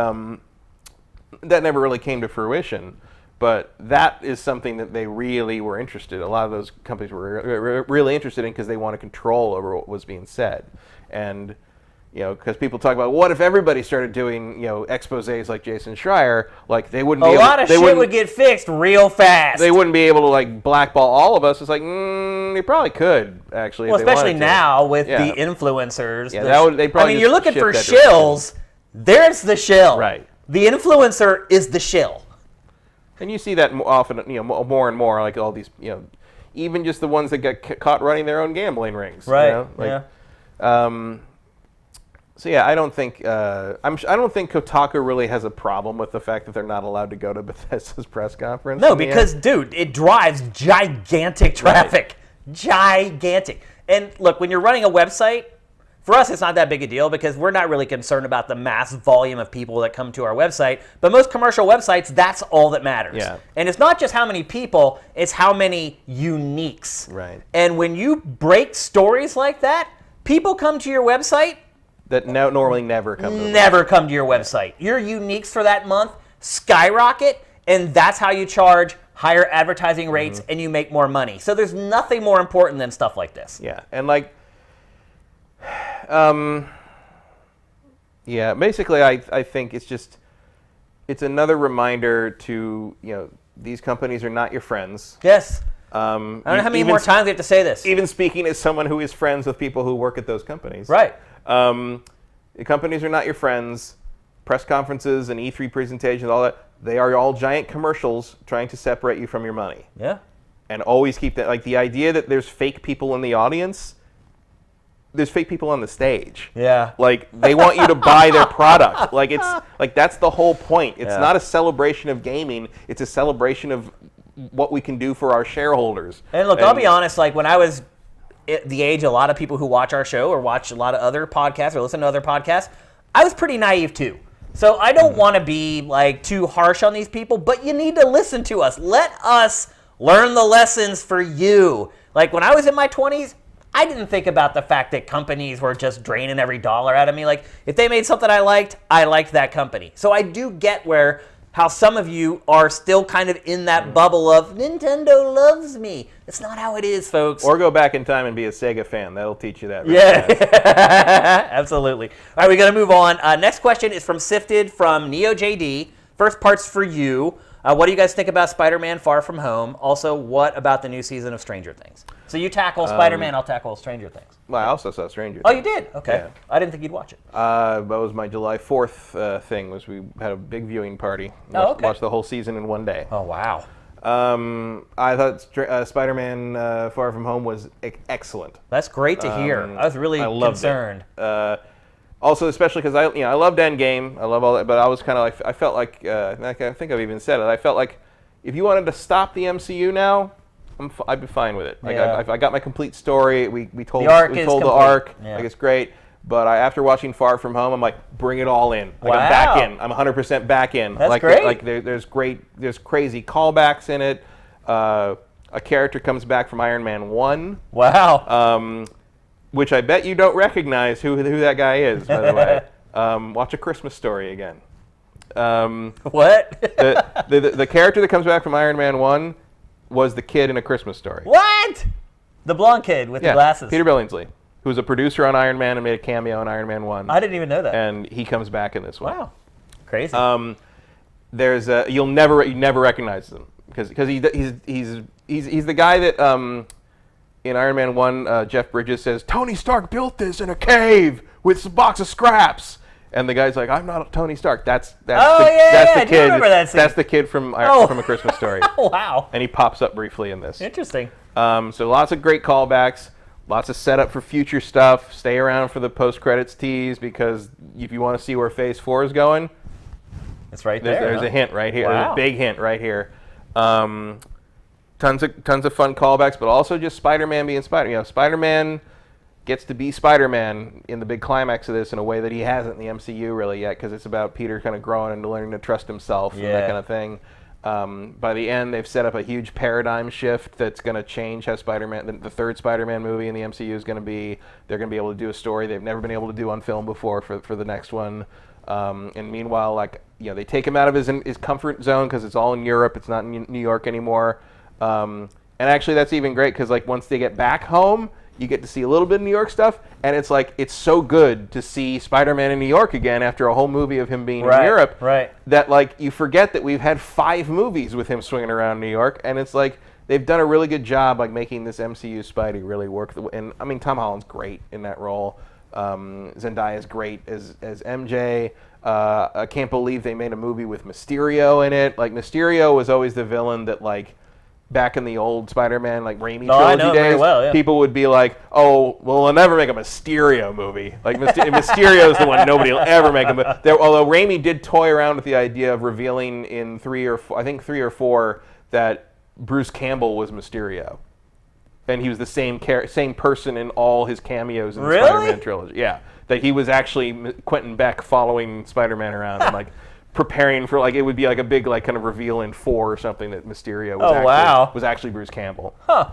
that never really came to fruition. But that is something that they really were interested in. A lot of those companies were really interested in because they wanted control over what was being said. And, because people talk about, what if everybody started doing, exposés like Jason Schreier, like they wouldn't be able to... A lot of shit would get fixed real fast. They wouldn't be able to, like, blackball all of us. It's like, they probably could, actually. Well, if they especially now with Yeah. the influencers. Yeah, they'd probably you're looking for shills. There's the shill. Right. The influencer is the shill. And you see that often, more and more, like all these, even just the ones that get caught running their own gambling rings. Right. So yeah, I don't think I don't think Kotaku really has a problem with the fact that they're not allowed to go to Bethesda's press conference. No, because dude, it drives gigantic traffic, gigantic. And look, when you're running a website, for us, it's not that big a deal because we're not really concerned about the mass volume of people that come to our website. But most commercial websites, that's all that matters. Yeah. And it's not just how many people, it's how many uniques. Right. And when you break stories like that, people come to your website that normally never come to your website. Your uniques for that month skyrocket, and that's how you charge higher advertising rates and you make more money. So there's nothing more important than stuff like this. Yeah, and basically I think it's another reminder to, these companies are not your friends. Yes. I don't know how many more times we have to say this. Even speaking as someone who is friends with people who work at those companies. Right. The companies are not your friends. Press conferences and E3 presentations, all that, they are all giant commercials trying to separate you from your money. Yeah. And always keep that, like the idea that there's fake people in the audience, there's fake people on the stage. Yeah. Like they want you to buy their product. Like it's like that's the whole point. It's not a celebration of gaming, it's a celebration of what we can do for our shareholders. And look, I'll be honest, like when I was at the age a lot of people who watch our show or watch a lot of other podcasts or listen to other podcasts, I was pretty naive too. So I don't want to be like too harsh on these people, but you need to listen to us. Let us learn the lessons for you. Like when I was in my 20s, I didn't think about the fact that companies were just draining every dollar out of me. Like if they made something I liked that company. So I do get how some of you are still kind of in that bubble of Nintendo loves me. It's not how it is, folks. Or go back in time and be a Sega fan. That'll teach you that. Absolutely. All right, we got to move on. Next question is from SIFTD from NeoJD. First part's for you. What do you guys think about Spider-Man Far From Home? Also, what about the new season of Stranger Things? So you tackle Spider-Man, I'll tackle Stranger Things. Well, I also saw Stranger Things. Oh, you did? Okay. Yeah. I didn't think you'd watch it. That was my July 4th thing. Was we had a big viewing party. Watched the whole season in one day. Oh, wow. I thought Spider-Man Far From Home was excellent. That's great to hear. I was really concerned. Also, especially because I loved Endgame. I love all that, but I was kind of like I felt like I think I've even said it. I felt like if you wanted to stop the MCU now, I'd be fine with it. Like I got my complete story. We told the arc. Yeah. Like it's great. But after watching Far From Home, I'm like, bring it all in. Like wow. I'm back in. I'm 100% back in. That's great. Like there's crazy callbacks in it. A character comes back from Iron Man 1. Wow. Which I bet you don't recognize who that guy is, by the way. Watch A Christmas Story again. What? the character that comes back from Iron Man 1 was the kid in A Christmas Story. What? The blonde kid with the glasses. Peter Billingsley, who was a producer on Iron Man and made a cameo in Iron Man 1. I didn't even know that. And he comes back in this one. Wow. Crazy. There's you never recognize him because he's the guy that in Iron Man 1 Jeff Bridges says Tony Stark built this in a cave with a box of scraps. And the guy's like, I'm not Tony Stark. That's the kid. I do remember that scene. That's the kid from A Christmas Story. Wow. And he pops up briefly in this. Interesting. So lots of great callbacks, lots of setup for future stuff. Stay around for the post-credits tease because if you want to see where Phase 4 is going, it's right there. There's a hint right here. Wow. There's a big hint right here. Tons of fun callbacks, but also just Spider-Man being Spider-Man. Spider-Man gets to be Spider-Man in the big climax of this in a way that he hasn't in the MCU really yet, because it's about Peter kind of growing and learning to trust himself and that kind of thing. By the end, they've set up a huge paradigm shift that's going to change how Spider-Man, the third Spider-Man movie in the MCU is going to be. They're going to be able to do a story they've never been able to do on film before for the next one. And meanwhile, they take him out of his comfort zone because it's all in Europe. It's not in New York anymore. And actually, that's even great because once they get back home, you get to see a little bit of New York stuff, and it's so good to see Spider-Man in New York again after a whole movie of him being in Europe. Right. That you forget that we've had 5 movies with him swinging around New York, and it's they've done a really good job making this MCU Spidey really work. And I mean, Tom Holland's great in that role. Zendaya's great as MJ. I can't believe they made a movie with Mysterio in it. Mysterio was always the villain that back in the old Spider-Man, Raimi trilogy days, well, yeah. People would be like, "Oh, well, we'll never make a Mysterio movie." Mysterio's the one nobody will ever make a movie. Although Raimi did toy around with the idea of revealing in 3 or 4, that Bruce Campbell was Mysterio, and he was the same person in all his cameos in the Spider-Man trilogy. Yeah, that he was actually Quentin Beck following Spider-Man around and preparing for it would be a big kind of reveal in 4 or something that Mysterio was actually Bruce Campbell. Huh.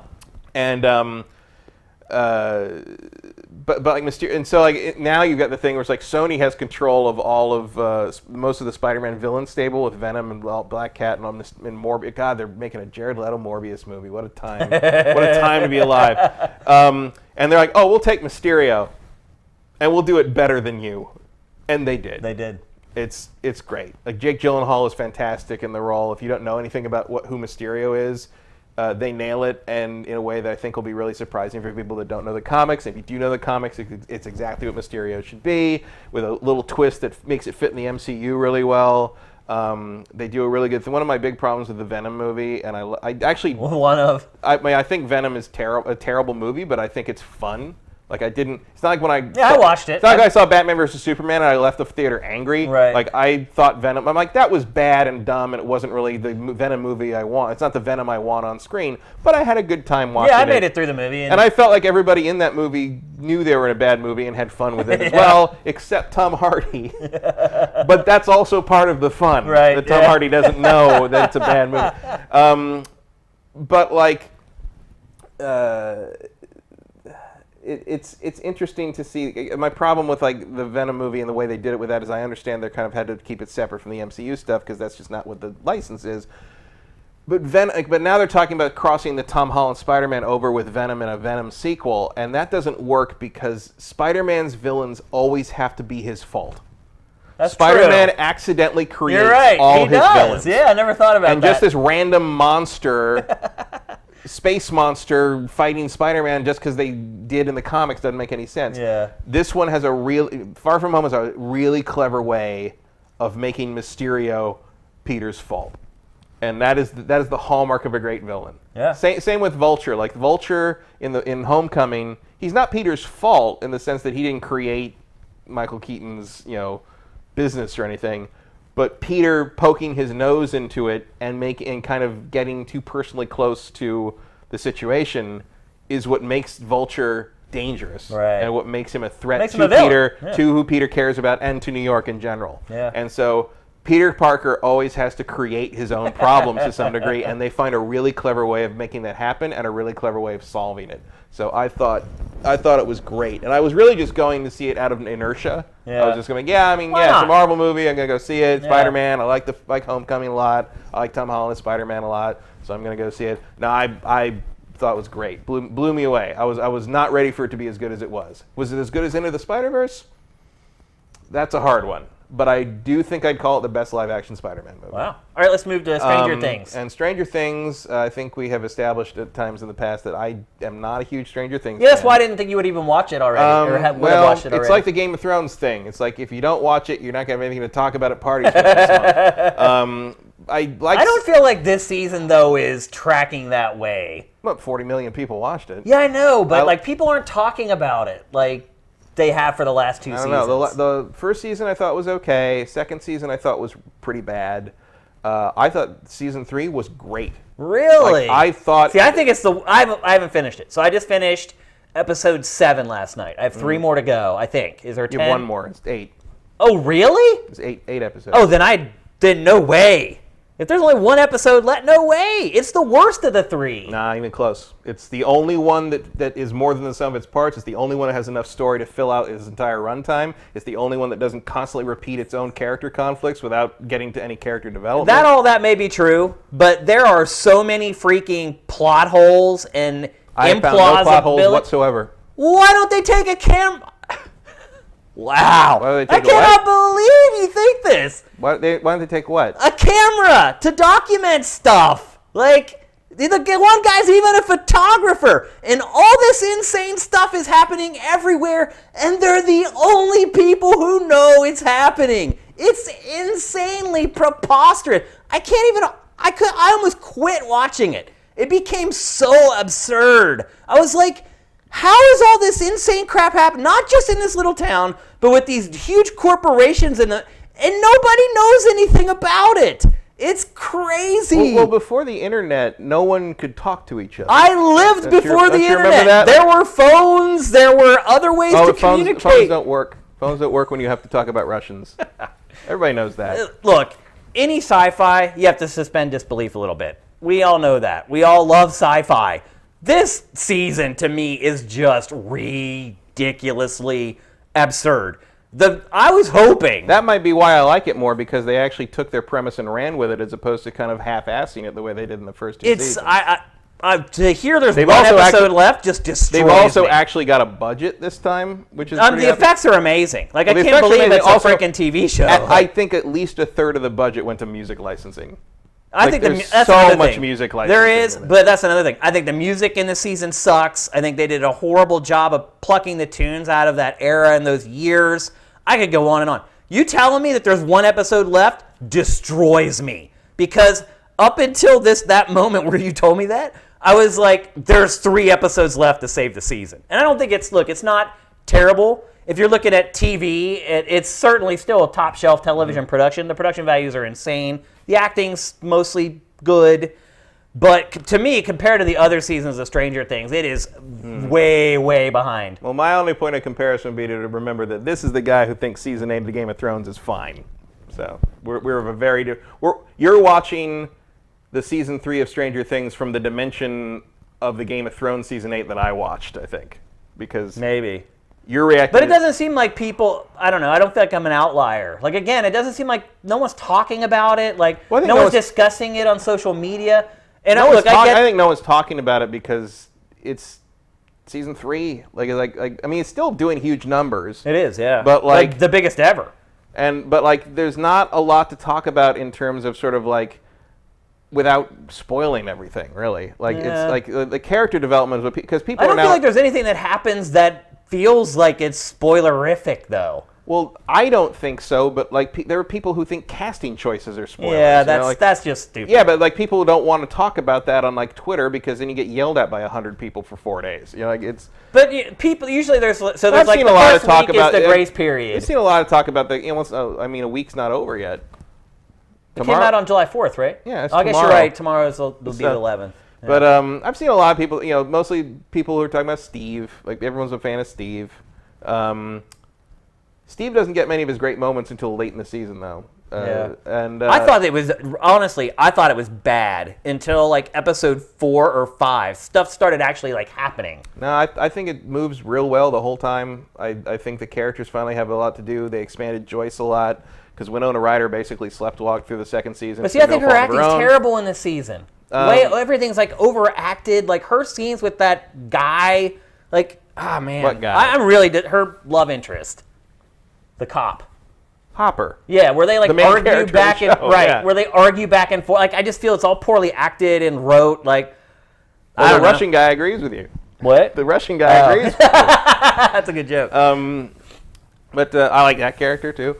And but Mysterio, and so now you've got the thing where it's Sony has control of all of most of the Spider-Man villain stable with Venom and Black Cat and Morbius. God, they're making a Jared Leto Morbius movie. What a time! What a time to be alive. And they're like, "Oh, we'll take Mysterio, and we'll do it better than you," and they did. They did. It's great. Jake Gyllenhaal is fantastic in the role. If you don't know anything about who Mysterio is, they nail it, and in a way that I think will be really surprising for people that don't know the comics. If you do know the comics, it's exactly what Mysterio should be, with a little twist that makes it fit in the MCU really well. They do a really good thing. One of my big problems with the Venom movie, and I actually I think Venom is a terrible movie, but I think it's fun. It's not when I watched it. It's not I saw Batman vs. Superman and I left the theater angry. Right. I thought Venom, I'm that was bad and dumb and it wasn't really the Venom movie I want. It's not the Venom I want on screen, but I had a good time watching it. Yeah, I made it through the movie. And I felt like everybody in that movie knew they were in a bad movie and had fun with it as well, except Tom Hardy. But that's also part of the fun. Right. That Tom Hardy doesn't know that it's a bad movie. It's interesting to see. My problem with the Venom movie and the way they did it with that is I understand they kind of had to keep it separate from the MCU stuff because that's just not what the license is. But now they're talking about crossing the Tom Holland Spider-Man over with Venom in a Venom sequel, and that doesn't work because Spider-Man's villains always have to be his fault. That's Spider-Man true. accidentally creates all his villains. Yeah, I never thought about that. And just this random monster, space monster fighting Spider-Man just because they did in the comics doesn't make any sense. Yeah. This one has Far From Home is a really clever way of making Mysterio Peter's fault. And that is the hallmark of a great villain. Yeah. Same with Vulture. Vulture in Homecoming, he's not Peter's fault in the sense that he didn't create Michael Keaton's, business or anything, but Peter poking his nose into it and kind of getting too personally close to the situation is what makes Vulture dangerous, right, and what makes him a threat makes to Peter, to who Peter cares about, and to New York in general. Yeah. And so Peter Parker always has to create his own problems to some degree, and they find a really clever way of making that happen and a really clever way of solving it. So I thought it was great, and I was really just going to see it out of inertia. Yeah. I was just going, it's a Marvel movie. I'm going to go see it. Spider-Man. I like Homecoming a lot. I like Tom Holland as Spider-Man a lot, so I'm going to go see it. No, I thought it was great. Blew me away. I was not ready for it to be as good as it was. Was it as good as Into the Spider-Verse? That's a hard one. But I do think I'd call it the best live-action Spider-Man movie. Wow. All right, let's move to Stranger Things. And Stranger Things, I think we have established at times in the past that I am not a huge Stranger Things fan. That's why I fan. didn't think you would even watch it already, or would have watched it already. It's like the Game of Thrones thing. It's like if you don't watch it, you're not going to have anything to talk about at parties for this month. I don't feel like this season, though, is tracking that way. What, 40 million people watched it? Yeah, I know, but people aren't talking about it. They have for the last 2 seasons. I don't know. The first season I thought was okay. Second season I thought was pretty bad. I thought season 3 was great. Really? I thought. See, I think it's I haven't finished it. So I just finished episode 7 last night. I have 3 more to go. I think. Is there 10? You have 1 more. It's 8. Oh, really? It's eight episodes. Oh, then no way. If there's only one episode left, no way. It's the worst of the three. Not even close. It's the only one that is more than the sum of its parts. It's the only one that has enough story to fill out its entire runtime. It's the only one that doesn't constantly repeat its own character conflicts without getting to any character development. All that may be true, but there are so many freaking plot holes and I found no plot holes whatsoever. Why don't they take a camera? Wow. Why don't they take I cannot believe you think this. Why don't they take what? A camera to document stuff. Like, the one guy's even a photographer. And all this insane stuff is happening everywhere, and they're the only people who know it's happening. It's insanely preposterous. I almost quit watching it. It became so absurd. I was like, how is all this insane crap happening? Not just in this little town, but with these huge corporations and nobody knows anything about it. It's crazy. Well, before the internet, no one could talk to each other. I lived before the internet. There were phones. There were other ways to communicate. Phones don't work. Phones don't work when you have to talk about Russians. Everybody knows that. Look, any sci-fi, you have to suspend disbelief a little bit. We all know that. We all love sci-fi. This season, to me, is just ridiculously absurd. I was hoping... That might be why I like it more, because they actually took their premise and ran with it, as opposed to kind of half-assing it the way they did in the first two seasons. To hear there's one episode left just destroys me. They've also actually got a budget this time, which is pretty the effects are amazing. Like, I can't believe it's a freaking TV show. I think at least a third of the budget went to music licensing. I think there's that's so much music licensing. There is, but that's another thing. I think the music in the season sucks. I think they did a horrible job of plucking the tunes out of that era and those years. I could go on and on. You telling me that there's one episode left destroys me, because up until that moment where you told me that, I was like, there's 3 episodes left to save the season. And I don't think it's not terrible. If you're looking at TV, it's certainly still a top shelf television production. The production values are insane. The acting's mostly good. But to me, compared to the other seasons of Stranger Things, it is way, way behind. Well, my only point of comparison would be to remember that this is the guy who thinks season 8 of Game of Thrones is fine. So we're of a very you're watching the season 3 of Stranger Things from the dimension of the Game of Thrones season 8 that I watched, I think, because maybe you're reacting. But it doesn't seem like people. I don't know. I don't feel like I'm an outlier. Like, again, it doesn't seem like no one's talking about it. Like, no one's discussing it on social media. And I think no one's talking about it because it's season 3. I mean, it's still doing huge numbers. It is, yeah. But like the biggest ever. But there's not a lot to talk about in terms of sort of like, without spoiling everything, really. Like, it's like the character development, because people. I don't feel like there's anything that happens that feels like it's spoilerific, though. Well, I don't think so, but like there are people who think casting choices are spoilers. Yeah, that's just stupid. Yeah, but like people don't want to talk about that on like Twitter, because then you get yelled at by 100 people for 4 days. You know, like it's. But people usually there's like the first week is the grace period. I've seen a lot of talk about a week's not over yet. It came out on July 4th, right? Yeah, I guess you're right. Tomorrow will be the 11th. Yeah. But I've seen a lot of people, mostly people who are talking about Steve. Like, everyone's a fan of Steve. Steve doesn't get many of his great moments until late in the season, though. And I thought it was bad until like episode 4 or 5. Stuff started actually like happening. No, I think it moves real well the whole time. I think the characters finally have a lot to do. They expanded Joyce a lot, because Winona Ryder basically sleptwalked through the second season. But see, I think her acting's terrible in this season. Everything's like overacted. Like her scenes with that guy, like, man. What guy? I'm really her love interest, the cop. Hopper. Yeah, where they like argue back and where they argue back and forth. Like, I just feel it's all poorly acted and wrote. Like, the Russian guy agrees with you. What? The Russian guy agrees with you. That's a good joke. But I like that character too.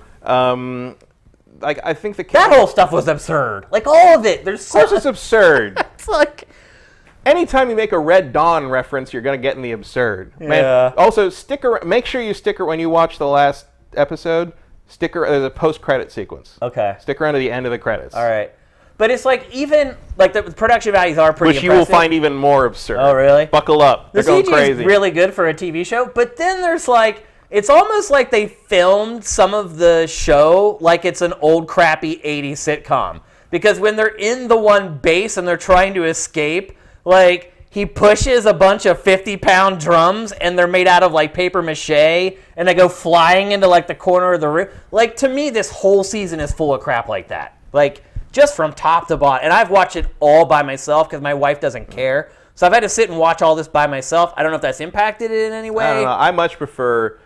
I think that whole stuff was absurd. Like, all of it. Of course it's absurd. It's like, anytime you make a Red Dawn reference, you're gonna get in the absurd. Yeah. Man, also, make sure you stick when you watch the last episode. There's a post-credit sequence. Okay. Stick around to the end of the credits. All right. But it's like, even like the production values are pretty impressive. Which you will find even more absurd. Oh, really? Buckle up. They're going crazy. The CG is really good for a TV show, but then there's like, it's almost like they filmed some of the show like it's an old crappy 80s sitcom. because when they're in the one base and they're trying to escape, like, he pushes a bunch of 50-pound drums, and they're made out of, like, paper mache, and they go flying into, like, the corner of the room. Like, to me, this whole season is full of crap like that. Like, just from top to bottom. And I've watched it all by myself because my wife doesn't care. So I've had to sit and watch all this by myself. I don't know if that's impacted it in any way. I don't know. I much prefer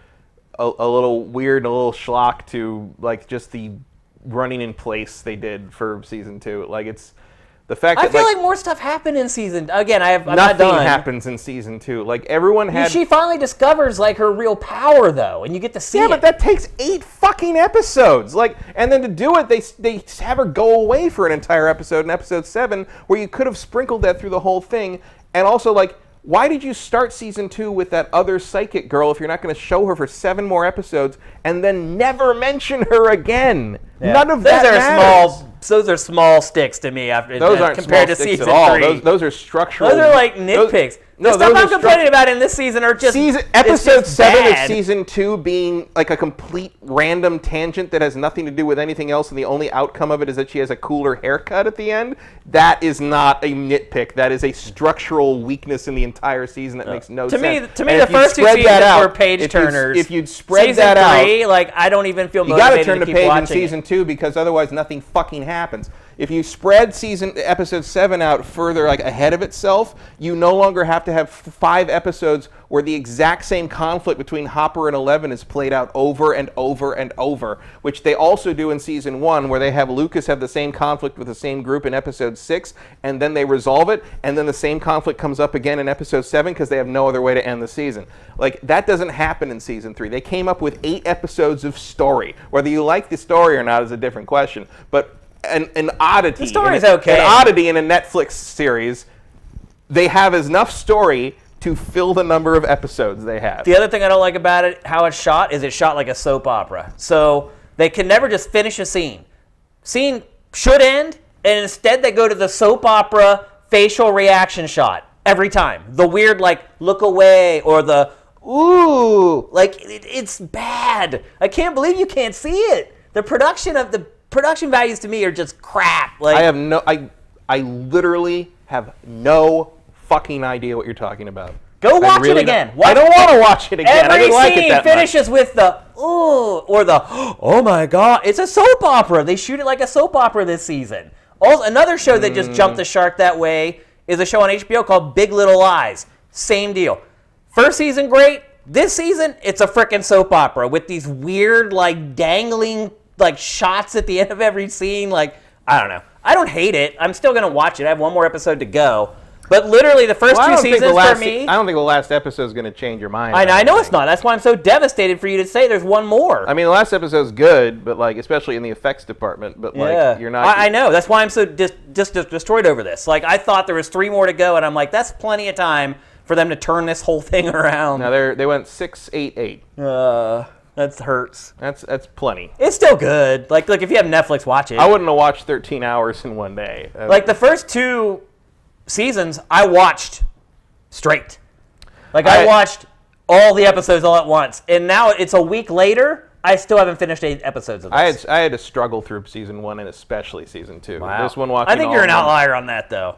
a little weird and a little schlock to, like, just the running in place they did for season 2. Like, it's the fact that, I feel like more stuff happened in season. Again, I'm not nothing done. happens in season 2. Like, everyone had. She finally discovers, like, her real power, though, and you get to see it. Yeah, but that takes 8 fucking episodes. Like, and then to do it, they have her go away for an entire episode in episode 7, where you could have sprinkled that through the whole thing. And also, like, why did you start season 2 with that other psychic girl if you're not going to show her for 7 more episodes and then never mention her again? Yeah. None of that matters. Those are small sticks to me those aren't compared small to sticks season at all. 3. Those are structural. Those are like nitpicks. The stuff I'm complaining about in this season are just episode 7 bad. of season 2 being like a complete random tangent that has nothing to do with anything else, and the only outcome of it is that she has a cooler haircut at the end. That is not a nitpick. That is a structural weakness in the entire season that makes no sense. To me, the first 2 seasons were page turners. If you'd spread season that out, 3, like, I don't even feel you motivated got to turn the keep page watching in season 2 because otherwise nothing fucking happens. If you spread episode 7 out further, like, ahead of itself, you no longer have to have 5 episodes where the exact same conflict between Hopper and 11 is played out over and over and over, which they also do in season 1, where they have Lucas have the same conflict with the same group in episode 6, and then they resolve it, and then the same conflict comes up again in episode 7 because they have no other way to end the season. Like, that doesn't happen in season 3. They came up with 8 episodes of story. Whether you like the story or not is a different question, but an oddity. The story's okay. An oddity in a Netflix series, they have enough story to fill the number of episodes they have. The other thing I don't like about it, how it's shot, is it's shot like a soap opera. So they can never just finish a scene. Scene should end, and instead they go to the soap opera facial reaction shot every time. The weird, like, look away, or the, ooh, like, it's bad. I can't believe you can't see it. The production values to me are just crap. Like, I literally have no fucking idea what you're talking about. Go watch it again. I don't want to watch it again. Every I didn't like it that finishes much. with the ooh or the oh my god. It's a soap opera. They shoot it like a soap opera this season. Also, another show that just jumped the shark that way is a show on HBO called Big Little Lies. Same deal. First season great. This season it's a frickin' soap opera with these weird, like, dangling, like, shots at the end of every scene. Like, I don't know. I don't hate it. I'm still gonna watch it. I have one more episode to go. But literally, the first 2 seasons for me... I don't think the last episode is going to change your mind. I know it's not. That's why I'm so devastated for you to say there's one more. I mean, the last episode's good, but, like, especially in the effects department. But, like, you're not... I know. That's why I'm so just destroyed over this. Like, I thought there was 3 more to go, and I'm like, that's plenty of time for them to turn this whole thing around. No, they went 6-8-8. That hurts. That's plenty. It's still good. Like, look, if you have Netflix, watch it. I wouldn't have watched 13 hours in one day. Like, the first 2 seasons I watched straight. Like, I watched all the episodes all at once, and now it's a week later. I still haven't finished 8 episodes of this. I had to struggle through season 1 and especially season 2. Wow. This one watching. I think you're an outlier on that, though.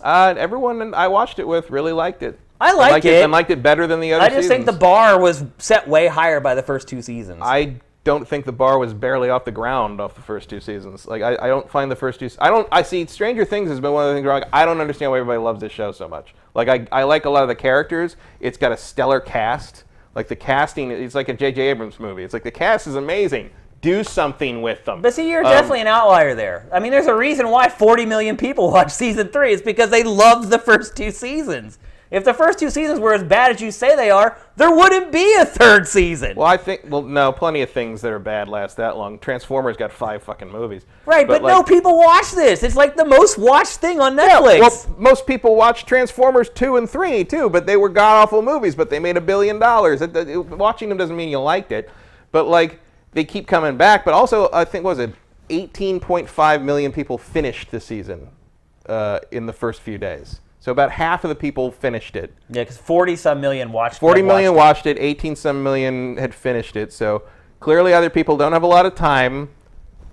Everyone I watched it with really liked it. I liked it. I liked it better than the other seasons. I just think the bar was set way higher by the first 2 seasons. I don't think the bar was barely off the ground off the first 2 seasons. Like, I don't find the first 2... I see Stranger Things has been one of the things where, like, I don't understand why everybody loves this show so much. Like, I like a lot of the characters. It's got a stellar cast. Like, the casting, it's like a J.J. Abrams movie. It's like, the cast is amazing. Do something with them. But see, you're definitely an outlier there. I mean, there's a reason why 40 million people watch season 3. It's because they loved the first 2 seasons. If the first 2 seasons were as bad as you say they are, there wouldn't be a 3rd season. Well, no, plenty of things that are bad last that long. Transformers got 5 fucking movies. Right, but like, no people watch this. It's like the most watched thing on Netflix. Yeah, well, most people watch Transformers 2 and 3, too, but they were god-awful movies, but they made $1 billion. Watching them doesn't mean you liked it. But, like, they keep coming back. But also, I think, 18.5 million people finished this season in the first few days. So about half of the people finished it. Yeah, because 40-some million watched it. 40 million watched it, 18-some million had finished it. So clearly other people don't have a lot of time,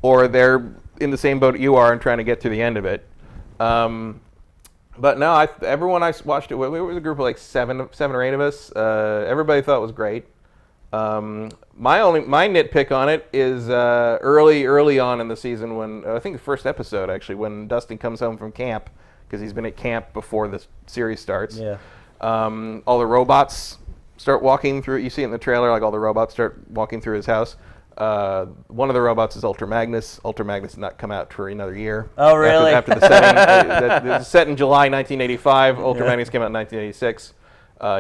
or they're in the same boat you are and trying to get to the end of it. But no, everyone I watched it with, it was a group of like seven or eight of us. Everybody thought it was great. My nitpick on it is early on in the season when I think the first episode actually, when Dustin comes home from camp because he's been at camp before the series starts. Yeah. All the robots start walking through. You see it in the trailer, like all the robots start walking through his house. One of the robots is Ultra Magnus. Ultra Magnus did not come out for another year. Oh, really? After the setting, it's set in July 1985. Ultra Magnus came out in 1986.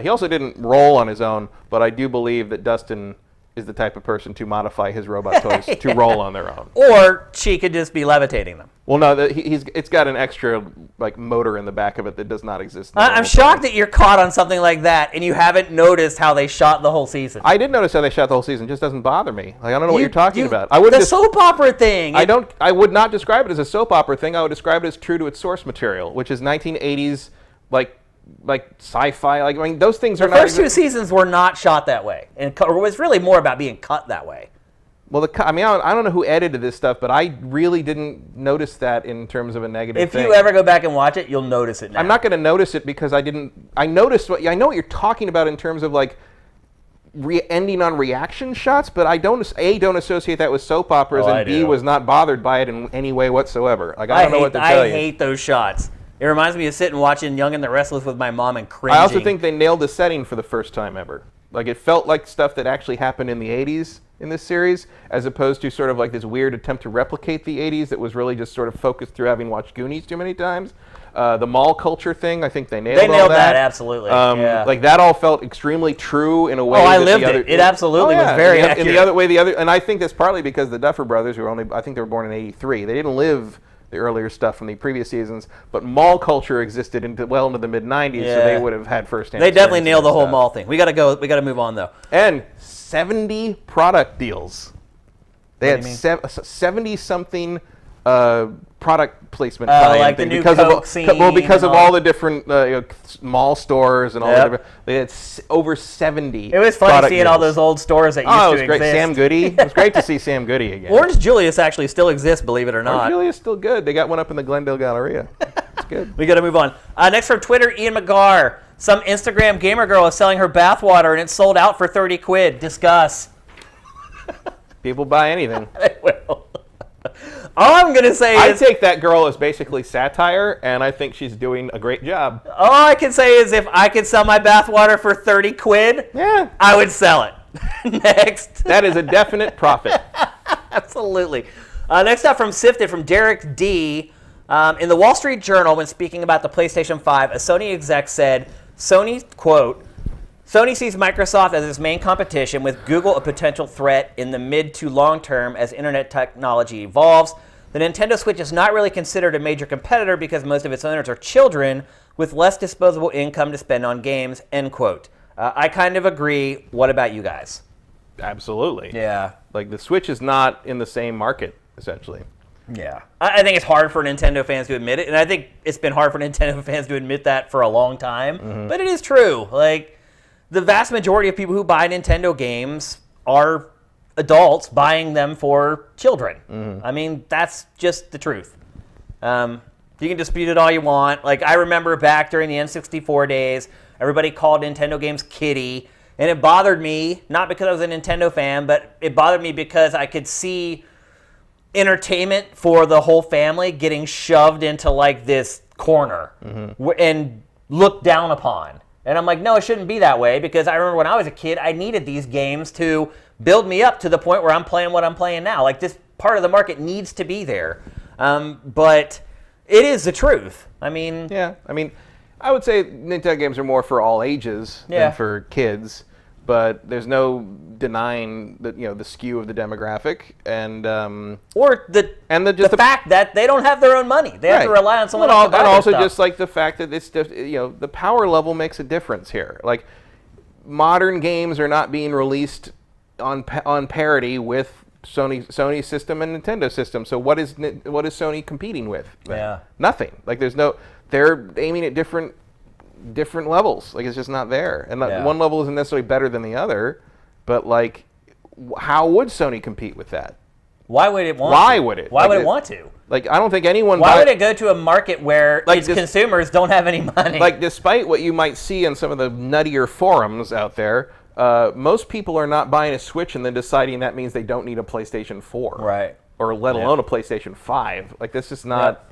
He also didn't roll on his own, but I do believe that Dustin is the type of person to modify his robot toys to roll on their own. Or she could just be levitating them. Well, no, it's got an extra like motor in the back of it that does not exist. I'm shocked that you're caught on something like that and you haven't noticed how they shot the whole season. I did notice how they shot the whole season. It just doesn't bother me. Like I don't know what you're talking about. The soap opera thing. I would not describe it as a soap opera thing. I would describe it as true to its source material, which is 1980s like sci-fi. Like I mean, those things are not. The first two seasons were not shot that way, and it was really more about being cut that way. Well, I don't know who edited this stuff, but I really didn't notice that in terms of a negative thing. If you ever go back and watch it, you'll notice it now. I'm not going to notice it because I didn't. I noticed I know what you're talking about in terms of like ending on reaction shots, but I don't associate that with soap operas, and B was not bothered by it in any way whatsoever. Like I don't know what to tell you. I hate those shots. It reminds me of sitting watching Young and the Restless with my mom and cringing. I also think they nailed the setting for the first time ever. Like it felt like stuff that actually happened in the 80s in this series, as opposed to sort of like this weird attempt to replicate the 80s that was really just sort of focused through having watched Goonies too many times. The mall culture thing, I think they nailed all that. They nailed that, absolutely. Yeah. Like that all felt extremely true in a way. Oh, I lived it. It absolutely was very accurate. And the other, and I think that's partly because the Duffer Brothers, who were I think they were born in '83. They didn't live the earlier stuff from the previous seasons, but mall culture existed well into the mid '90s, so they would have had firsthand. They definitely nailed the whole mall thing. We gotta go. We gotta move on though. And 70 product deals. They had 70-something product placement like the new Coke scene. Well, because of all the different mall stores and all the different, they had over 70. It was fun seeing all those old stores that used to exist. It was great. Sam Goody. It was great to see Sam Goody again. Orange Julius actually still exists, believe it or not. Orange Julius is still good. They got one up in the Glendale Galleria. It's good. We got to move on. Next from Twitter, Ian McGar. Some Instagram gamer girl is selling her bathwater and it's sold out for 30 quid. Discuss. People buy anything. They will. All I'm going to say is... I take that girl as basically satire, and I think she's doing a great job. All I can say is if I could sell my bathwater for 30 quid, I would sell it. Next. That is a definite profit. Absolutely. Next up from SIFTD, from Derek D. In the Wall Street Journal, when speaking about the PlayStation 5, a Sony exec said, Sony, quote, Sony sees Microsoft as its main competition, with Google a potential threat in the mid to long term as internet technology evolves. The Nintendo Switch is not really considered a major competitor because most of its owners are children with less disposable income to spend on games, end quote. I kind of agree. What about you guys? Absolutely. Yeah. Like the Switch is not in the same market, essentially. Yeah. I think it's hard for Nintendo fans to admit it, and I think it's been hard for Nintendo fans to admit that for a long time. Mm-hmm. But it is true. Like, the vast majority of people who buy Nintendo games are adults buying them for children. Mm-hmm. I mean, that's just the truth. You can dispute it all you want. Like, I remember back during the N64 days, everybody called Nintendo games kiddie, and it bothered me, not because I was a Nintendo fan, but it bothered me because I could see entertainment for the whole family getting shoved into, like, this corner and looked down upon. And I'm like, no, it shouldn't be that way, because I remember when I was a kid, I needed these games to build me up to the point where I'm playing what I'm playing now. Like, this part of the market needs to be there. But it is the truth. I mean... Yeah, I mean, I would say Nintendo games are more for all ages than for kids. But there's no denying that, the skew of the demographic and the fact that they don't have their own money. They have to rely on someone else to buy and also stuff. Just like the fact that it's just, the power level makes a difference here. Like, modern games are not being released on parity with Sony system and Nintendo system. So what is Sony competing with? Yeah, nothing. Like they're aiming at different levels. Like, it's just not there, and one level isn't necessarily better than the other, but like, how would Sony compete with that? Why would it want Why to? would it? Why Like, would it want to? Like, I don't think anyone... Why would it go to a market where Like its consumers don't have any money? Like, despite what you might see on some of the nuttier forums out there, most people are not buying a Switch and then deciding that means they don't need a PlayStation 4. Right. Or let alone a PlayStation 5. Like, this is not...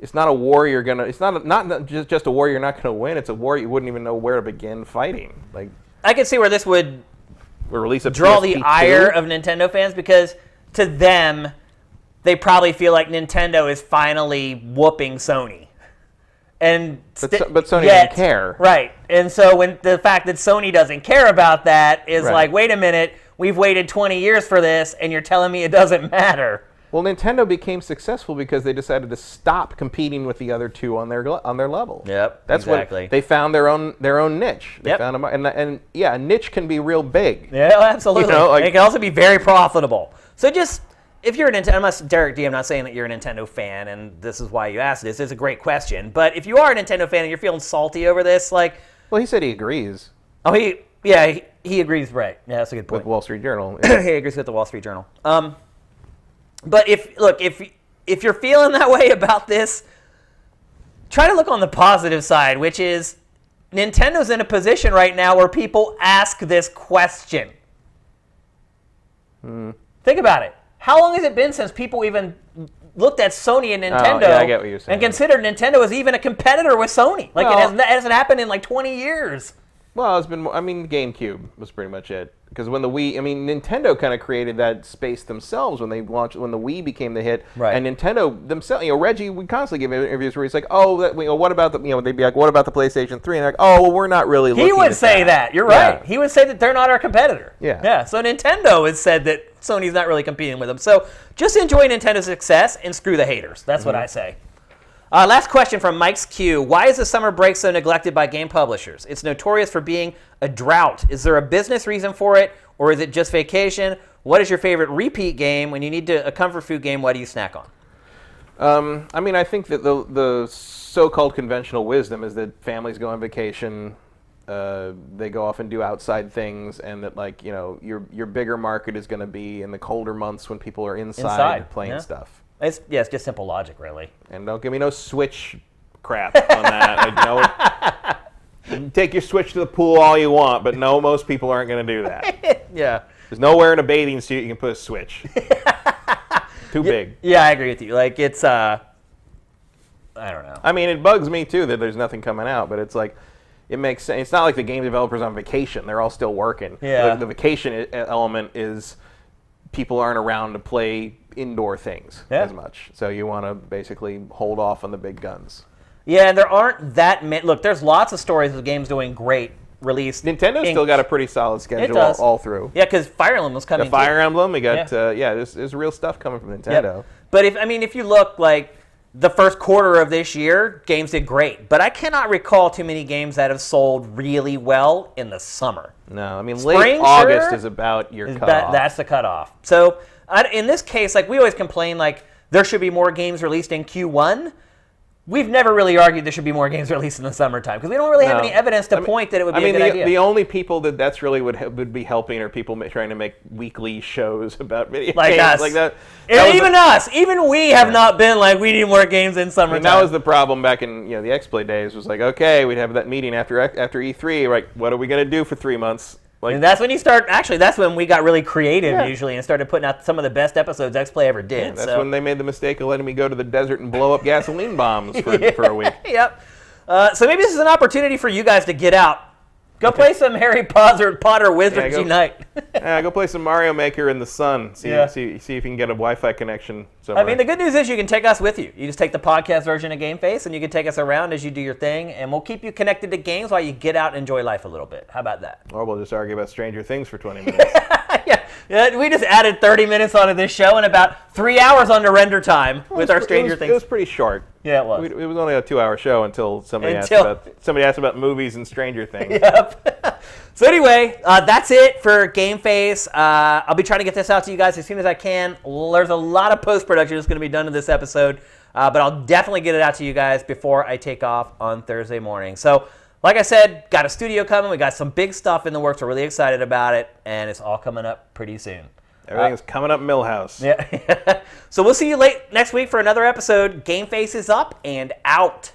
It's not a war you're gonna. It's not just a war you're not gonna win. It's a war you wouldn't even know where to begin fighting. Like, I can see where this would release a draw PSP the ire 2. of Nintendo fans, because to them, they probably feel like Nintendo is finally whooping Sony. And but Sony doesn't care. Right. And so when the fact that Sony doesn't care about that is like, wait a minute, we've waited 20 years for this, and you're telling me it doesn't matter. Well, Nintendo became successful because they decided to stop competing with the other two on their level. Yep, That's exactly. what they found their own niche. They Yep. found and yeah, a niche can be real big. Yeah, absolutely. You know, like, it can also be very profitable. So just, if you're a Nintendo, Derek D, I'm not saying that you're a Nintendo fan, and this is why you asked this. It's a great question. But if you are a Nintendo fan and you're feeling salty over this, like... Well, he said he agrees. Oh, he agrees, right. Yeah, that's a good point. With Wall Street Journal. He agrees with the Wall Street Journal. But if you're feeling that way about this, try to look on the positive side, which is Nintendo's in a position right now where people ask this question. Think about it. How long has it been since people even looked at Sony and Nintendo I get what you're saying. and considered Nintendo as even a competitor with Sony? Like, Well, it hasn't happened in like 20 years. Well, it's been. I mean, GameCube was pretty much it. Because when the Wii, I mean, Nintendo kind of created that space themselves when they launched, when the Wii became the hit. Right. And Nintendo themselves, Reggie would constantly give interviews where he's like, "Oh, what about the, they'd be like, what about the PlayStation 3?" And they're like, "Oh, well, we're not really." He would say that. You're right. Yeah. He would say that they're not our competitor. Yeah. Yeah. So Nintendo has said that Sony's not really competing with them. So just enjoy Nintendo's success and screw the haters. That's what I say. Last question from Mike's Q. Why is the summer break so neglected by game publishers? It's notorious for being a drought. Is there a business reason for it, or is it just vacation? What is your favorite repeat game? When you need a comfort food game, what do you snack on? I mean, I think that the so-called conventional wisdom is that families go on vacation, they go off and do outside things, and that, like, your bigger market is going to be in the colder months when people are inside playing stuff. It's just simple logic, really. And don't give me no Switch crap on that. Take your Switch to the pool all you want, but no, most people aren't going to do that. Yeah. There's nowhere in a bathing suit you can put a Switch. Too big. Yeah, I agree with you. Like, it's, I don't know. I mean, it bugs me, too, that there's nothing coming out, but it's like, it makes sense. It's not like the game developers on vacation. They're all still working. Yeah. The vacation element is people aren't around to play indoor things as much. So you want to basically hold off on the big guns. Yeah, and there aren't that many. Look, there's lots of stories of games doing great released. Nintendo's still got a pretty solid schedule all through. Yeah, because Fire Emblem was coming. The Fire Emblem, we got there's real stuff coming from Nintendo. Yep. But if you look, like, the first quarter of this year, games did great. But I cannot recall too many games that have sold really well in the summer. No, I mean, Spring, late August is about your cutoff. That's the cutoff. So in this case, like, we always complain, like, there should be more games released in Q1. We've never really argued there should be more games released in the summertime because we don't really have any evidence to point that it would be a good idea. The only people that's really would be helping are people trying to make weekly shows about video like games. Us. Like that. Even we have not been like, we need more games in summertime. That was the problem back in the X-Play days. Was like, okay, we'd have that meeting after E3. Like, what are we gonna do for 3 months? Like, and that's when you start. Actually, that's when we got really creative usually and started putting out some of the best episodes X-Play ever did. Yeah, that's when they made the mistake of letting me go to the desert and blow up gasoline bombs for a week. Yep. So maybe this is an opportunity for you guys to get out. Go play some Harry Potter Wizards Unite. Go play some Mario Maker in the sun. See if you can get a Wi-Fi connection somewhere. I mean, the good news is you can take us with you. You just take the podcast version of GameFace, and you can take us around as you do your thing, and we'll keep you connected to games while you get out and enjoy life a little bit. How about that? Or we'll just argue about Stranger Things for 20 minutes. Yeah, we just added 30 minutes onto this show and about 3 hours onto render time with our Stranger Things. It was pretty short. Yeah, it was. It was only a 2-hour show until somebody asked about movies and Stranger Things. Yep. So anyway, that's it for GameFace. I'll be trying to get this out to you guys as soon as I can. There's a lot of post-production that's going to be done to this episode, but I'll definitely get it out to you guys before I take off on Thursday morning. So, like I said, got a studio coming. We got some big stuff in the works. We're really excited about it, and it's all coming up pretty soon. Everything's coming up Millhouse. Yeah. So we'll see you late next week for another episode. GameFace is up and out.